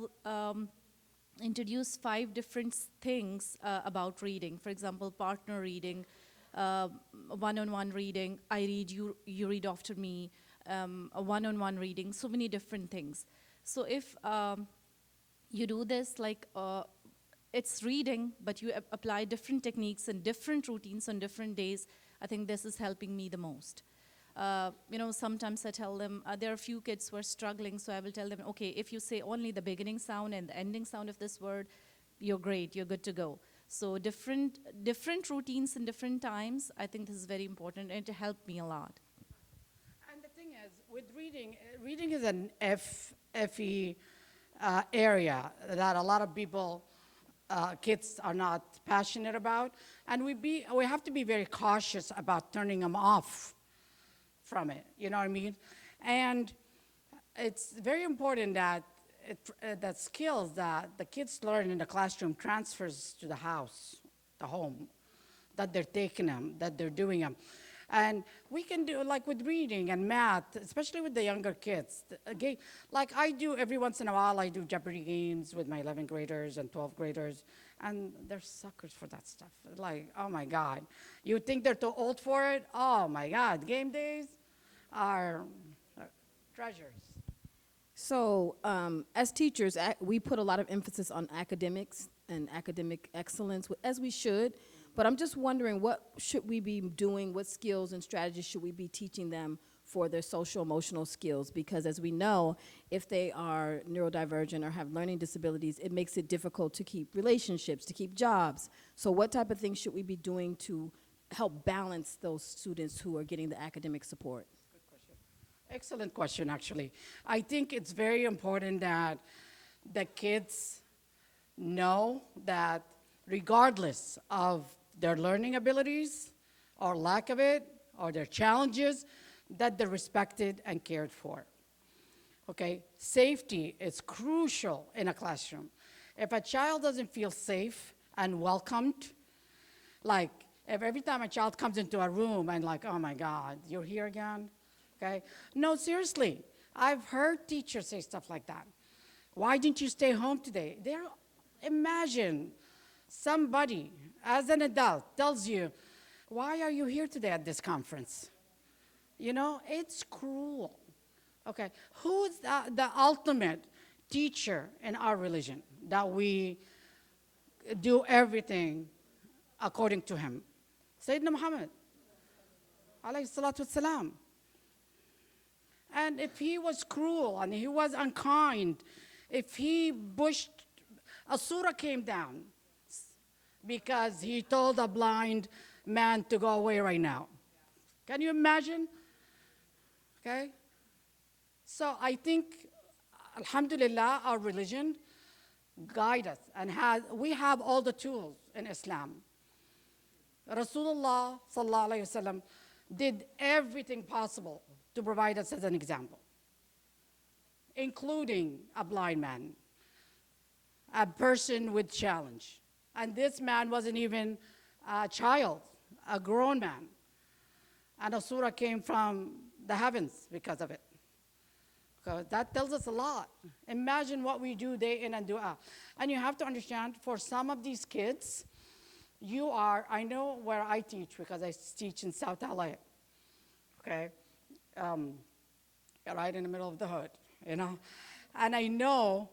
introduced 5 different things about reading. For example, partner reading, one-on-one reading, I read, you read after me, a one-on-one reading, so many different things. So if you do this, like, it's reading, but you apply different techniques and different routines on different days, I think this is helping me the most. You know, sometimes I tell them, there are a few kids who are struggling, so I will tell them, okay, if you say only the beginning sound and the ending sound of this word, you're great, you're good to go. So different routines in different times, I think this is very important, and it helped me a lot. And the thing is, with reading, reading is an FE area that a lot of people, kids are not passionate about, and we have to be very cautious about turning them off from it, you know what I mean? And it's very important that that skills that the kids learn in the classroom transfers to the house, the home, that they're taking them, that they're doing them. And we can do, like with reading and math, especially with the younger kids. Like I do every once in a while, I do Jeopardy games with my 11th graders and 12th graders, and they're suckers for that stuff. Like, oh my God. You think they're too old for it? Oh my God, game days are treasures. So, as teachers, we put a lot of emphasis on academics and academic excellence, as we should. But I'm just wondering, what should we be doing? What skills and strategies should we be teaching them for their social emotional skills? Because as we know, if they are neurodivergent or have learning disabilities, it makes it difficult to keep relationships, to keep jobs. So what type of things should we be doing to help balance those students who are getting the academic support? Excellent question, actually. I think it's very important that the kids know that regardless of their learning abilities or lack of it or their challenges, that they're respected and cared for. Okay, safety is crucial in a classroom. If a child doesn't feel safe and welcomed, like if every time a child comes into a room and like, oh my God, you're here again? Okay? No, seriously. I've heard teachers say stuff like that. Why didn't you stay home today? Imagine somebody, as an adult, tells you, why are you here today at this conference? You know, it's cruel. Okay, who's the ultimate teacher in our religion that we do everything according to him? Sayyidina Muhammad, alayhi salatu wassalam. And if he was cruel and he was unkind, if he pushed, a surah came down because he told a blind man to go away right now. Can you imagine? Okay? So I think, alhamdulillah, our religion guides us, and we have all the tools in Islam Rasulullah sallallahu alaihi wasallam did everything possible to provide us as an example, including a blind man, a person with challenge. And this man wasn't even a child, a grown man. And a surah came from the heavens because of it. So that tells us a lot. Imagine what we do day in and day out. And you have to understand, for some of these kids, I know where I teach because I teach in South LA, okay? Right in the middle of the hood, you know? And I know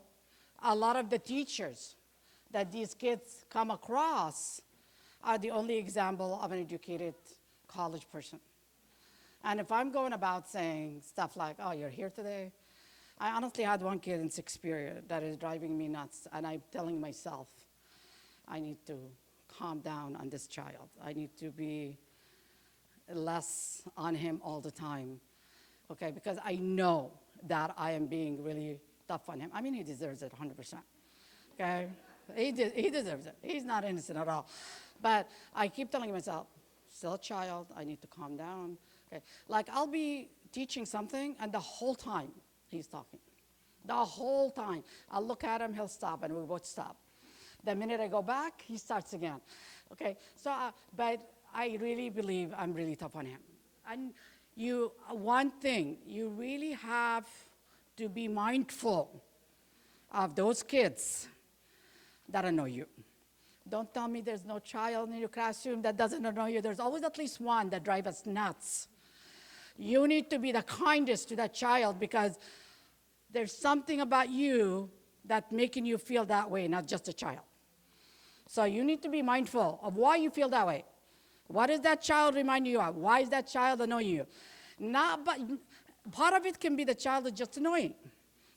a lot of the teachers that these kids come across are the only example of an educated college person. And if I'm going about saying stuff like, oh, you're here today? I honestly had one kid in sixth period that is driving me nuts, and I'm telling myself, I need to calm down on this child. I need to be less on him all the time, okay? Because I know that I am being really tough on him. I mean, he deserves it 100%, okay? He deserves it. He's not innocent at all. But I keep telling myself, still a child, I need to calm down, okay? Like, I'll be teaching something, and the whole time, he's talking. The whole time. I'll look at him, he'll stop, and we both stop. The minute I go back, he starts again. Okay, so, but I really believe I'm really tough on him. And one thing, you really have to be mindful of those kids that annoy you. Don't tell me there's no child in your classroom that doesn't annoy you. There's always at least one that drives us nuts. You need to be the kindest to that child because there's something about you that's making you feel that way, not just a child. So you need to be mindful of why you feel that way. What does that child remind you of? Why is that child annoying you? But part of it can be the child is just annoying,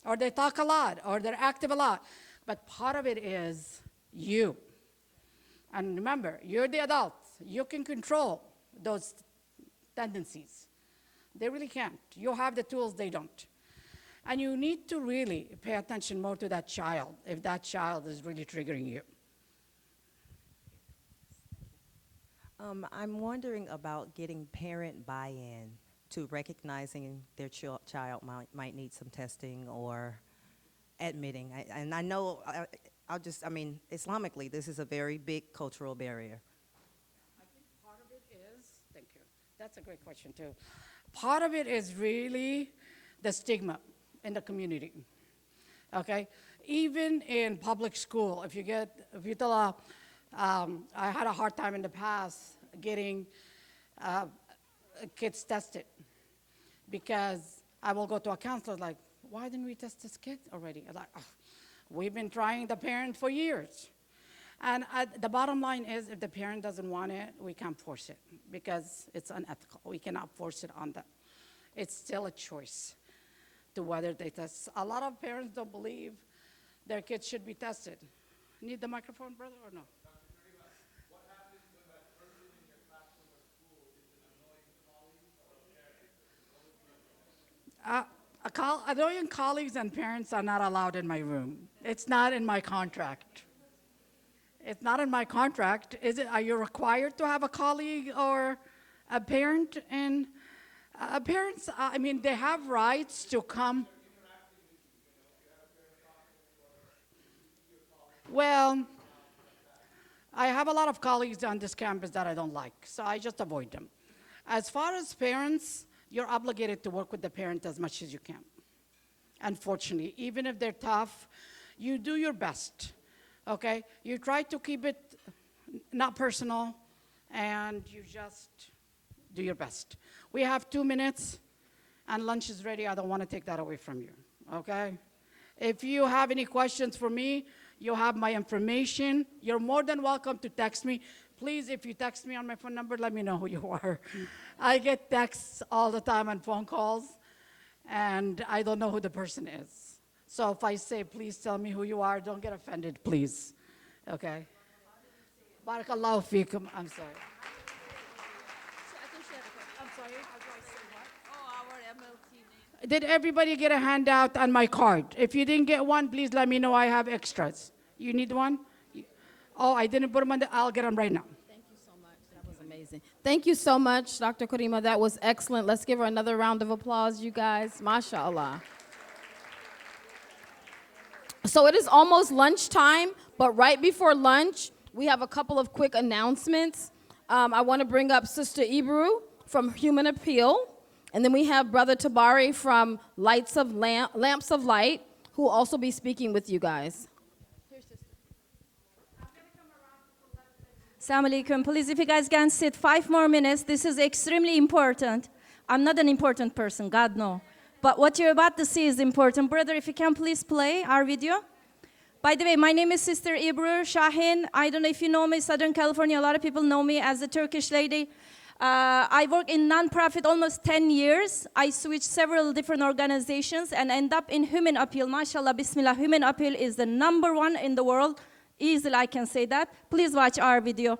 or they talk a lot, or they're active a lot. But part of it is you. And remember, you're the adult. You can control those tendencies. They really can't. You have the tools, they don't. And you need to really pay attention more to that child if that child is really triggering you. I'm wondering about getting parent buy-in to recognizing their child might need some testing or admitting. And I know, Islamically, this is a very big cultural barrier. I think part of it is, thank you, that's a great question too. Part of it is really the stigma in the community, okay? Even in public school, if you tell I had a hard time in the past getting kids tested because I will go to a counselor like, why didn't we test this kid already? I'm like, oh, we've been trying the parent for years. And the bottom line is if the parent doesn't want it, we can't force it because it's unethical. We cannot force it on them. It's still a choice to whether they test. A lot of parents don't believe their kids should be tested. Need the microphone, brother, or no? Annoying colleagues and parents are not allowed in my room. It's not in my contract. It's not in my contract. Are you required to have a colleague or a parent? And parents, they have rights to come. Well, I have a lot of colleagues on this campus that I don't like, so I just avoid them. As far as parents, you're obligated to work with the parent as much as you can. Unfortunately, even if they're tough, you do your best, okay? You try to keep it not personal, and you just do your best. We have 2 minutes, and lunch is ready. I don't want to take that away from you, okay? If you have any questions for me, you have my information. You're more than welcome to text me. Please, if you text me on my phone number, let me know who you are. I get texts all the time and phone calls, and I don't know who the person is. So if I say, please tell me who you are, don't get offended, please. Okay? Barakallahu feekum. I'm sorry. I'm sorry. Oh, our MLT name. Did everybody get a handout on my card? If you didn't get one, please let me know. I have extras. You need one? Oh, I didn't put them on I'll get them right now. Thank you so much. That was amazing. Thank you so much, Dr. Karima. That was excellent. Let's give her another round of applause, you guys. MashaAllah. So it is almost lunchtime, but right before lunch, we have a couple of quick announcements. I want to bring up Sister Ibru from Human Appeal, and then we have Brother Tabari from Lamps of Light, who will also be speaking with you guys. Assalamu alaikum. Please, if you guys can sit 5 more minutes, this is extremely important. I'm not an important person, God no. But what you're about to see is important. Brother, if you can please play our video. By the way, my name is Sister Ibru Shahin. I don't know if you know me, Southern California. A lot of people know me as a Turkish lady. I work in nonprofit almost 10 years. I switched several different organizations and end up in Human Appeal. MashaAllah, Bismillah. Human Appeal is the #1 in the world. Easily, I can say that. Please watch our video.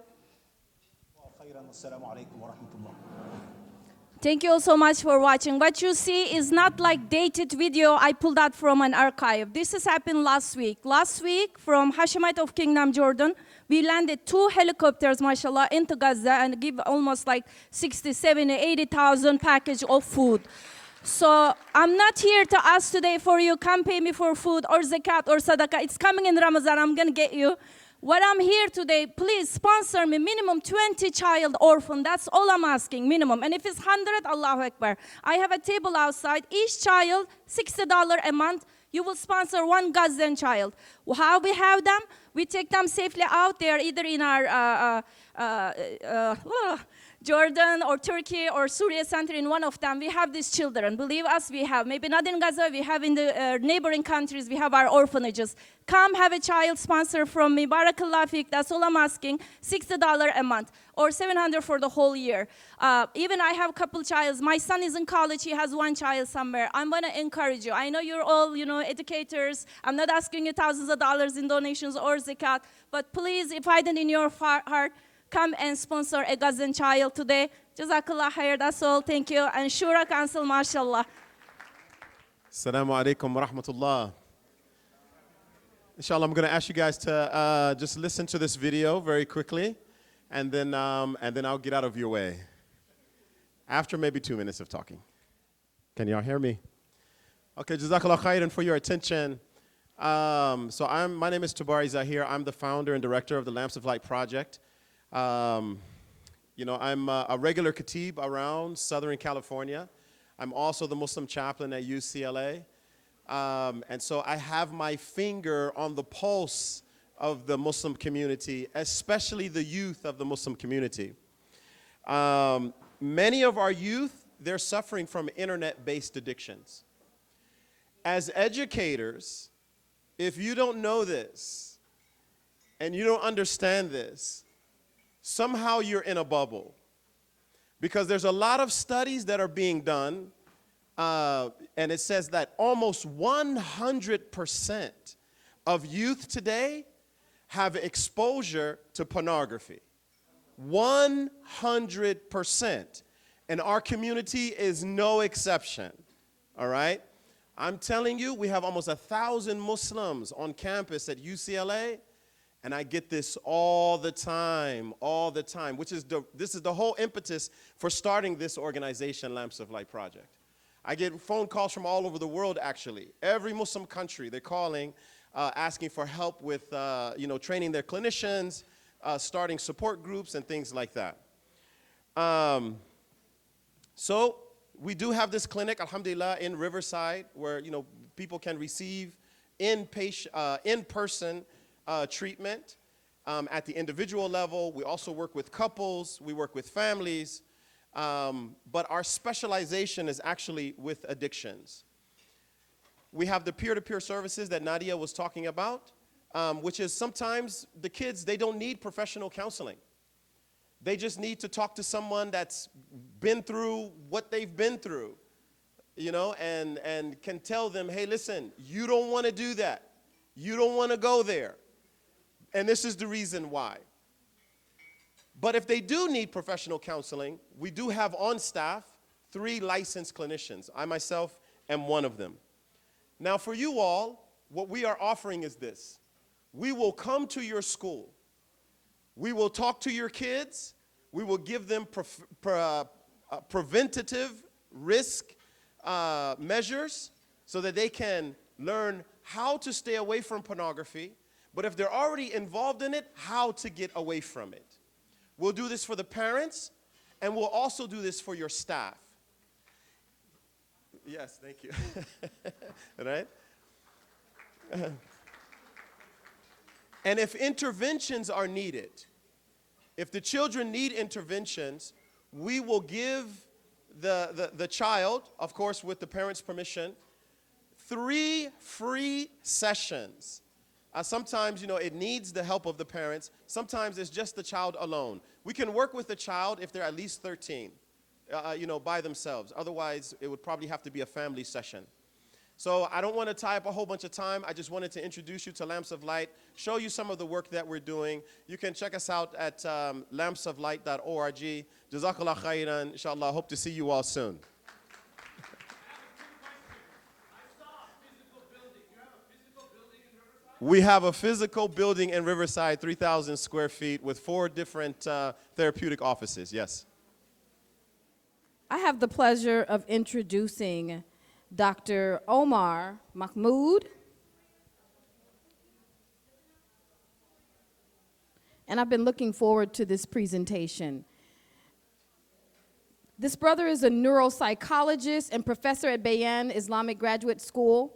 Thank you all so much for watching. What you see is not like dated video I pulled out from an archive. This has happened last week. Last week, from Hashemite of Kingdom Jordan, we landed 2 helicopters, mashallah, into Gaza and give almost like 60, 70, 80,000 package of food. So I'm not here to ask today for you, come pay me for food or zakat or sadaqah. It's coming in Ramadan, I'm going to get you. What I'm here today, please sponsor me minimum 20 child orphan. That's all I'm asking, minimum. And if it's 100, Allahu Akbar. I have a table outside. Each child, $60 a month. You will sponsor 1 Gazan child. How we have them? We take them safely out there, either in our Jordan or Turkey or Syria center. In one of them, we have these children. Believe us, we have. Maybe not in Gaza, we have in the neighboring countries, we have our orphanages. Come have a child sponsor from me. Barakallah fiqh, that's all I'm asking. $60 a month or $700 for the whole year. Even I have a couple childs. My son is in college, he has 1 child somewhere. I'm gonna encourage you. I know you're all, educators. I'm not asking you thousands of dollars in donations or zakat, but please, if I didn't in your heart, come and sponsor a Gazan child today. Jazakallah khair, that's all, thank you. And Shura Council, mashallah. Assalamu alaikum wa rahmatullah. Inshallah, I'm going to ask you guys to just listen to this video very quickly, and then I'll get out of your way. After maybe 2 minutes of talking. Can y'all hear me? Okay, Jazakallah khairan for your attention. My name is Tabari Zahir. I'm the founder and director of the Lamps of Light Project. I'm a regular khatib around Southern California. I'm also the Muslim chaplain at UCLA. And so I have my finger on the pulse of the Muslim community, especially the youth of the Muslim community. Many of our youth, they're suffering from internet-based addictions. As educators, if you don't know this and you don't understand this, somehow you're in a bubble. Because there's a lot of studies that are being done, and it says that almost 100% of youth today have exposure to pornography. 100%. And our community is no exception, all right? I'm telling you, we have almost 1,000 Muslims on campus at UCLA, and I get this all the time, which is this is the whole impetus for starting this organization, Lamps of Light Project. I get phone calls from all over the world, actually. Every Muslim country, they're calling, asking for help with, training their clinicians, starting support groups and things like that. So we do have this clinic, alhamdulillah, in Riverside, where people can receive in-person treatment at the individual level. We also work with couples, we work with families, but our specialization is actually with addictions. We have the peer-to-peer services that Nadia was talking about, which is sometimes the kids, they don't need professional counseling. They just need to talk to someone that's been through what they've been through, and can tell them, hey, listen, you don't want to do that. You don't want to go there. And this is the reason why. But if they do need professional counseling, we do have on staff 3 licensed clinicians. I myself am one of them. Now for you all, what we are offering is this. We will come to your school. We will talk to your kids. We will give them preventative risk measures so that they can learn how to stay away from pornography, but if they're already involved in it, how to get away from it. We'll do this for the parents, and we'll also do this for your staff. Yes, thank you. Right? And if interventions are needed, if the children need interventions, we will give the child, of course with the parent's permission, 3 free sessions. Sometimes, it needs the help of the parents. Sometimes it's just the child alone. We can work with the child if they're at least 13, by themselves. Otherwise, it would probably have to be a family session. So I don't want to tie up a whole bunch of time. I just wanted to introduce you to Lamps of Light, show you some of the work that we're doing. You can check us out at lampsoflight.org. Jazakallah khairan. Inshallah, hope to see you all soon. We have a physical building in Riverside, 3,000 square feet, with 4 different therapeutic offices, yes. I have the pleasure of introducing Dr. Omar Mahmoud. And I've been looking forward to this presentation. This brother is a neuropsychologist and professor at Bayan Islamic Graduate School.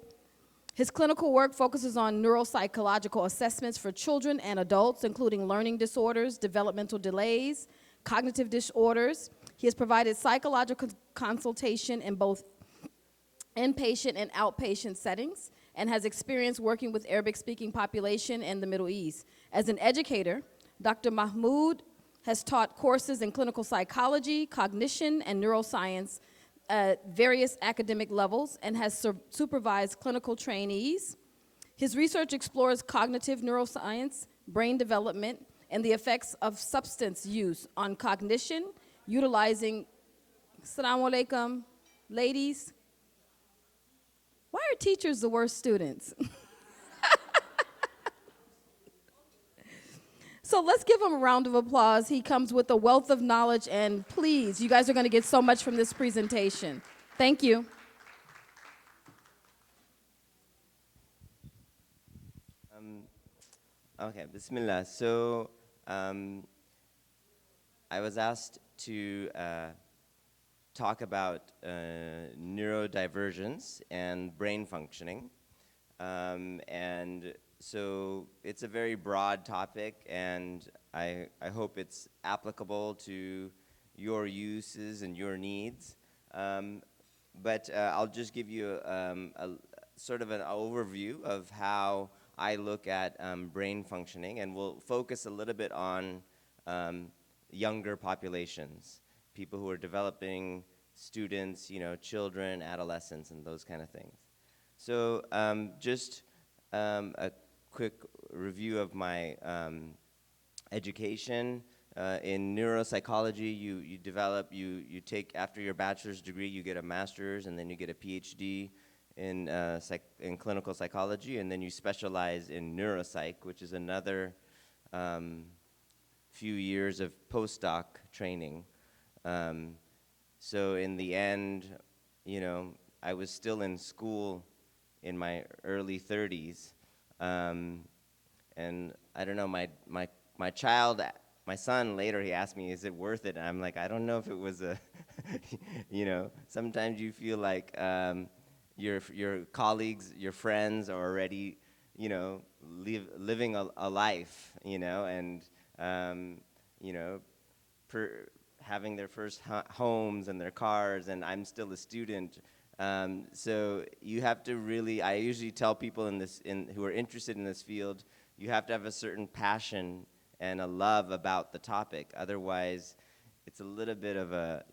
His clinical work focuses on neuropsychological assessments for children and adults, including learning disorders, developmental delays, cognitive disorders. He has provided psychological consultation in both inpatient and outpatient settings and has experience working with Arabic-speaking population in the Middle East. As an educator, Dr. Mahmoud has taught courses in clinical psychology, cognition, and neuroscience at various academic levels and has supervised clinical trainees. His research explores cognitive neuroscience, brain development, and the effects of substance use on cognition, utilizing, Assalamu alaikum, ladies. Why are teachers the worst students? So let's give him a round of applause. He comes with a wealth of knowledge, and please, you guys are going to get so much from this presentation. Thank you. Okay, Bismillah. So I was asked to talk about neurodivergence and brain functioning. And so it's a very broad topic, and I hope it's applicable to your uses and your needs. But I'll just give you a sort of an overview of how I look at brain functioning, and we'll focus a little bit on younger populations, people who are developing, students, children, adolescents, and those kind of things. So just a quick review of my education. In neuropsychology, you take, after your bachelor's degree, you get a master's, and then you get a PhD in clinical psychology, and then you specialize in neuropsych, which is another few years of postdoc training. So in the end, I was still in school in my early 30s. And I don't know, my son later, he asked me, is it worth it? And I'm like, I don't know if it was sometimes you feel like your colleagues, your friends are already, living a life, and, having their first homes and their cars, and I'm still a student. So you have to really, I usually tell people who are interested in this field, you have to have a certain passion and a love about the topic. Otherwise, it's a little bit of a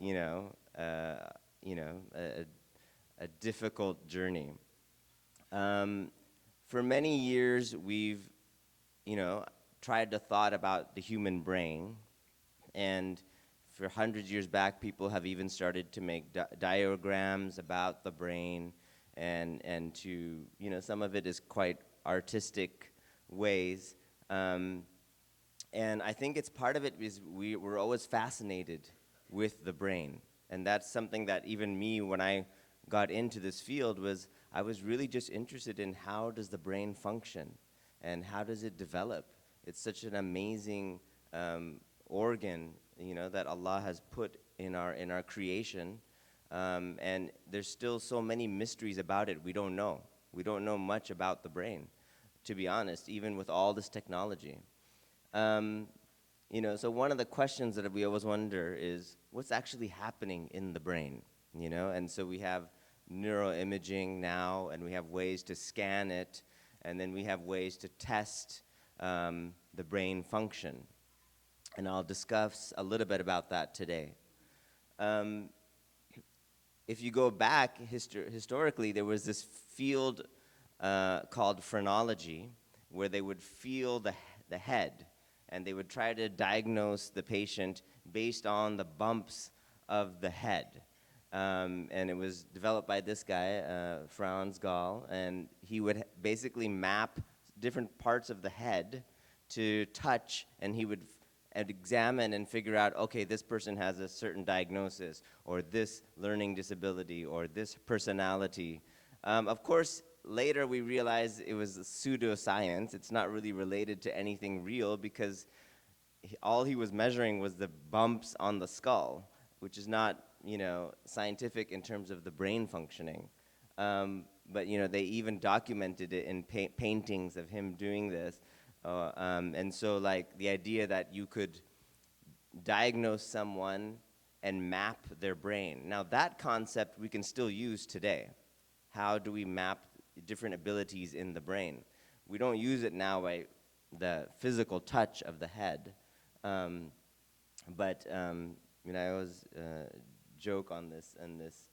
difficult journey. For many years, we've, tried to thought about the human brain, and for hundreds of years back, people have even started to make diagrams about the brain, and to, some of it is quite artistic ways. And I think it's part of it is we're always fascinated with the brain. And that's something that even me, when I got into this field, was I was really just interested in how does the brain function and how does it develop. It's such an amazing organ, you know, that Allah has put in our creation. And there's still so many mysteries about it we don't know. We don't know much about the brain, to be honest, even with all this technology. You know, so one of the questions that we always wonder is, what's actually happening in the brain, you know? And so we have neuroimaging now, and we have ways to scan it, and then we have ways to test the brain function. And I'll discuss a little bit about that today. If you go back historically, there was this field called phrenology, where they would feel the head, and they would try to diagnose the patient based on the bumps of the head. And it was developed by this guy, Franz Gall, and he would basically map different parts of the head to touch, and he would examine and figure out, okay, this person has a certain diagnosis, or this learning disability, or this personality. Of course, later we realized it was pseudoscience. It's not really related to anything real, because all he was measuring was the bumps on the skull, which is not, you know, scientific in terms of the brain functioning. But you know, they even documented it in paintings of him doing this. And so like the idea that you could diagnose someone and map their brain. Now that concept we can still use today. How do we map different abilities in the brain? We don't use it now by the physical touch of the head. But you know, I always joke on this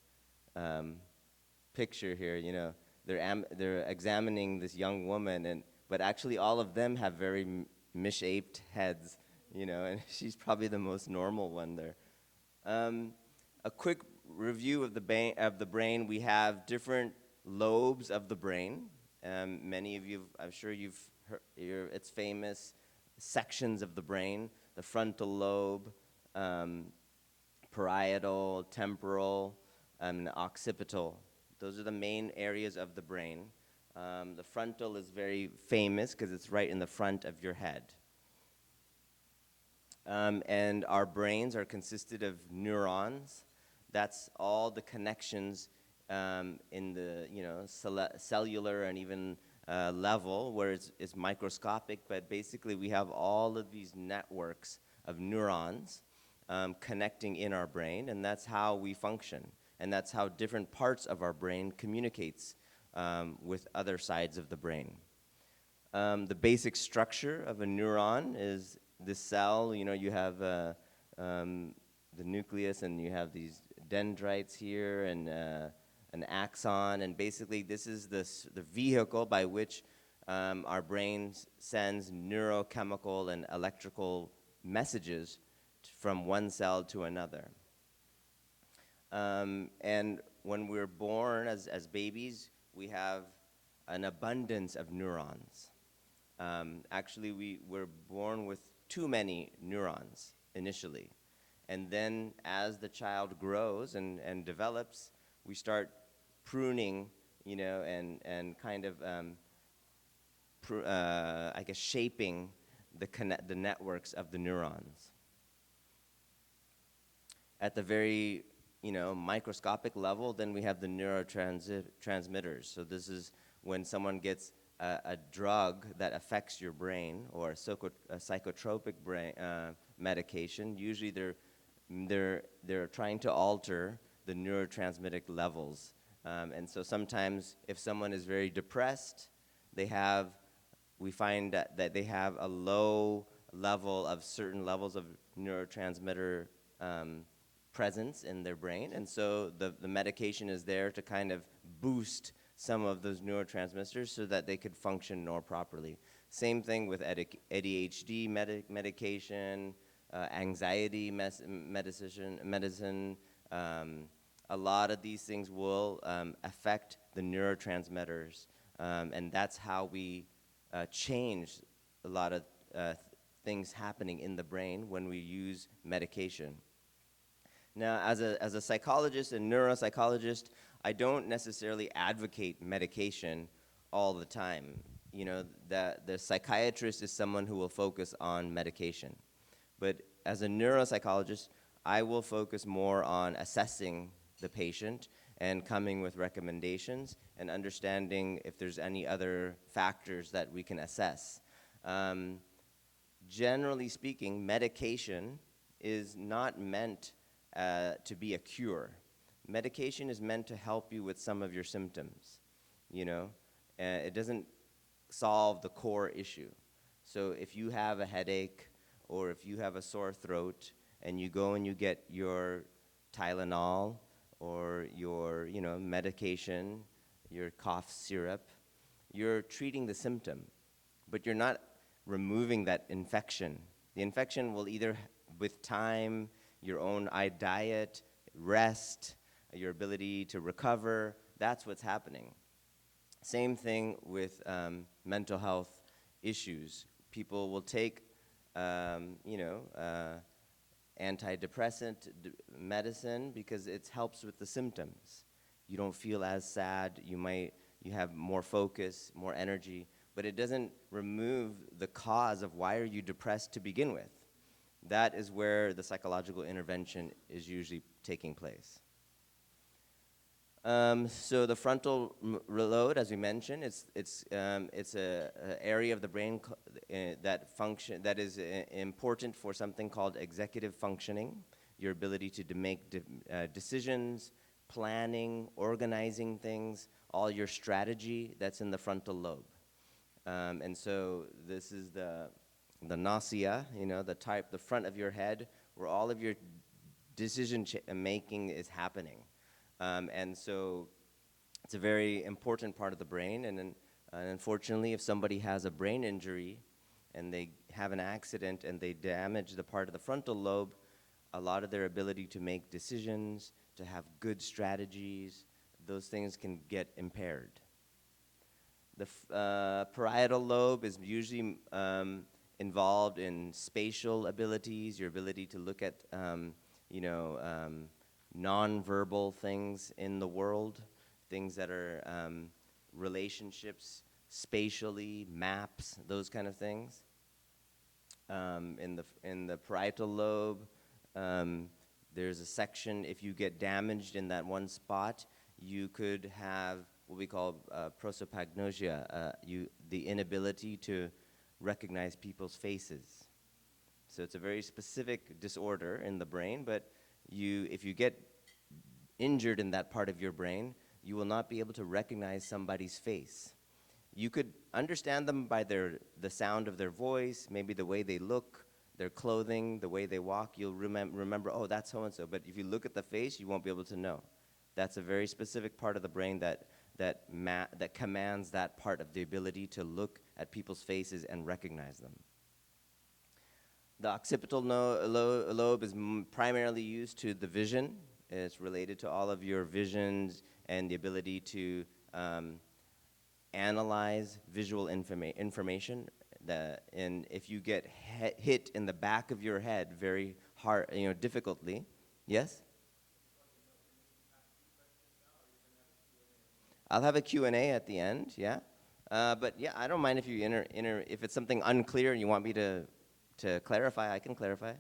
picture here, you know, they're examining this young woman, but actually all of them have very misshaped heads, you know, and she's probably the most normal one there. A quick review of the brain. We have different lobes of the brain. Many of you, I'm sure you've heard, it's famous sections of the brain: the frontal lobe, parietal, temporal, and occipital. Those are the main areas of the brain. The frontal is very famous because it's right in the front of your head. And our brains are consisted of neurons. That's all the connections in the, you know, cellular and even level, where it's microscopic, but basically we have all of these networks of neurons connecting in our brain, and that's how we function. And that's how different parts of our brain communicates with other sides of the brain. The basic structure of a neuron is the cell. You know, you have the nucleus, and you have these dendrites here, and an axon, and basically this is the vehicle by which our brain sends neurochemical and electrical messages from one cell to another. And when we're born as babies, we have an abundance of neurons. Actually, we're born with too many neurons initially. And then as the child grows and develops, we start pruning, you know, and kind of, I guess, shaping the networks of the neurons. At the very, you know, microscopic level, then we have the neurotransmitters. So this is when someone gets a drug that affects your brain, or a psychotropic brain medication. Usually they're trying to alter the neurotransmitter levels. And so sometimes if someone is very depressed, we find that they have a low level of certain levels of neurotransmitter presence in their brain, and so the medication is there to kind of boost some of those neurotransmitters so that they could function more properly. Same thing with ADHD medication, anxiety medicine. A lot of these things will affect the neurotransmitters, and that's how we change a lot of things happening in the brain when we use medication. Now, as a psychologist and neuropsychologist, I don't necessarily advocate medication all the time. You know, the psychiatrist is someone who will focus on medication. But as a neuropsychologist, I will focus more on assessing the patient and coming with recommendations and understanding if there's any other factors that we can assess. Generally speaking, medication is not meant to be a cure. Medication is meant to help you with some of your symptoms, you know. It doesn't solve the core issue. So if you have a headache or if you have a sore throat and you go and you get your Tylenol or your, you know, medication, your cough syrup, you're treating the symptom, but you're not removing that infection. The infection will either, with time, your own diet, rest, your ability to recover, that's what's happening. Same thing with mental health issues. People will take, antidepressant medicine because it helps with the symptoms. You don't feel as sad, you have more focus, more energy, but it doesn't remove the cause of why are you depressed to begin with. That is where the psychological intervention is usually taking place. So the frontal lobe, as we mentioned, it's a area of the brain that is important for something called executive functioning, your ability to make decisions, planning, organizing things, all your strategy. That's in the frontal lobe, and so this is the nausea, you know, the front of your head, where all of your decision making is happening. And so it's a very important part of the brain, and unfortunately, if somebody has a brain injury and they have an accident and they damage the part of the frontal lobe, a lot of their ability to make decisions, to have good strategies, those things can get impaired. The parietal lobe is usually involved in spatial abilities, your ability to look at, nonverbal things in the world, things that are relationships, spatially, maps, those kind of things. In the parietal lobe, there's a section, if you get damaged in that one spot, you could have what we call prosopagnosia, the inability to recognize people's faces. So it's a very specific disorder in the brain, but if you get injured in that part of your brain, you will not be able to recognize somebody's face. You could understand them by the sound of their voice, maybe the way they look, their clothing, the way they walk. You'll remember, oh, that's so-and-so. But if you look at the face, you won't be able to know. That's a very specific part of the brain that commands that part of the ability to look at people's faces and recognize them. The occipital lobe is primarily used to the vision. It's related to all of your visions and the ability to analyze visual information. And if you get hit in the back of your head very hard, difficultly, yes? I'll have a Q&A at the end, yeah. But yeah, I don't mind if you if it's something unclear and you want me to clarify, I can clarify.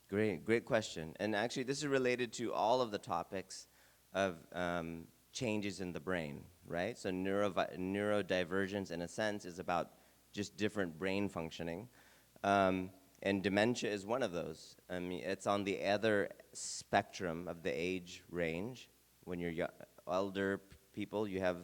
Great question. And actually, this is related to all of the topics of changes in the brain, right? So neurodivergence, in a sense, is about just different brain functioning. And dementia is one of those. I mean, it's on the other spectrum of the age range when you're elder people, you have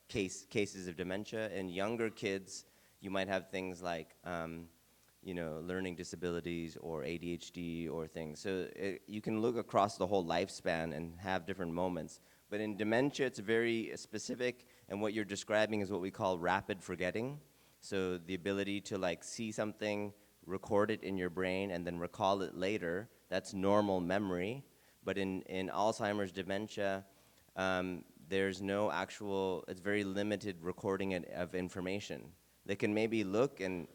cases of dementia. In younger kids, you might have things like learning disabilities or ADHD or things. So you can look across the whole lifespan and have different moments. But in dementia, it's very specific, and what you're describing is what we call rapid forgetting. So the ability to see something, record it in your brain, and then recall it later, that's normal memory. But in Alzheimer's dementia, there's no actual, it's very limited recording of information. They can maybe look and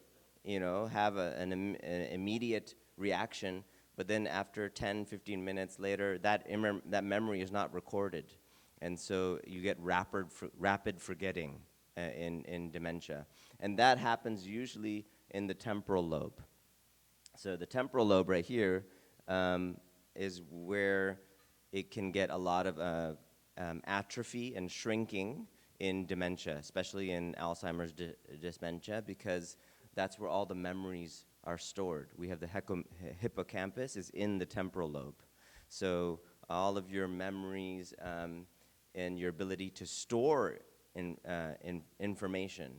have an immediate reaction, but then after 10, 15 minutes later, that memory is not recorded. And so you get rapid forgetting in dementia. And that happens usually in the temporal lobe. So the temporal lobe right here is where it can get a lot of atrophy and shrinking in dementia, especially in Alzheimer's dementia, because that's where all the memories are stored. We have the hippocampus is in the temporal lobe. So all of your memories and your ability to store information.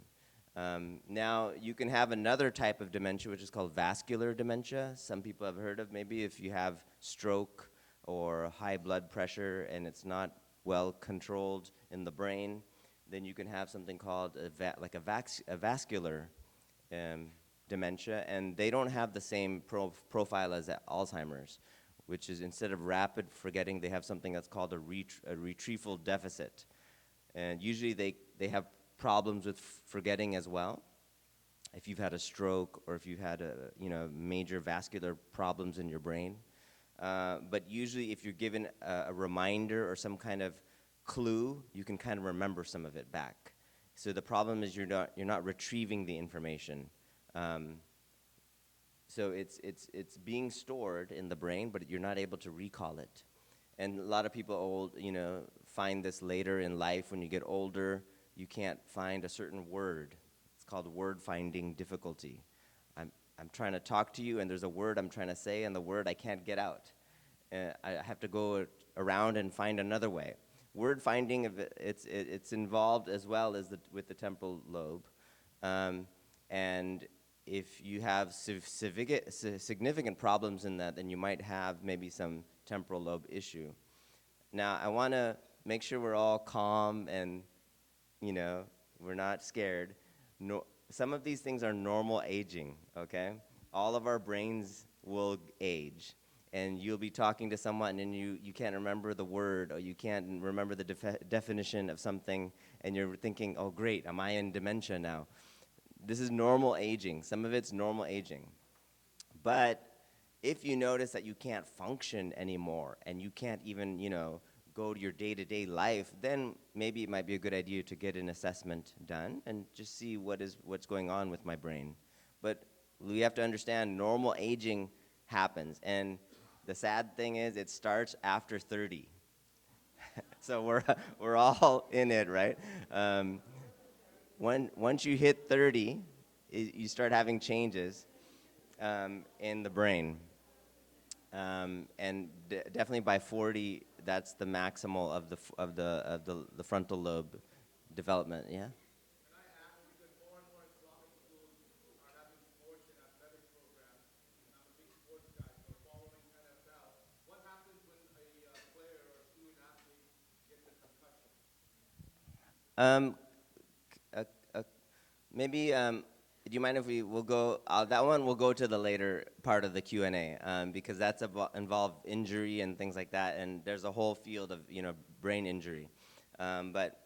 Now, you can have another type of dementia, which is called vascular dementia. Some people have heard of maybe if you have stroke or high blood pressure and it's not well controlled in the brain, then you can have something called a vascular dementia, and they don't have the same profile as Alzheimer's, which is instead of rapid forgetting, they have something that's called a retrieval deficit. And usually they have problems with forgetting as well. If you've had a stroke or if you've had major vascular problems in your brain. But usually if you're given a reminder or some kind of clue, you can kind of remember some of it back. So the problem is you're not retrieving the information. So it's being stored in the brain, but you're not able to recall it. And a lot of people find this later in life. When you get older, you can't find a certain word. It's called word finding difficulty. I'm trying to talk to you, and there's a word I'm trying to say, and the word I can't get out. I have to go around and find another way. Word finding, it's involved as well as with the temporal lobe. And if you have significant problems in that, then you might have maybe some temporal lobe issue. Now, I want to make sure we're all calm and, we're not scared. No, some of these things are normal aging, okay? All of our brains will age. And you'll be talking to someone and you can't remember the word, or you can't remember the definition of something, and you're thinking, oh great, am I in dementia now? This is normal aging. Some of it's normal aging. But if you notice that you can't function anymore and you can't even, go to your day-to-day life, then maybe it might be a good idea to get an assessment done and just see what's going on with my brain. But we have to understand normal aging happens, and the sad thing is it starts after 30. So we're all in it, right? Once you hit 30, you start having changes in the brain. And definitely by 40, that's the maximal of the frontal lobe development. Yeah. Maybe, do you mind if we'll go, that one will go to the later part of the Q&A, because that's involve injury and things like that, and there's a whole field of, brain injury. But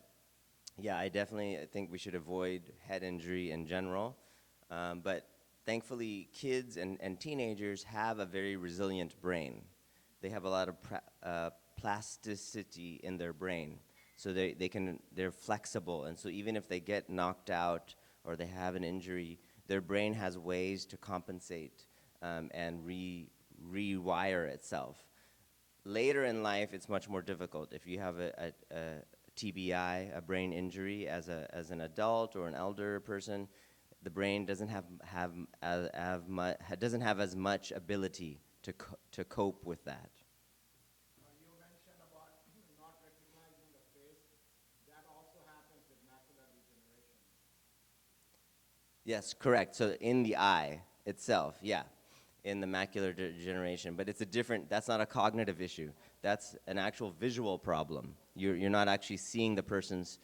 yeah, I definitely think we should avoid head injury in general. But thankfully, kids and teenagers have a very resilient brain. They have a lot of plasticity in their brain. So they're flexible, and so even if they get knocked out or they have an injury, their brain has ways to compensate and rewire itself. Later in life, it's much more difficult. If you have a TBI, a brain injury, as an adult or an elder person, the brain doesn't have as much ability to cope with that. You mentioned about not recognizing the face Yes, correct. So in the eye itself, yeah, in the macular degeneration. But it's a different, that's not a cognitive issue. That's an actual visual problem. You're not actually seeing the person's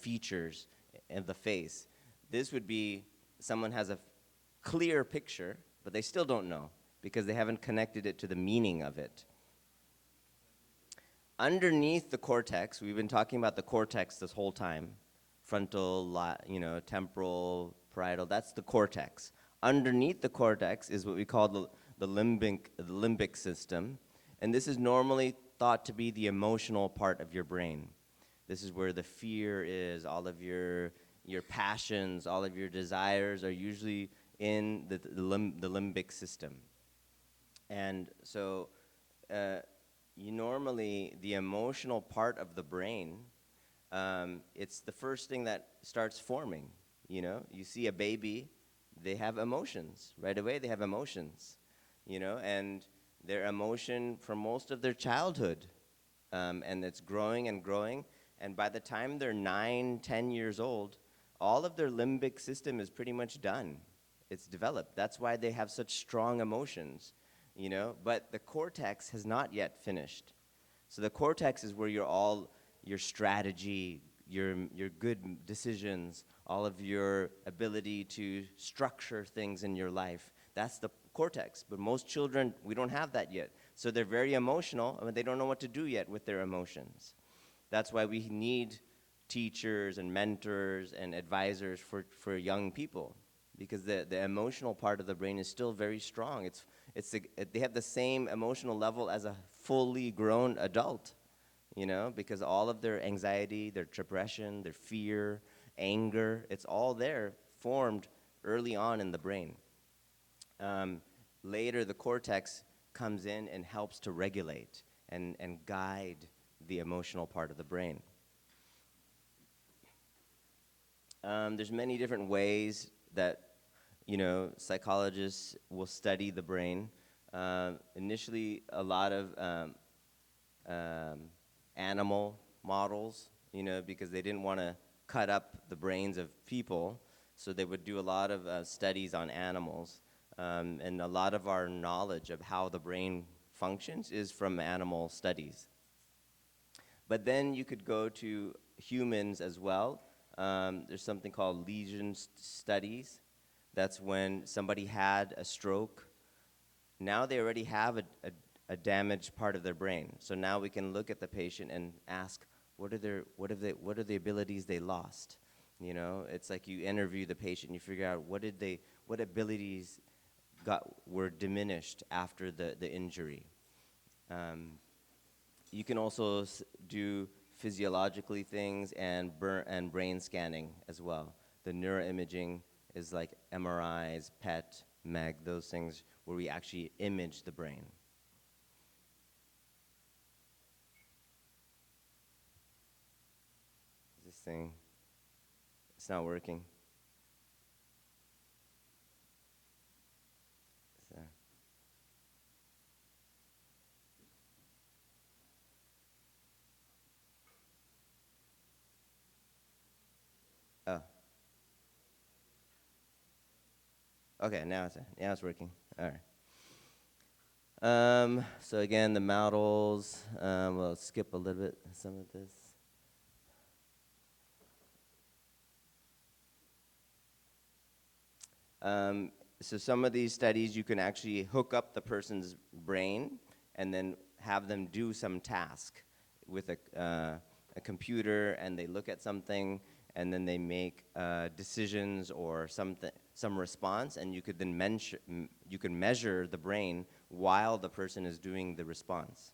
features in the face. This would be someone has a clear picture, but they still don't know because they haven't connected it to the meaning of it. Underneath the cortex, we've been talking about the cortex this whole time. Frontal, temporal, parietal, that's the cortex. Underneath the cortex is what we call the limbic system. And this is normally thought to be the emotional part of your brain. This is where the fear is, all of your passions, all of your desires are usually in the limbic system. And so normally the emotional part of the brain, it's the first thing that starts forming. You see a baby, they have emotions. Right away they have emotions, and their emotion for most of their childhood. And it's growing and growing. And by the time they're 9, 10 years old, all of their limbic system is pretty much done. It's developed. That's why they have such strong emotions, But the cortex has not yet finished. So the cortex is where your strategy, your good decisions, all of your ability to structure things in your life, that's the cortex. But most children, we don't have that yet. So they're very emotional, they don't know what to do yet with their emotions. That's why we need teachers and mentors and advisors for young people, because the emotional part of the brain is still very strong. They have the same emotional level as a fully grown adult, because all of their anxiety, their depression, their fear, anger, it's all there, formed early on in the brain. Later, the cortex comes in and helps to regulate and guide the emotional part of the brain. There's many different ways that, psychologists will study the brain. Initially, a lot of animal models, because they didn't want to cut up the brains of people, so they would do a lot of studies on animals. And a lot of our knowledge of how the brain functions is from animal studies. But then you could go to humans as well. There's something called lesion studies. That's when somebody had a stroke. Now they already have a damaged part of their brain. So now we can look at the patient and ask, what are the abilities they lost? It's like you interview the patient, you figure out what abilities were diminished after the injury. You can also do physiologically things and brain scanning as well. The neuroimaging is like MRIs, PET, MEG, those things where we actually image the brain. This thing, it's not working. Oh. Okay, now it's working. All right. So again, the models. We'll skip a little bit some of this. So some of these studies, you can actually hook up the person's brain and then have them do some task with a computer, and they look at something, and then they make decisions or some response, and you could then measure the brain while the person is doing the response.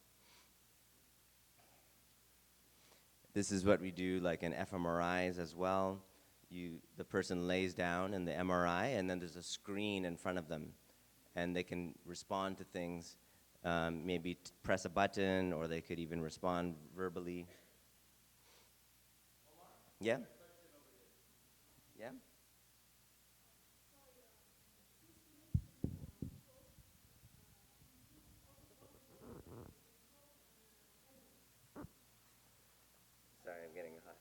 This is what we do like in fMRIs as well. The person lays down in the MRI, and then there's a screen in front of them, and they can respond to things, maybe press a button, or they could even respond verbally. Yeah? Yeah? Sorry, I'm getting hot.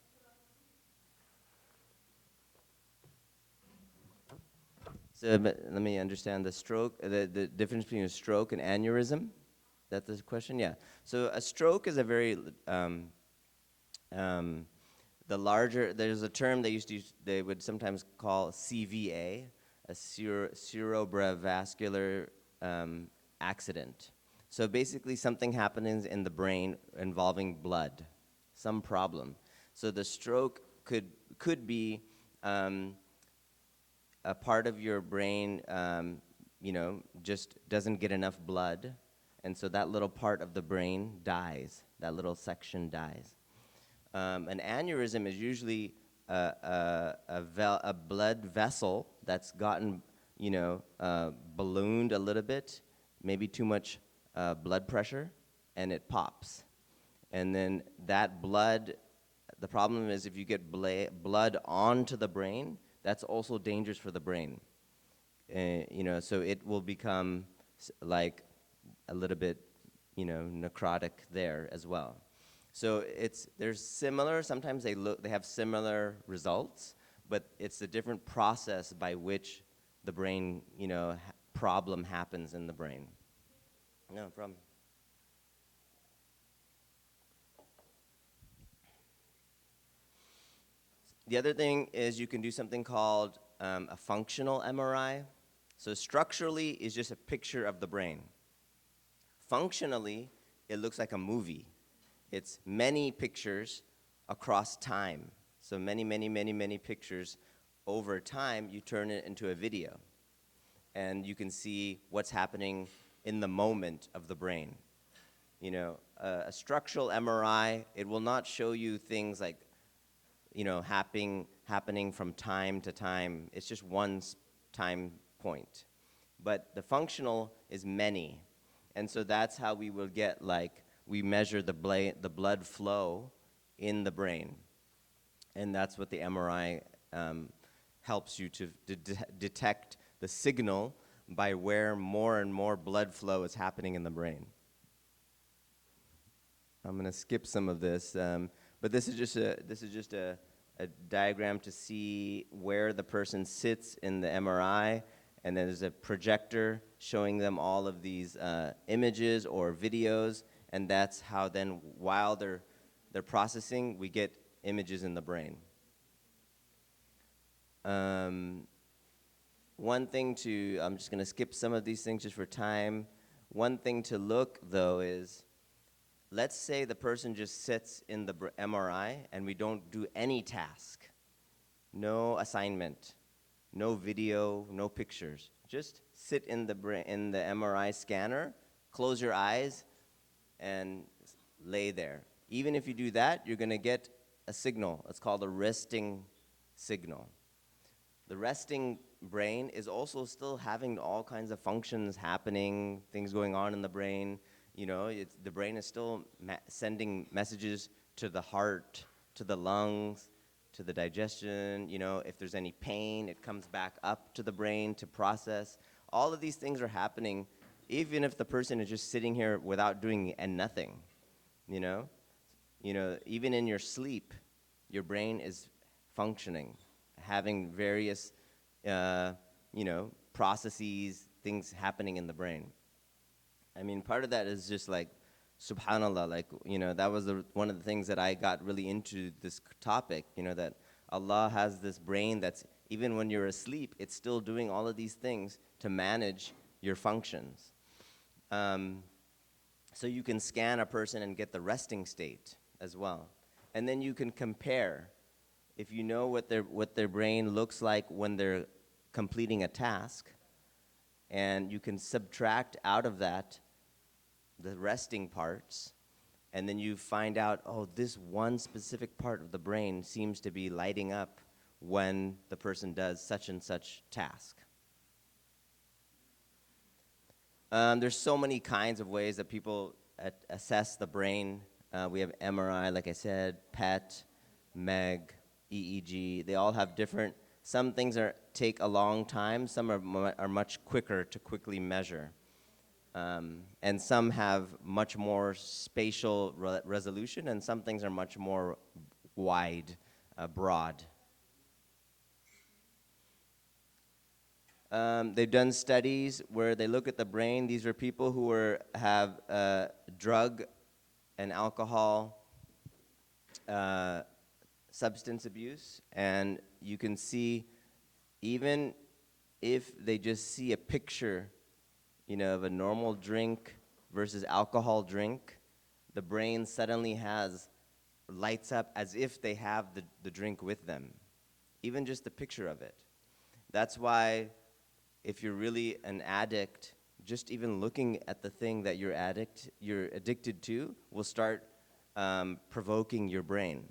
So let me understand the stroke, the difference between a stroke and aneurysm. That's the question? Yeah. So a stroke is a very, the larger, there's a term they used to use, they would sometimes call CVA, a cerebrovascular accident. So basically something happens in the brain involving blood, some problem. So the stroke could be a part of your brain, just doesn't get enough blood, and so that little part of the brain dies. That little section dies. An aneurysm is usually a blood vessel that's gotten, ballooned a little bit, maybe too much blood pressure, and it pops. And then that blood, the problem is if you get blood onto the brain, that's also dangerous for the brain. So it will become like a little bit, necrotic there as well. So they're similar. Sometimes they have similar results, but it's a different process by which the brain, problem happens in the brain. No problem. The other thing is you can do something called a functional MRI. So structurally is just a picture of the brain. Functionally, it looks like a movie. It's many pictures across time. So many pictures over time, you turn it into a video. And you can see what's happening in the moment of the brain. A structural MRI, it will not show you things like happening from time to time. It's just one time point. But the functional is many. And so that's how we will get, we measure the blood flow in the brain. And that's what the MRI helps you to detect the signal by where more and more blood flow is happening in the brain. I'm going to skip some of this. But this is just a diagram to see where the person sits in the MRI, and then there's a projector showing them all of these images or videos, and that's how then while they're processing, we get images in the brain. One thing I'm just going to skip some of these things just for time. One thing to look though is, let's say the person just sits in the MRI and we don't do any task, no assignment, no video, no pictures. Just sit in the MRI scanner, close your eyes, and lay there. Even if you do that, you're going to get a signal. It's called a resting signal. The resting brain is also still having all kinds of functions happening, things going on in the brain. The brain is still sending messages to the heart, to the lungs, to the digestion. If there's any pain, it comes back up to the brain to process. All of these things are happening, even if the person is just sitting here without doing nothing. Even in your sleep, your brain is functioning, having various, processes, things happening in the brain. I mean, part of that is just subhanAllah, that was one of the things that I got really into this topic, that Allah has this brain that's, even when you're asleep, it's still doing all of these things to manage your functions. So you can scan a person and get the resting state as well. And then you can compare. If you know what their brain looks like when they're completing a task, and you can subtract out of that the resting parts, and then you find out, this one specific part of the brain seems to be lighting up when the person does such and such task. There's so many kinds of ways that people assess the brain. We have MRI, like I said, PET, MEG, EEG. They all have different. Some things take a long time. Some are much quicker to quickly measure. And some have much more spatial resolution, and some things are much more wide, broad. They've done studies where they look at the brain. These are people who have drug and alcohol substance abuse, and you can see, even if they just see a picture, of a normal drink versus alcohol drink, the brain suddenly lights up as if they have the drink with them, even just the picture of it. That's why if you're really an addict, just even looking at the thing that you're addicted to will start provoking your brain.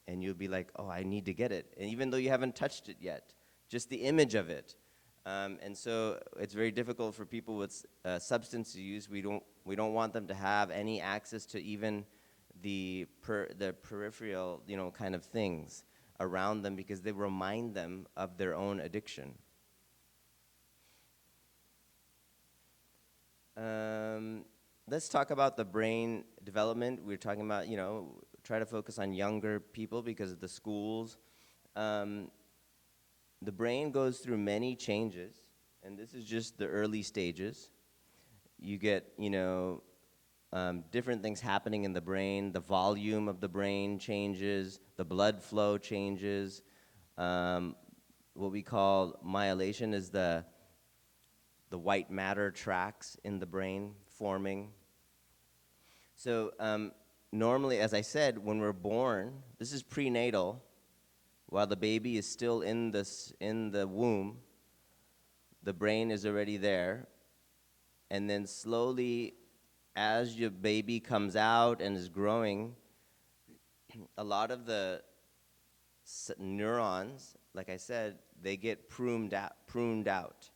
And you'll be like, oh, I need to get it. And even though you haven't touched it yet, just the image of it. And so it's very difficult for people with substance use. We don't want them to have any access to even the peripheral, kind of things around them, because they remind them of their own addiction. Let's talk about the brain development. We're talking about, try to focus on younger people because of the schools. The brain goes through many changes, and this is just the early stages. You get, different things happening in the brain. The volume of the brain changes, the blood flow changes. What we call myelation is the white matter tracks in the brain forming. So normally, as I said, when we're born, this is prenatal. While the baby is still in the womb, the brain is already there. And then slowly, as your baby comes out and is growing, a lot of the neurons, like I said, they get pruned out.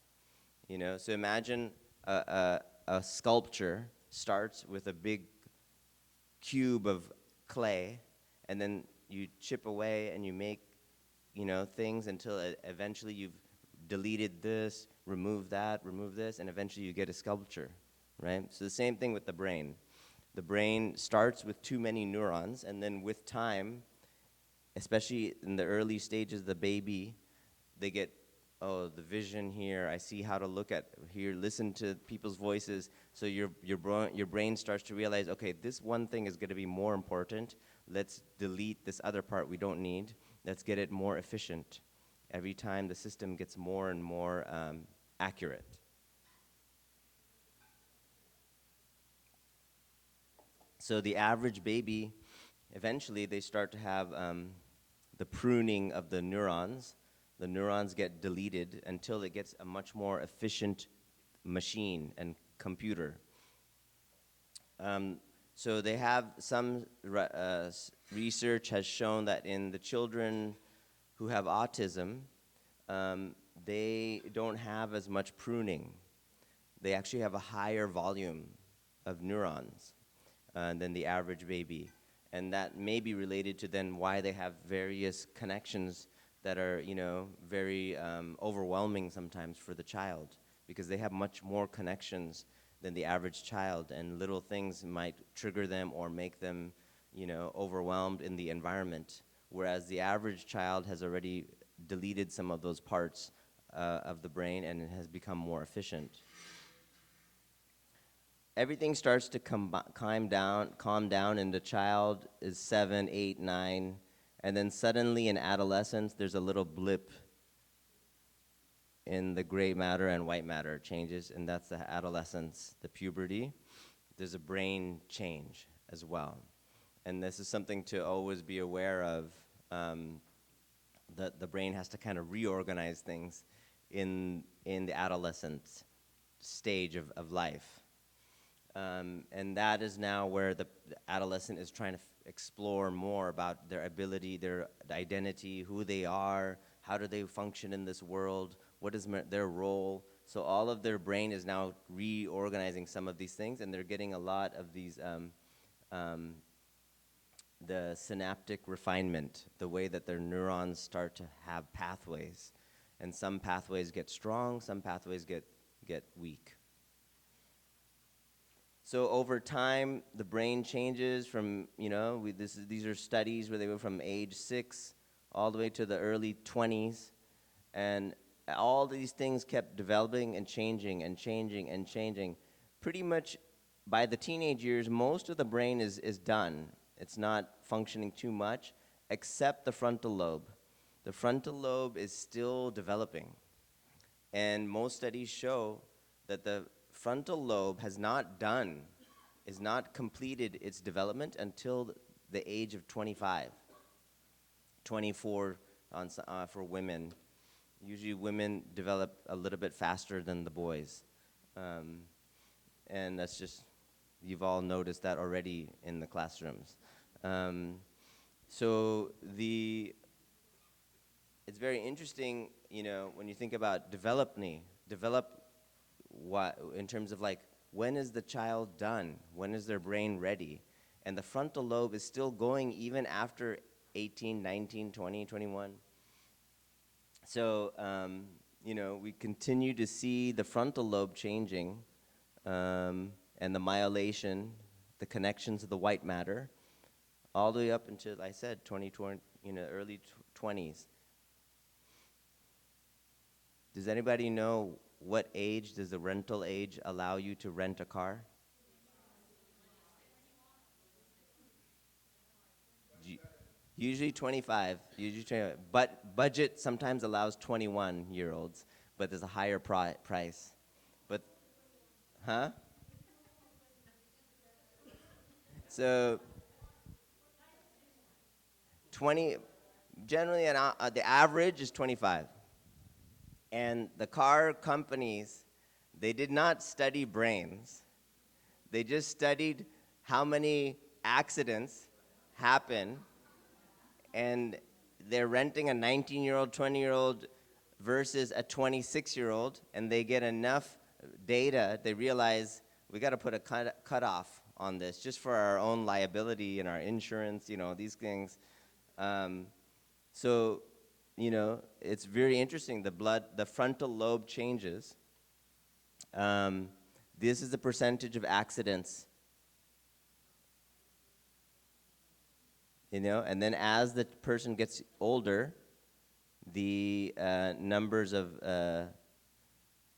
So imagine a sculpture starts with a big cube of clay, and then you chip away and you make, things until eventually you've deleted this, removed that, removed this, and eventually you get a sculpture, right? So the same thing with the brain. The brain starts with too many neurons, and then with time, especially in the early stages of the baby, they get, oh, the vision here, I see how to look at here, listen to people's voices. So your brain starts to realize, okay, this one thing is going to be more important. Let's delete this other part we don't need. Let's get it more efficient. Every time the system gets more and more accurate. So the average baby, eventually they start to have the pruning of the neurons. The neurons get deleted until it gets a much more efficient machine and computer. So they have some research has shown that in the children who have autism, they don't have as much pruning. They actually have a higher volume of neurons than the average baby. And that may be related to then why they have various connections that are, very overwhelming sometimes for the child, because they have much more connections than the average child, and little things might trigger them or make them, overwhelmed in the environment, whereas the average child has already deleted some of those parts of the brain and it has become more efficient. Everything starts to calm down, and the child is 7, 8, 9, and then suddenly in adolescence, there's a little blip in the gray matter and white matter changes, and that's the adolescence, the puberty. There's a brain change as well. And this is something to always be aware of, that the brain has to kind of reorganize things in the adolescent stage of life. And that is now where the adolescent is trying to explore more about their ability, their identity, who they are, how do they function in this world, what is their role. So all of their brain is now reorganizing some of these things, and they're getting a lot of these, the synaptic refinement, the way that their neurons start to have pathways. And some pathways get strong, some pathways get weak. So over time, the brain changes from, these are studies where they go from age 6 all the way to the early 20s. And all these things kept developing and changing and changing and changing. Pretty much by the teenage years, most of the brain is done. It's not functioning too much, except the frontal lobe. The frontal lobe is still developing. And most studies show that the frontal lobe is not completed its development until the age of 25, 24 for women. Usually women develop a little bit faster than the boys. And that's just, you've all noticed that already in the classrooms. So it's very interesting, you know, when you think about develop what, in terms of like, when is the child done? When is their brain ready? And the frontal lobe is still going even after 18, 19, 20, 21. So, you know, we continue to see the frontal lobe changing, and the myelation, the connections of the white matter, all the way up until, I said, early 20s. Does anybody know what age does the rental age allow you to rent a car? Usually 25, but budget sometimes allows 21-year-olds, but there's a higher price. But, huh? So, generally the average is 25. And the car companies, they did not study brains. They just studied how many accidents happen, and they're renting a 19-year-old, 20-year-old versus a 26-year-old, and they get enough data, they realize we got to put a cutoff on this just for our own liability and our insurance, you know, these things. So, you know, it's very interesting. The frontal lobe changes. This is the percentage of accidents. You know, and then as the person gets older, the numbers of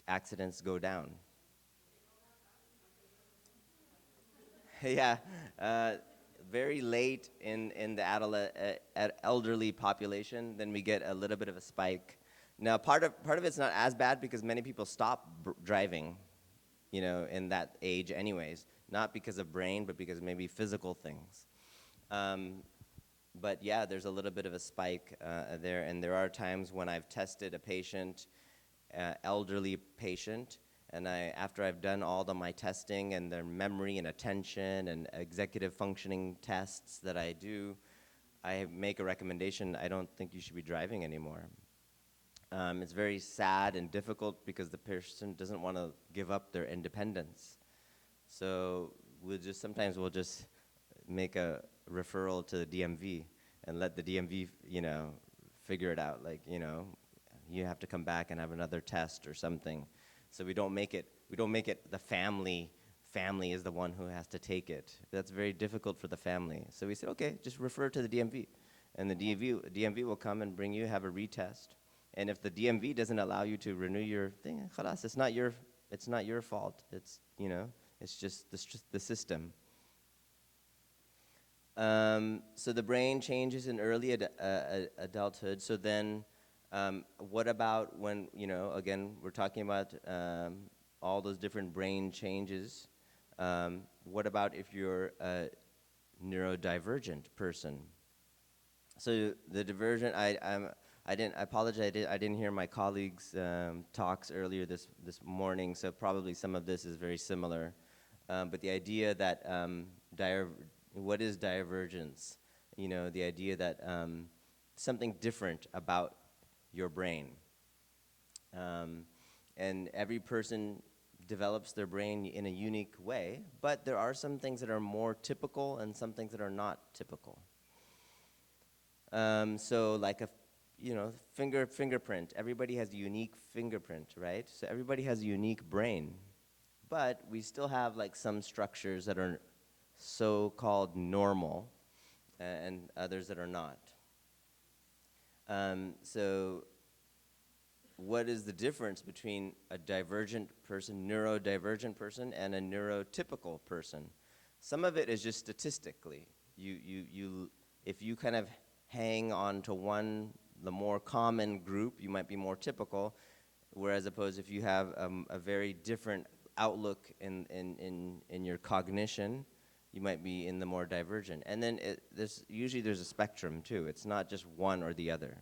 accidents go down. Yeah, very late in the elderly population, then we get a little bit of a spike. Now, part of it's not as bad because many people stop driving, you know, in that age anyways, not because of brain, but because maybe physical things. But yeah, there's a little bit of a spike there, and there are times when I've tested a patient, elderly patient, and after I've done all of my testing and their memory and attention and executive functioning tests that I do, I make a recommendation. I don't think you should be driving anymore. It's very sad and difficult because the person doesn't want to give up their independence. So sometimes we'll just make a referral to the DMV and let the DMV, you know, figure it out. Like, you know, you have to come back and have another test or something. So we don't make it the family is the one who has to take it. That's very difficult for the family. So we said, okay, just refer to the DMV. And the DMV will come and bring you, have a retest. And if the DMV doesn't allow you to renew your thing, khalas, it's not your fault. It's, you know, it's just the system. So the brain changes in early adulthood. So then, what about when, you know, again, we're talking about all those different brain changes. What about if you're a neurodivergent person? So the divergent, I apologize, I didn't hear my colleagues' talks earlier this morning, so probably some of this is very similar. But the idea that, what is divergence? You know, the idea that something different about your brain. And every person develops their brain in a unique way, but there are some things that are more typical and some things that are not typical. So like fingerprint, everybody has a unique fingerprint, right? So everybody has a unique brain, but we still have like some structures that are so-called normal and others that are not. So what is the difference between a divergent person, neurodivergent person, and a neurotypical person. Some of it is just statistically. If you kind of hang on to one, the more common group, you might be more typical, whereas opposed if you have a very different outlook in your cognition, you might be in the more divergent. And then usually there's a spectrum too. It's not just one or the other.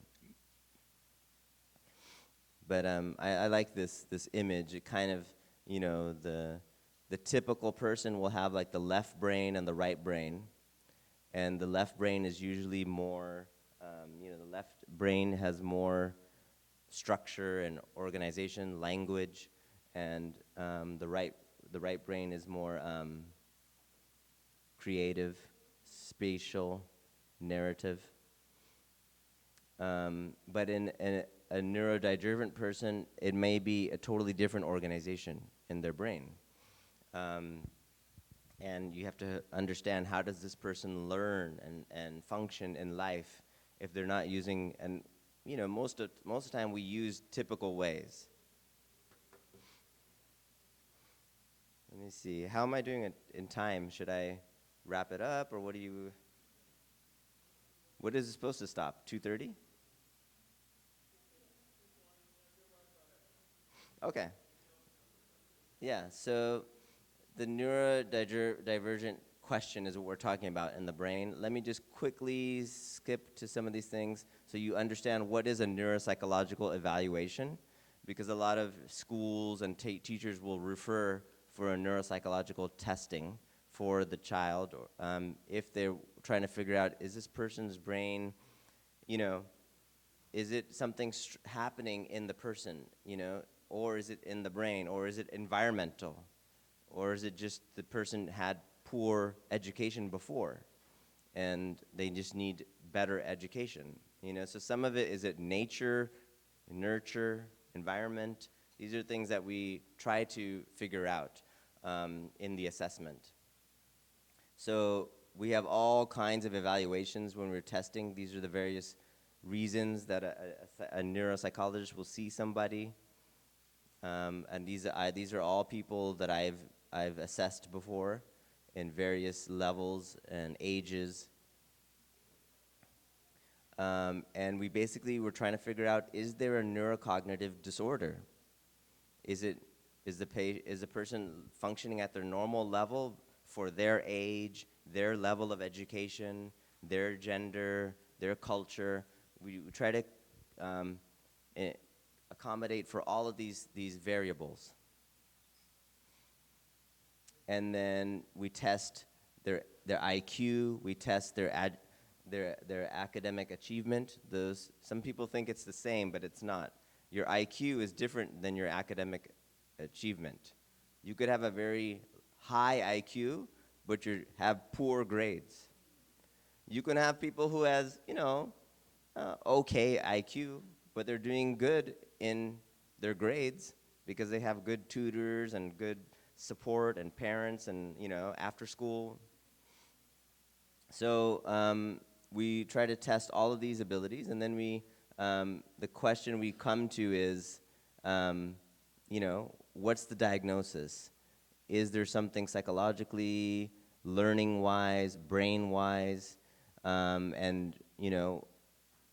But I like this image. It kind of, the typical person will have like the left brain and the right brain. And the left brain is usually more, the left brain has more structure and organization, language, and the right brain is more creative, spatial, narrative. But in a neurodivergent person, it may be a totally different organization in their brain. And you have to understand, how does this person learn and function in life if they're not using, and most of the time we use typical ways. Let me see, how am I doing it in time? Should I wrap it up, or what is it supposed to stop, 2:30? Okay. Yeah, so the neurodivergent question is what we're talking about in the brain. Let me just quickly skip to some of these things so you understand what is a neuropsychological evaluation, because a lot of schools and teachers will refer for a neuropsychological testing for the child, if they're trying to figure out, is this person's brain, is it something happening in the person, or is it in the brain, or is it environmental, or is it just the person had poor education before and they just need better education? So some of it is it nature, nurture, environment. These are things that we try to figure out in the assessment. So we have all kinds of evaluations when we're testing. These are the various reasons that a neuropsychologist will see somebody. And these are all people that I've assessed before in various levels and ages. And we basically were trying to figure out, is there a neurocognitive disorder? Is the person functioning at their normal level for their age, their level of education, their gender, their culture? We try to accommodate for all of these variables. And then we test their IQ, we test their academic achievement. Some people think it's the same, but it's not. Your IQ is different than your academic achievement. You could have a very high IQ, but you have poor grades. You can have people who has, okay IQ, but they're doing good in their grades because they have good tutors and good support and parents and, after school. So we try to test all of these abilities, and then the question we come to is, what's the diagnosis? Is there something psychologically, learning-wise, brain-wise, and,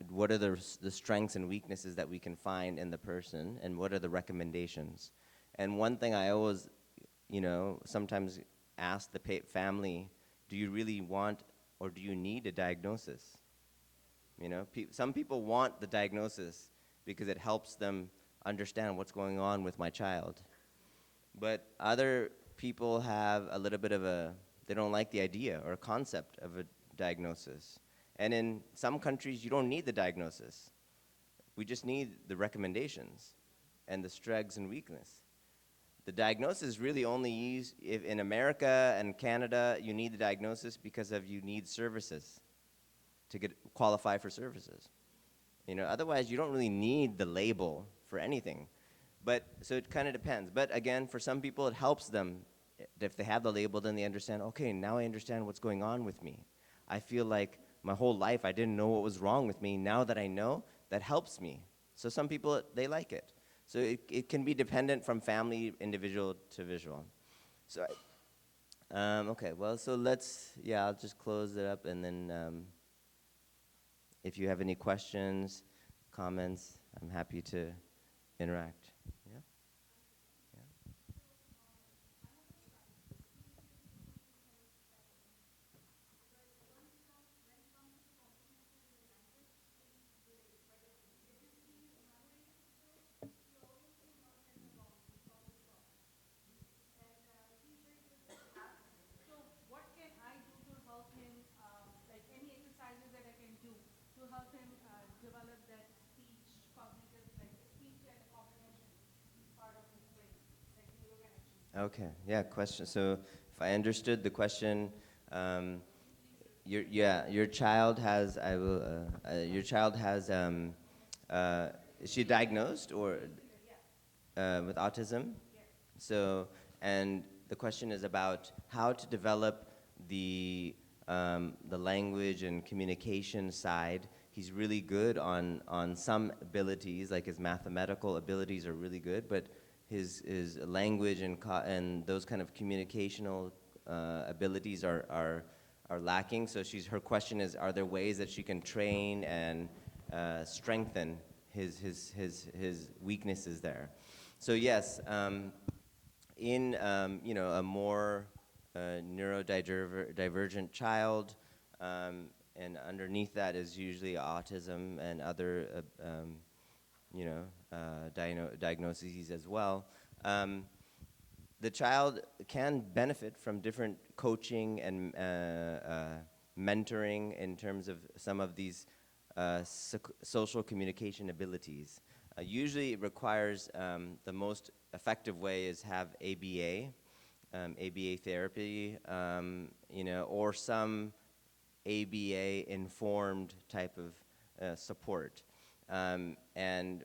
what are the strengths and weaknesses that we can find in the person, and what are the recommendations? And one thing I always, sometimes ask the family, do you really want or do you need a diagnosis? Some people want the diagnosis because it helps them understand what's going on with my child. But other people have a little bit of they don't like the idea or concept of a diagnosis. And in some countries, you don't need the diagnosis. We just need the recommendations and the strengths and weakness. The diagnosis is really only used if in America and Canada, you need the diagnosis because you need services to qualify for services. Otherwise, you don't really need the label for anything. So it kind of depends. But again, for some people, it helps them. If they have the label, then they understand, okay, now I understand what's going on with me. I feel like my whole life I didn't know what was wrong with me. Now that I know, that helps me. So some people, they like it. So it can be dependent from family, individual to visual. So, okay, well, so I'll just close it up, and then if you have any questions, comments, I'm happy to interact. Yeah? Okay, yeah, question. So if I understood the question, your child has, is she diagnosed or with autism? So, and the question is about how to develop the language and communication side. He's really good on some abilities, like his mathematical abilities are really good, but his language and those kind of communicational abilities are lacking. So her question is, are there ways that she can train and strengthen his weaknesses there? So yes, in a more neurodivergent child, and underneath that is usually autism and other diagnoses as well. The child can benefit from different coaching and mentoring in terms of some of these social communication abilities. Usually it requires, the most effective way is have ABA, ABA therapy, or some ABA-informed type of support. And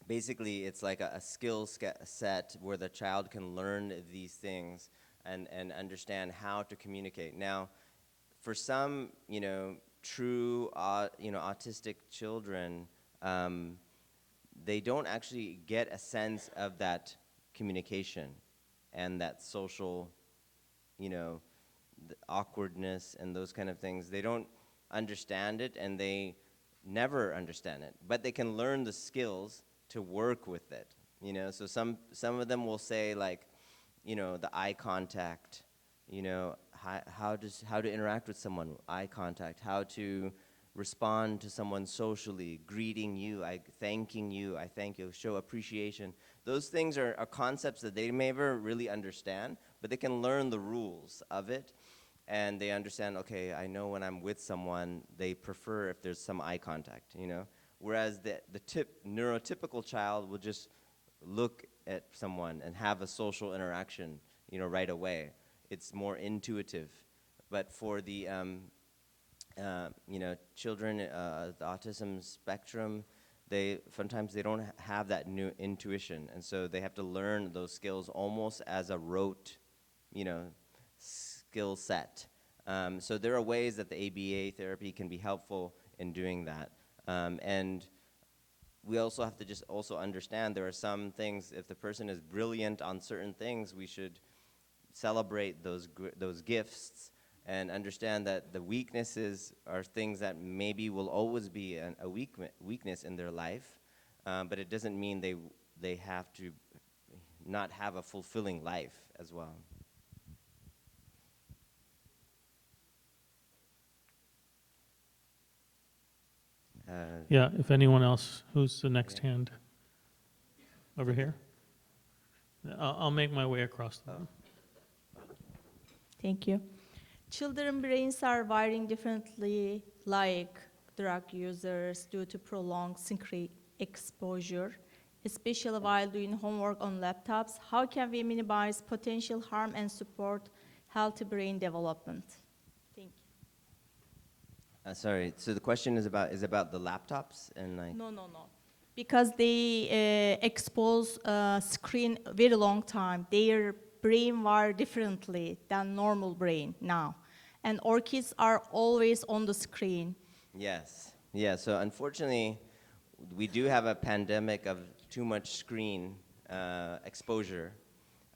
basically, it's like a skill set where the child can learn these things and understand how to communicate. Now, for some, true, autistic children, they don't actually get a sense of that communication and that social, the awkwardness and those kind of things. They don't understand it, and they never understand it, but they can learn the skills to work with it. So some of them will say, like, the eye contact, how to interact with someone, eye contact, how to respond to someone socially, greeting you, thanking you, I thank you, show appreciation. Those things are concepts that they may never really understand, but they can learn the rules of it, and they understand, okay, I know when I'm with someone, they prefer if there's some eye contact, Whereas the neurotypical child will just look at someone and have a social interaction, right away. It's more intuitive. But for the children, the autism spectrum, sometimes they don't have that new intuition, and so they have to learn those skills almost as a rote, skill set. So there are ways that the ABA therapy can be helpful in doing that. And we also have to just also understand there are some things, if the person is brilliant on certain things, we should celebrate those gifts and understand that the weaknesses are things that maybe will always be a weakness in their life, but it doesn't mean they have to not have a fulfilling life as well. Yeah, if anyone else, who's the next hand? Over here? I'll make my way across the room. Thank you. Children brains are wiring differently, like drug users, due to prolonged screen exposure, especially while doing homework on laptops. How can we minimize potential harm and support healthy brain development? Thank you. Sorry, so the question is about the laptops and like... No. Because they expose screen very long time. Their brain wire differently than normal brain now. And our kids are always on the screen. Yes, yeah, so unfortunately, we do have a pandemic of too much screen exposure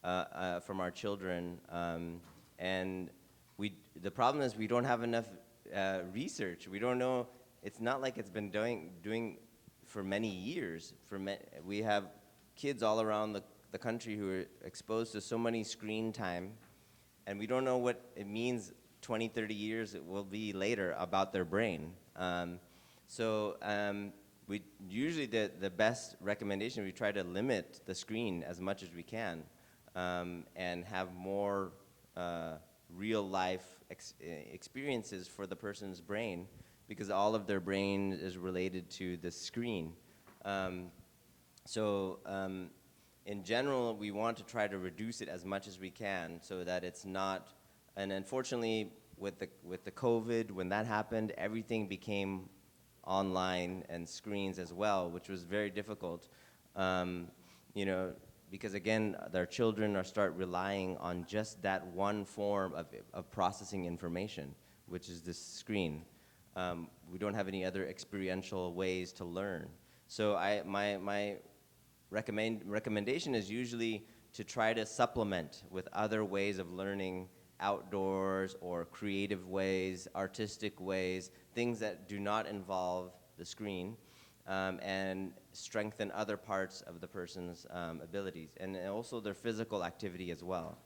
from our children, and the problem is we don't have enough research. We don't know. It's not like it's been doing for many years. We have kids all around the country who are exposed to so many screen time, and we don't know what it means 20, 30 years it will be later about their brain. We usually the best recommendation, we try to limit the screen as much as we can, and have more real life experiences for the person's brain, because all of their brain is related to the screen. In general, we want to try to reduce it as much as we can so that it's not, and unfortunately with the COVID, when that happened, everything became online and screens as well, which was very difficult, because again, their children start relying on just that one form of processing information, which is this screen. We don't have any other experiential ways to learn. So my recommendation is usually to try to supplement with other ways of learning, outdoors or creative ways, artistic ways, things that do not involve the screen, and strengthen other parts of the person's abilities, and also their physical activity as well.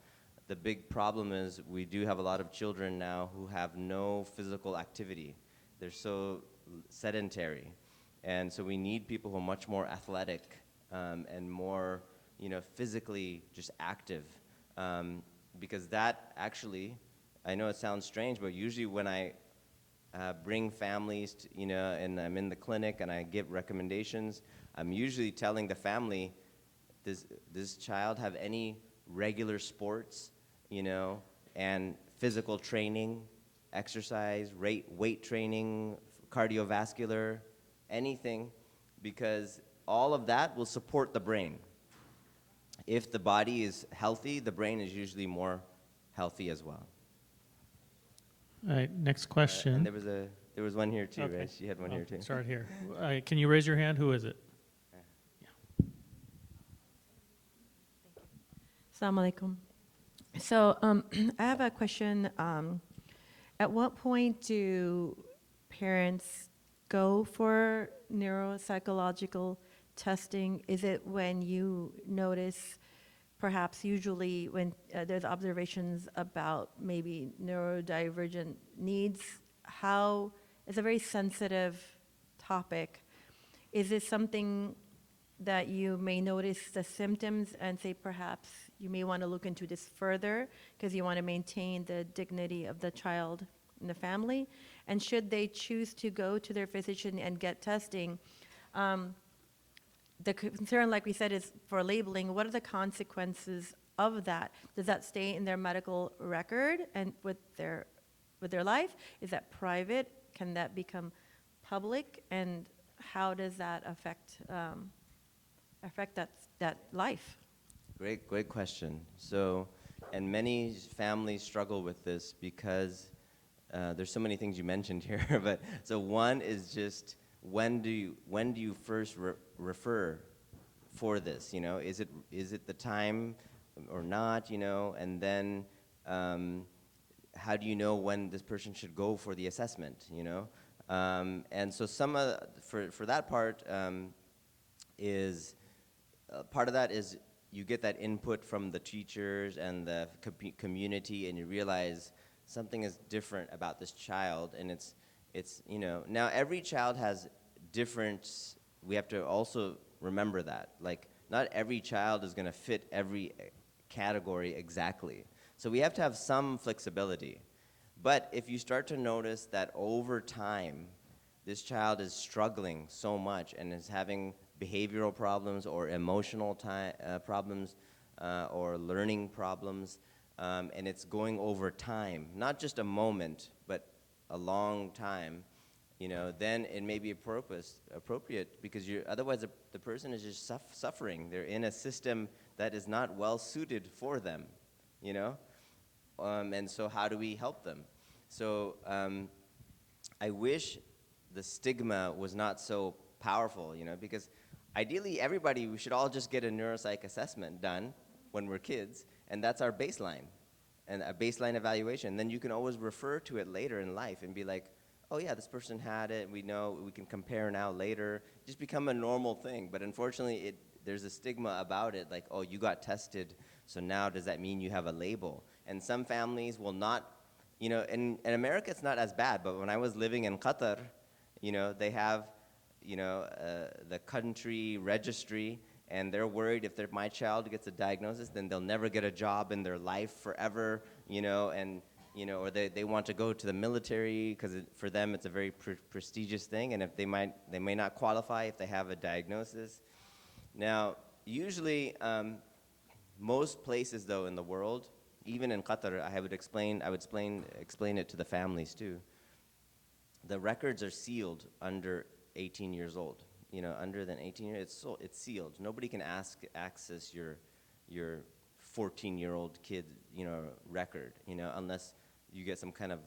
The big problem is we do have a lot of children now who have no physical activity. They're so sedentary, and so we need people who are much more athletic and more, physically just active. Because that actually, I know it sounds strange, but usually when I bring families, and I'm in the clinic and I give recommendations, I'm usually telling the family, does this child have any regular sports, and physical training, exercise, weight training, cardiovascular, anything, because all of that will support the brain. If the body is healthy, the brain is usually more healthy as well. All right, next question. And there was one here too, Okay. right? She had one here too. Start here. Can you raise your hand? Who is it? Assalamu alaikum. So I have a question. At what point do parents go for neuropsychological testing? Is it when you notice, perhaps usually when there's observations about maybe neurodivergent needs? It's a very sensitive topic. Is this something that you may notice the symptoms and say perhaps you may want to look into this further because you want to maintain the dignity of the child and the family? And should they choose to go to their physician and get testing, the concern, like we said, is for labeling. What are the consequences of that? Does that stay in their medical record and with their life? Is that private? Can that become public? And how does that affect that life? Great question. So, and many families struggle with this because there's so many things you mentioned here. But so one is just when do you first refer for this? Is it the time or not? And then how do you know when this person should go for the assessment? And so for that part is part of that is you get that input from the teachers and the community, and you realize something is different about this child, and it's now every child has different. We have to also remember that, like, not every child is going to fit every category exactly. So we have to have some flexibility. But if you start to notice that over time, this child is struggling so much and is having behavioral problems or emotional problems or learning problems, and it's going over time, not just a moment, but a long time, then it may be appropriate because otherwise the person is just suffering. They're in a system that is not well suited for them, and so how do we help them? So I wish the stigma was not so powerful, because ideally, everybody, we should all just get a neuropsych assessment done when we're kids, and that's our baseline, and a baseline evaluation. Then you can always refer to it later in life and be like, oh yeah, this person had it, we know, we can compare now later. Just become a normal thing, but unfortunately, there's a stigma about it, like, oh, you got tested, so now does that mean you have a label? And some families will not, you know, in America it's not as bad, but when I was living in Qatar, you know, they have, you know, the country registry, and they're worried if my child gets a diagnosis, then they'll never get a job in their life forever, you know, and, you know, or they want to go to the military because for them it's a very prestigious thing, and if they may not qualify if they have a diagnosis. Now, usually, most places though in the world, even in Qatar, I would explain it to the families too. The records are sealed under 18 years old. You know, under than 18 years, it's sealed. Nobody can access your 14-year-old kid, you know, record, you know, unless you get some kind of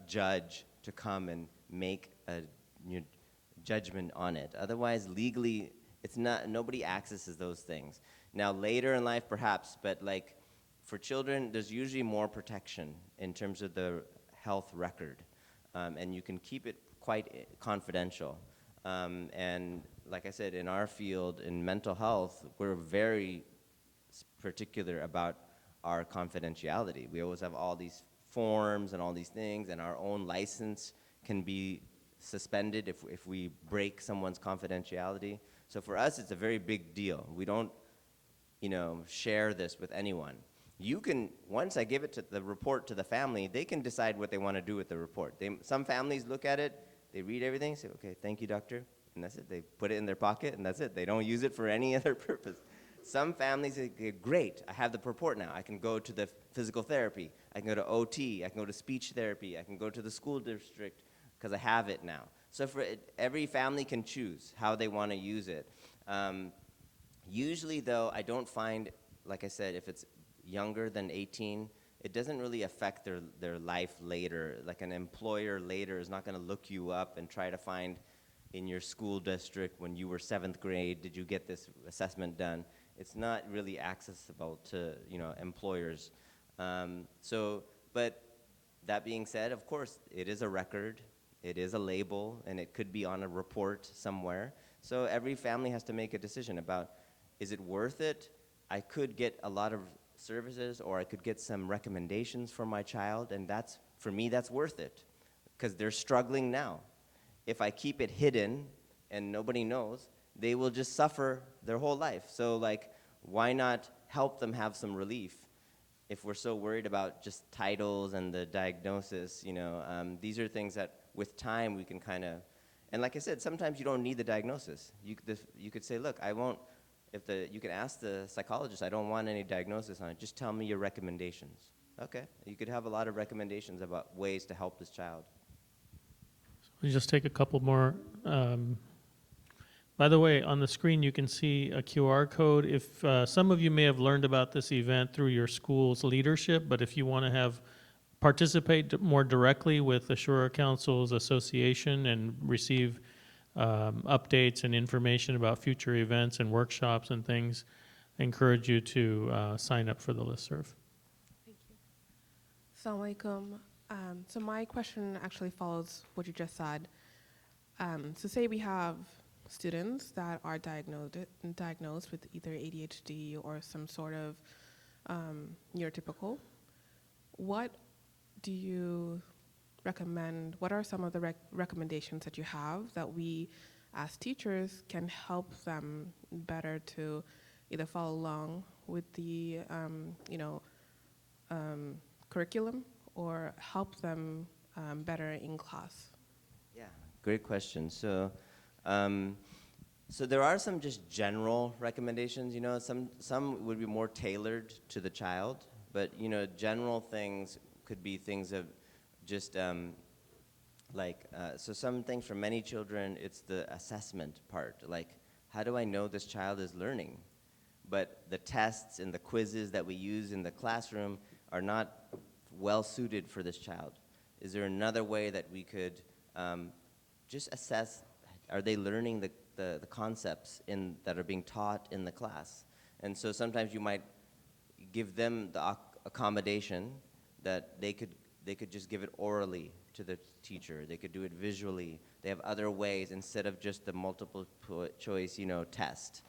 judge to come and make a judgment on it. Otherwise, legally, it's not. Nobody accesses those things. Now, later in life, perhaps, but like for children, there's usually more protection in terms of the health record, and you can keep it quite confidential. And like I said, in our field, in mental health, we're very particular about our confidentiality. We always have all these forms and all these things, and our own license can be suspended if we break someone's confidentiality. So for us, it's a very big deal. We don't, you know, share this with anyone. You can, once I give it to the report to the family, they can decide what they want to do with the report. Some families look at it, they read everything, say, okay, thank you, doctor, and that's it. They put it in their pocket, and that's it. They don't use it for any other purpose. Some families say, great, I have the report now. I can go to the physical therapy. I can go to OT. I can go to speech therapy. I can go to the school district because I have it now. So every family can choose how they want to use it. Usually, though, I don't find, like I said, if it's younger than 18, it doesn't really affect their life later. Like an employer later is not going to look you up and try to find in your school district when you were 7th grade, did you get this assessment done? It's not really accessible to, you know, employers. But that being said, of course, it is a record, it is a label, and it could be on a report somewhere. So every family has to make a decision about, is it worth it? I could get a lot of services, or I could get some recommendations for my child, and that's, for me, that's worth it, because they're struggling now. If I keep it hidden and nobody knows, they will just suffer their whole life. So like, why not help them have some relief? If we're so worried about just titles and the diagnosis, you know, these are things that with time we can kind of, and like I said, sometimes you don't need the diagnosis. You could say, look, I won't, you can ask the psychologist, I don't want any diagnosis on it, just tell me your recommendations. Okay, you could have a lot of recommendations about ways to help this child. We'll just take a couple more. By the way, on the screen you can see a QR code. If some of you may have learned about this event through your school's leadership, but if you want to participate more directly with the Shura Council's association and receive updates and information about future events and workshops and things, I encourage you to sign up for the listserv. Thank you. Assalamu alaikum. So my question actually follows what you just said. So say we have students that are diagnosed with either ADHD or some sort of neurotypical. What do you recommend? What are some of the recommendations that you have that we as teachers can help them better to either follow along with the curriculum or help them better in class? Yeah, great question. So there are some just general recommendations. You know, some would be more tailored to the child, but you know, general things could be things of just so some things for many children, it's the assessment part. Like, how do I know this child is learning? But the tests and the quizzes that we use in the classroom are not well suited for this child. Is there another way that we could just assess, are they learning the the concepts that are being taught in the class. And so sometimes you might give them the accommodation that they could just give it orally to the teacher. They could do it visually. They have other ways instead of just the multiple choice, test.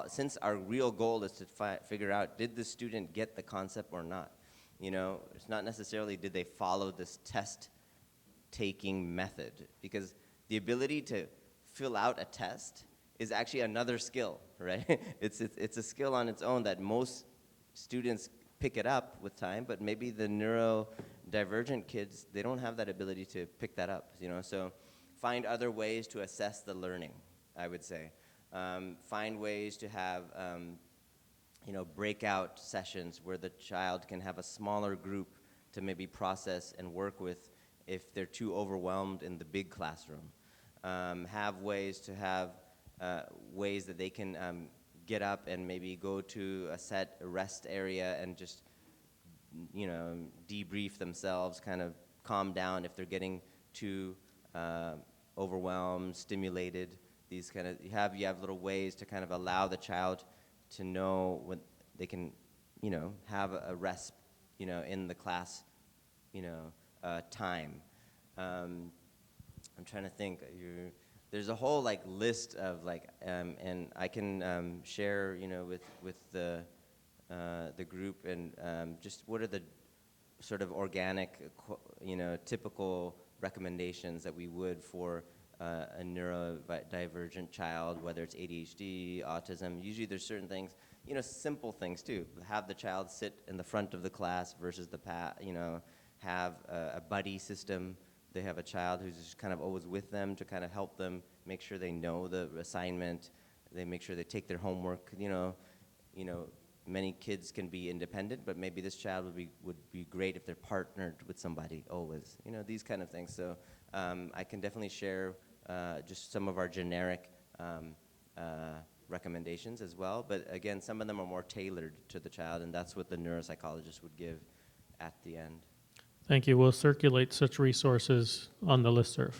Since our real goal is to figure out, did the student get the concept or not? It's not necessarily did they follow this test-taking method, because the ability to fill out a test is actually another skill, right? It's a skill on its own that most students pick it up with time, but maybe the neurodivergent kids, they don't have that ability to pick that up, So find other ways to assess the learning, I would say. Find ways to have, breakout sessions where the child can have a smaller group to maybe process and work with if they're too overwhelmed in the big classroom. Have ways to have ways that they can get up and maybe go to a rest area and just, debrief themselves, kind of calm down if they're getting too overwhelmed, stimulated. These kind of, you have little ways to kind of allow the child to know when they can, have a rest, in the class, time. I'm trying to think. There's a whole list of and I can share, with the group and just what are the sort of organic, typical recommendations that we would for a neurodivergent child, whether it's ADHD, autism. Usually there's certain things, simple things too. Have the child sit in the front of the class versus have a buddy system. They have a child who's just kind of always with them to kind of help them make sure they know the assignment. They make sure they take their homework. Many kids can be independent, but maybe this child would be great if they're partnered with somebody always. These kind of things. So I can definitely share just some of our generic recommendations as well. But again, some of them are more tailored to the child, and that's what the neuropsychologist would give at the end. Thank you. We'll circulate such resources on the listserv.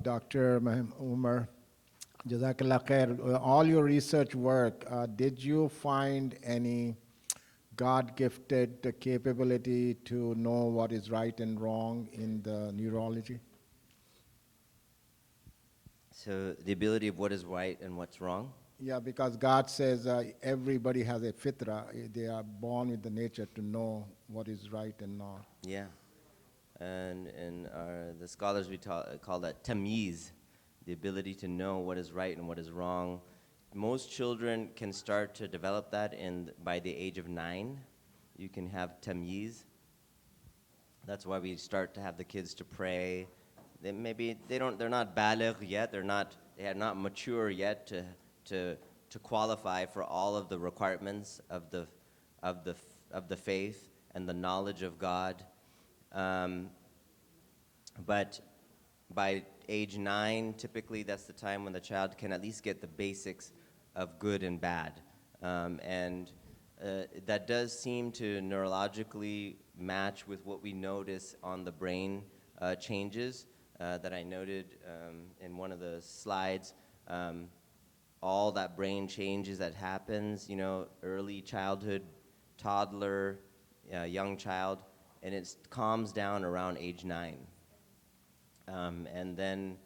Dr. Umar, Jazakallah khair. All your research work, did you find any God-gifted capability to know what is right and wrong in the neurology? So the ability of what is right and what's wrong? Yeah, because God says everybody has a fitra. They are born with the nature to know what is right and not. Yeah. And the scholars, we call that tamyiz, the ability to know what is right and what is wrong. Most children can start to develop that by the age of 9. You can have tamyiz. That's why we start to have the kids to pray. They're not baligh yet. They are not mature yet to qualify for all of the requirements of the faith and the knowledge of God. But by age 9, typically that's the time when the child can at least get the basics of good and bad. And that does seem to neurologically match with what we notice on the brain changes that I noted in one of the slides. All that brain changes that happens, early childhood, toddler, young child, and it calms down around age 9. And then,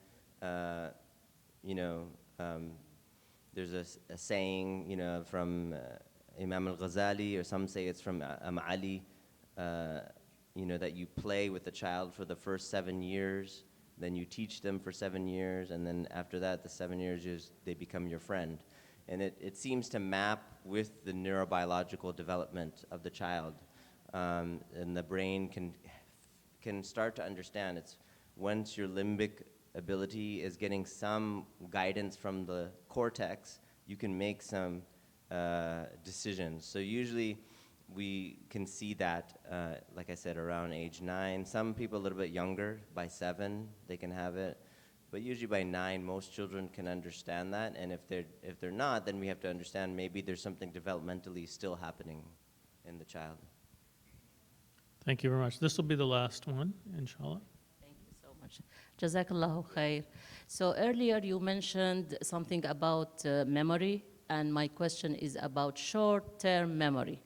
there's a saying, from Imam al-Ghazali, or some say it's from Ali, that you play with the child for the first 7 years, then you teach them for 7 years, and then after that, the 7 years, they become your friend. And it seems to map with the neurobiological development of the child. And the brain can start to understand. It's once your limbic ability is getting some guidance from the cortex, you can make some decisions. So usually we can see that, like I said, around age 9. Some people a little bit younger, by 7, they can have it. But usually by 9, most children can understand that. And if they're not, then we have to understand maybe there's something developmentally still happening in the child. Thank you very much. This will be the last one, inshallah. Thank you. much. Jazakallahu khair. So earlier you mentioned something about memory, and my question is about short-term memory.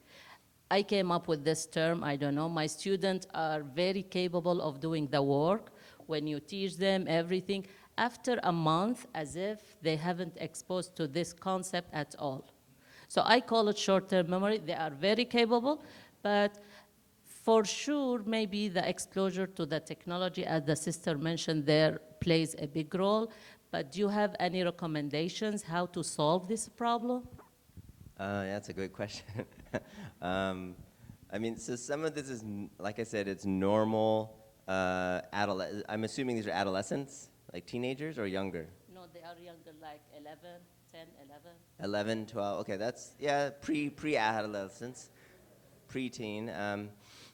I came up with this term, I don't know. My students are very capable of doing the work when you teach them everything. After a month, as if they haven't exposed to this concept at all. So I call it short-term memory. They are very capable, but for sure, maybe the exposure to the technology, as the sister mentioned there, plays a big role. But do you have any recommendations how to solve this problem? That's a good question. I mean, so some of this is, like I said, it's normal. I'm assuming these are adolescents, like teenagers or younger? No, they are younger, like 11, 10, 11. 11, 12, okay, that's, yeah, pre-adolescence, preteen.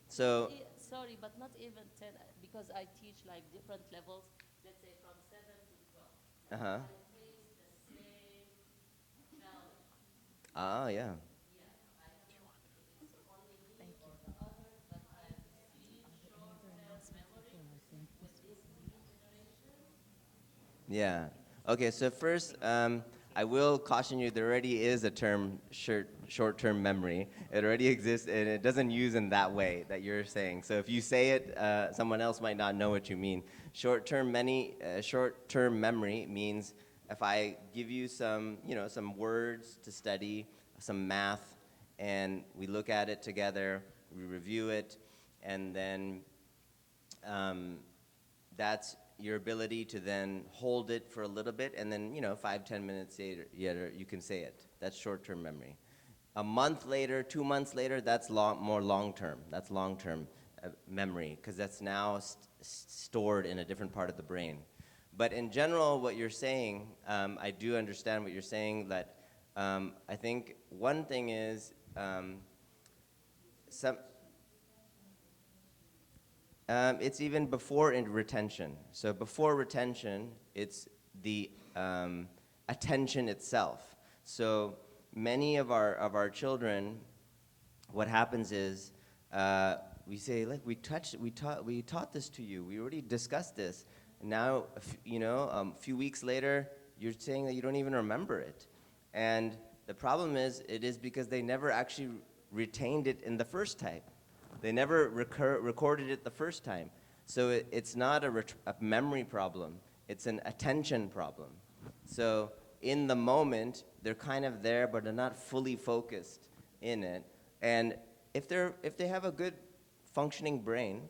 So, Sorry, but not even 10, because I teach like different levels, let's say from 7 to 12. uh-huh. I face the same challenge. Ah, yeah. Yeah. Okay, so first, I will caution you, there already is a term, short-term memory. It already exists, and it doesn't use in that way that you're saying. So if you say it, someone else might not know what you mean. Short-term memory means if I give you some, some words to study, some math, and we look at it together, we review it, and then that's your ability to then hold it for a little bit, and then 5-10 minutes later you can say it. That's short-term memory. A month later, 2 months later, that's more long-term. That's long-term memory, because that's now stored in a different part of the brain. But in general, what you're saying, I do understand what you're saying. That I think one thing is it's even before retention. So before retention, it's the attention itself. So many of our children, what happens is we say, like, we taught this to you. We already discussed this. And now, a few weeks later, you're saying that you don't even remember it. And the problem is, it is because they never actually retained it in the first time. They never recorded it the first time. So it's not a memory problem. It's an attention problem. So in the moment, they're kind of there, but they're not fully focused in it. And if they have a good functioning brain,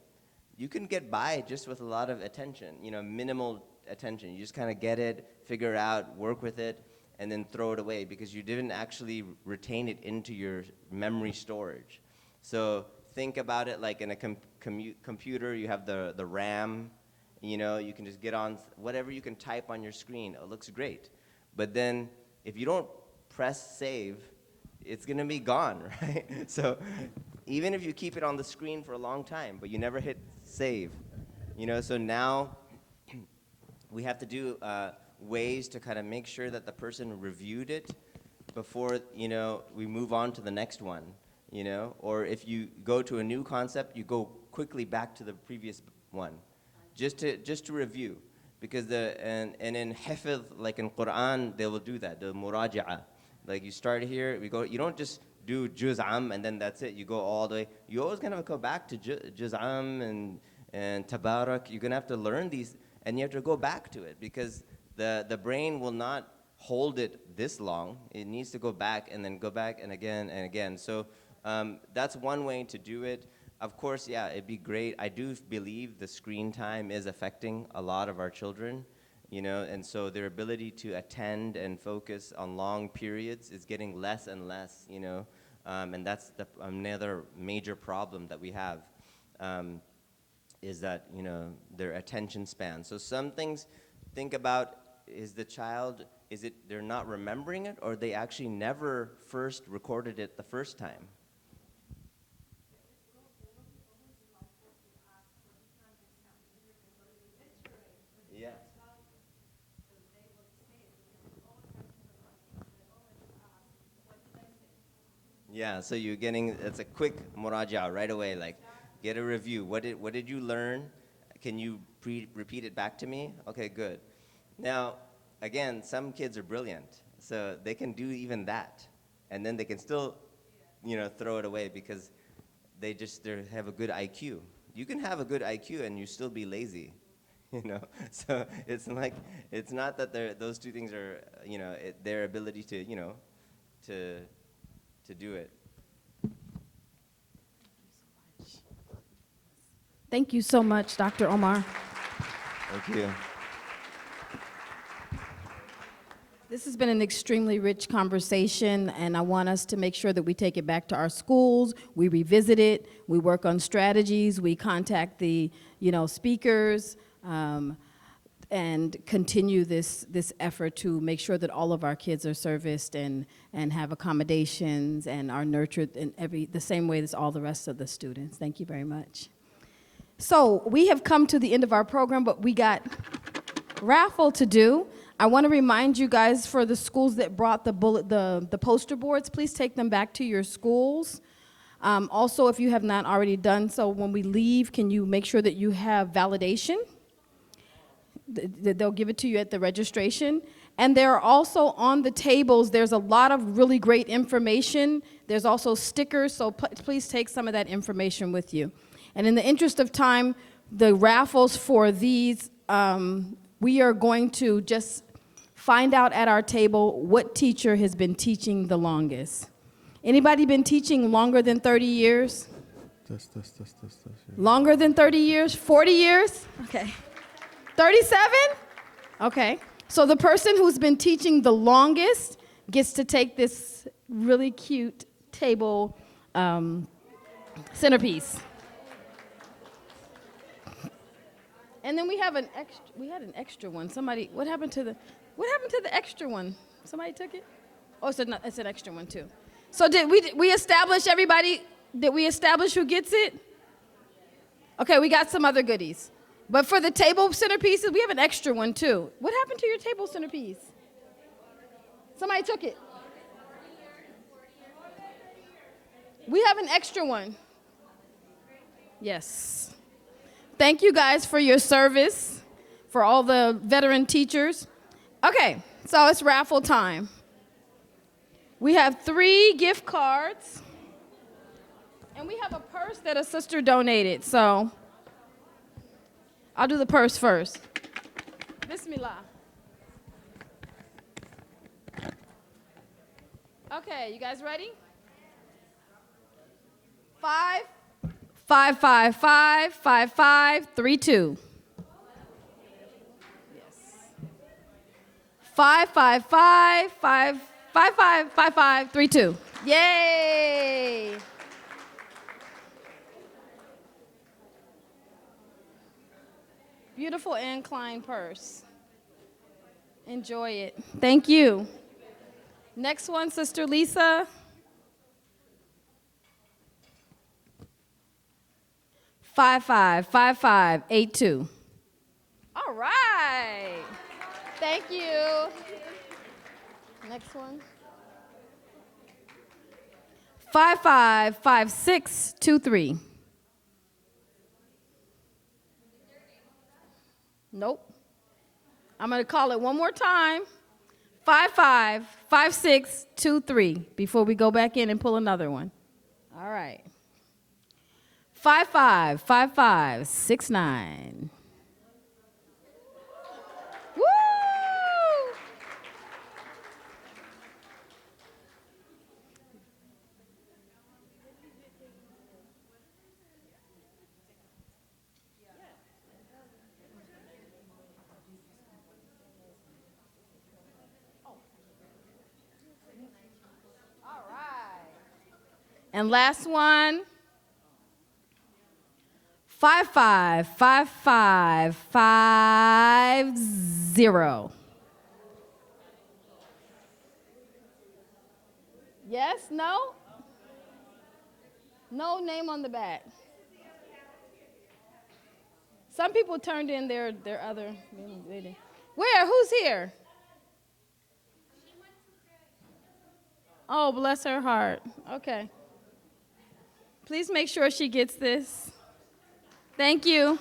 you can get by just with a lot of attention, minimal attention. You just kind of get it, figure it out, work with it, and then throw it away because you didn't actually retain it into your memory storage. So think about it like in a computer, you have the RAM, you can just get on whatever you can type on your screen. It looks great. But then if you don't press save, it's gonna be gone, right? So even if you keep it on the screen for a long time, but you never hit save, so now we have to do ways to kind of make sure that the person reviewed it before, we move on to the next one. Or if you go to a new concept, you go quickly back to the previous one, just to review, because and in hifz, like in Quran, they will do that, the muraja'a. Like you start here, you don't just do juz'am and then that's it. You go all the way. You're always gonna go back to juz'am and tabarak. You're gonna have to learn these, and you have to go back to it because the brain will not hold it this long. It needs to go back and then go back and again and again. So that's one way to do it. Of course, yeah, it'd be great. I do believe the screen time is affecting a lot of our children, and so their ability to attend and focus on long periods is getting less and less, and that's another major problem that we have, is that, their attention span. So some things, think about, is the child, is it they're not remembering it, or they actually never first recorded it the first time? Yeah. Yeah, so you're getting, it's a quick muraja right away, like get a review. What did you learn? Can you repeat it back to me? Okay, good. Now, again, some kids are brilliant, so they can do even that. And then they can still, throw it away because they have a good IQ. You can have a good IQ and you still be lazy, So it's not that those two things are, their ability to, to do it. Thank you so much, Dr. Omar. Thank you. This has been an extremely rich conversation, and I want us to make sure that we take it back to our schools, we revisit it, we work on strategies, we contact the, speakers, and continue this effort to make sure that all of our kids are serviced and have accommodations and are nurtured in the same way as all the rest of the students. Thank you very much. So we have come to the end of our program, but we got raffle to do. I want to remind you guys, for the schools that brought the poster boards, please take them back to your schools. Also, if you have not already done so, when we leave, can you make sure that you have validation? They'll give it to you at the registration. And there are also on the tables, there's a lot of really great information. There's also stickers, so please take some of that information with you. And in the interest of time, the raffles for these, we are going to just find out at our table what teacher has been teaching the longest. Anybody been teaching longer than 30 years? Longer than 30 years? 40 years? Okay. 37? Okay. So the person who's been teaching the longest gets to take this really cute table centerpiece. And then we had an extra one. What happened to the extra one? Somebody took it? Oh, it's an extra one too. So did we establish everybody? Did we establish who gets it? Okay, we got some other goodies. But for the table centerpieces, we have an extra one too. What happened to your table centerpiece? Somebody took it. We have an extra one. Yes. Thank you guys for your service, for all the veteran teachers. Okay, so it's raffle time. We have 3 gift cards, and we have a purse that a sister donated, so I'll do the purse first. Bismillah. Okay, you guys ready? 5, 5, 5, 5, 5, 5, 3, 2. Yes. 5, 5, 5, 5, 5, 5, 5, 5, 3, 2. Yay! Beautiful Anne Klein purse. Enjoy it. Thank you. Next one, Sister Lisa. 5, 5, 5, 5, 8, 2. All right. Thank you. Next one. 5, 5, 5, 6, 2, 3. Nope. I'm going to call it one more time. 5, 5, 5, 6, 2, 3. Before we go back in and pull another one. All right. 5, 5, 5, 5, 6, 9. Woo! All right. And last one. 5, 5, 5, 5, 5, 0. Yes? No? No name on the back. Some people turned in their other. Where? Who's here? Oh, bless her heart. Okay. Please make sure she gets this. Thank you.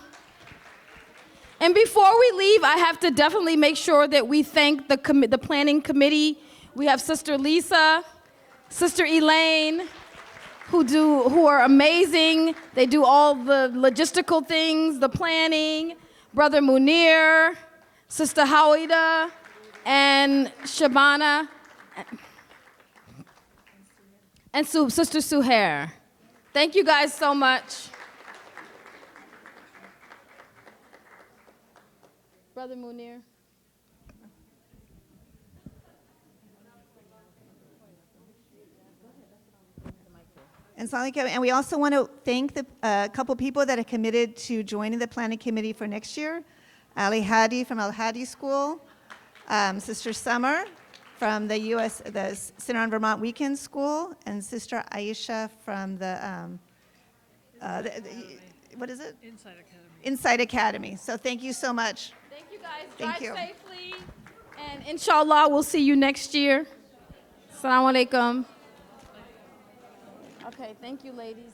And before we leave, I have to definitely make sure that we thank the planning committee. We have Sister Lisa, Sister Elaine, who are amazing. They do all the logistical things, the planning. Brother Munir, Sister Hawida, and Shabana, and Sister Suhair. Thank you guys so much. Brother Munir. And we also want to thank the couple people that are committed to joining the planning committee for next year. Ali Hadi from Al Hadi School, Sister Summer from the Center on Vermont Weekend School, and Sister Aisha from what is it? Inside Academy. Inside Academy. So thank you so much. Thank you guys. Thank Drive you. safely. And inshallah, we'll see you next year. Assalamu alaikum. Okay, thank you, ladies.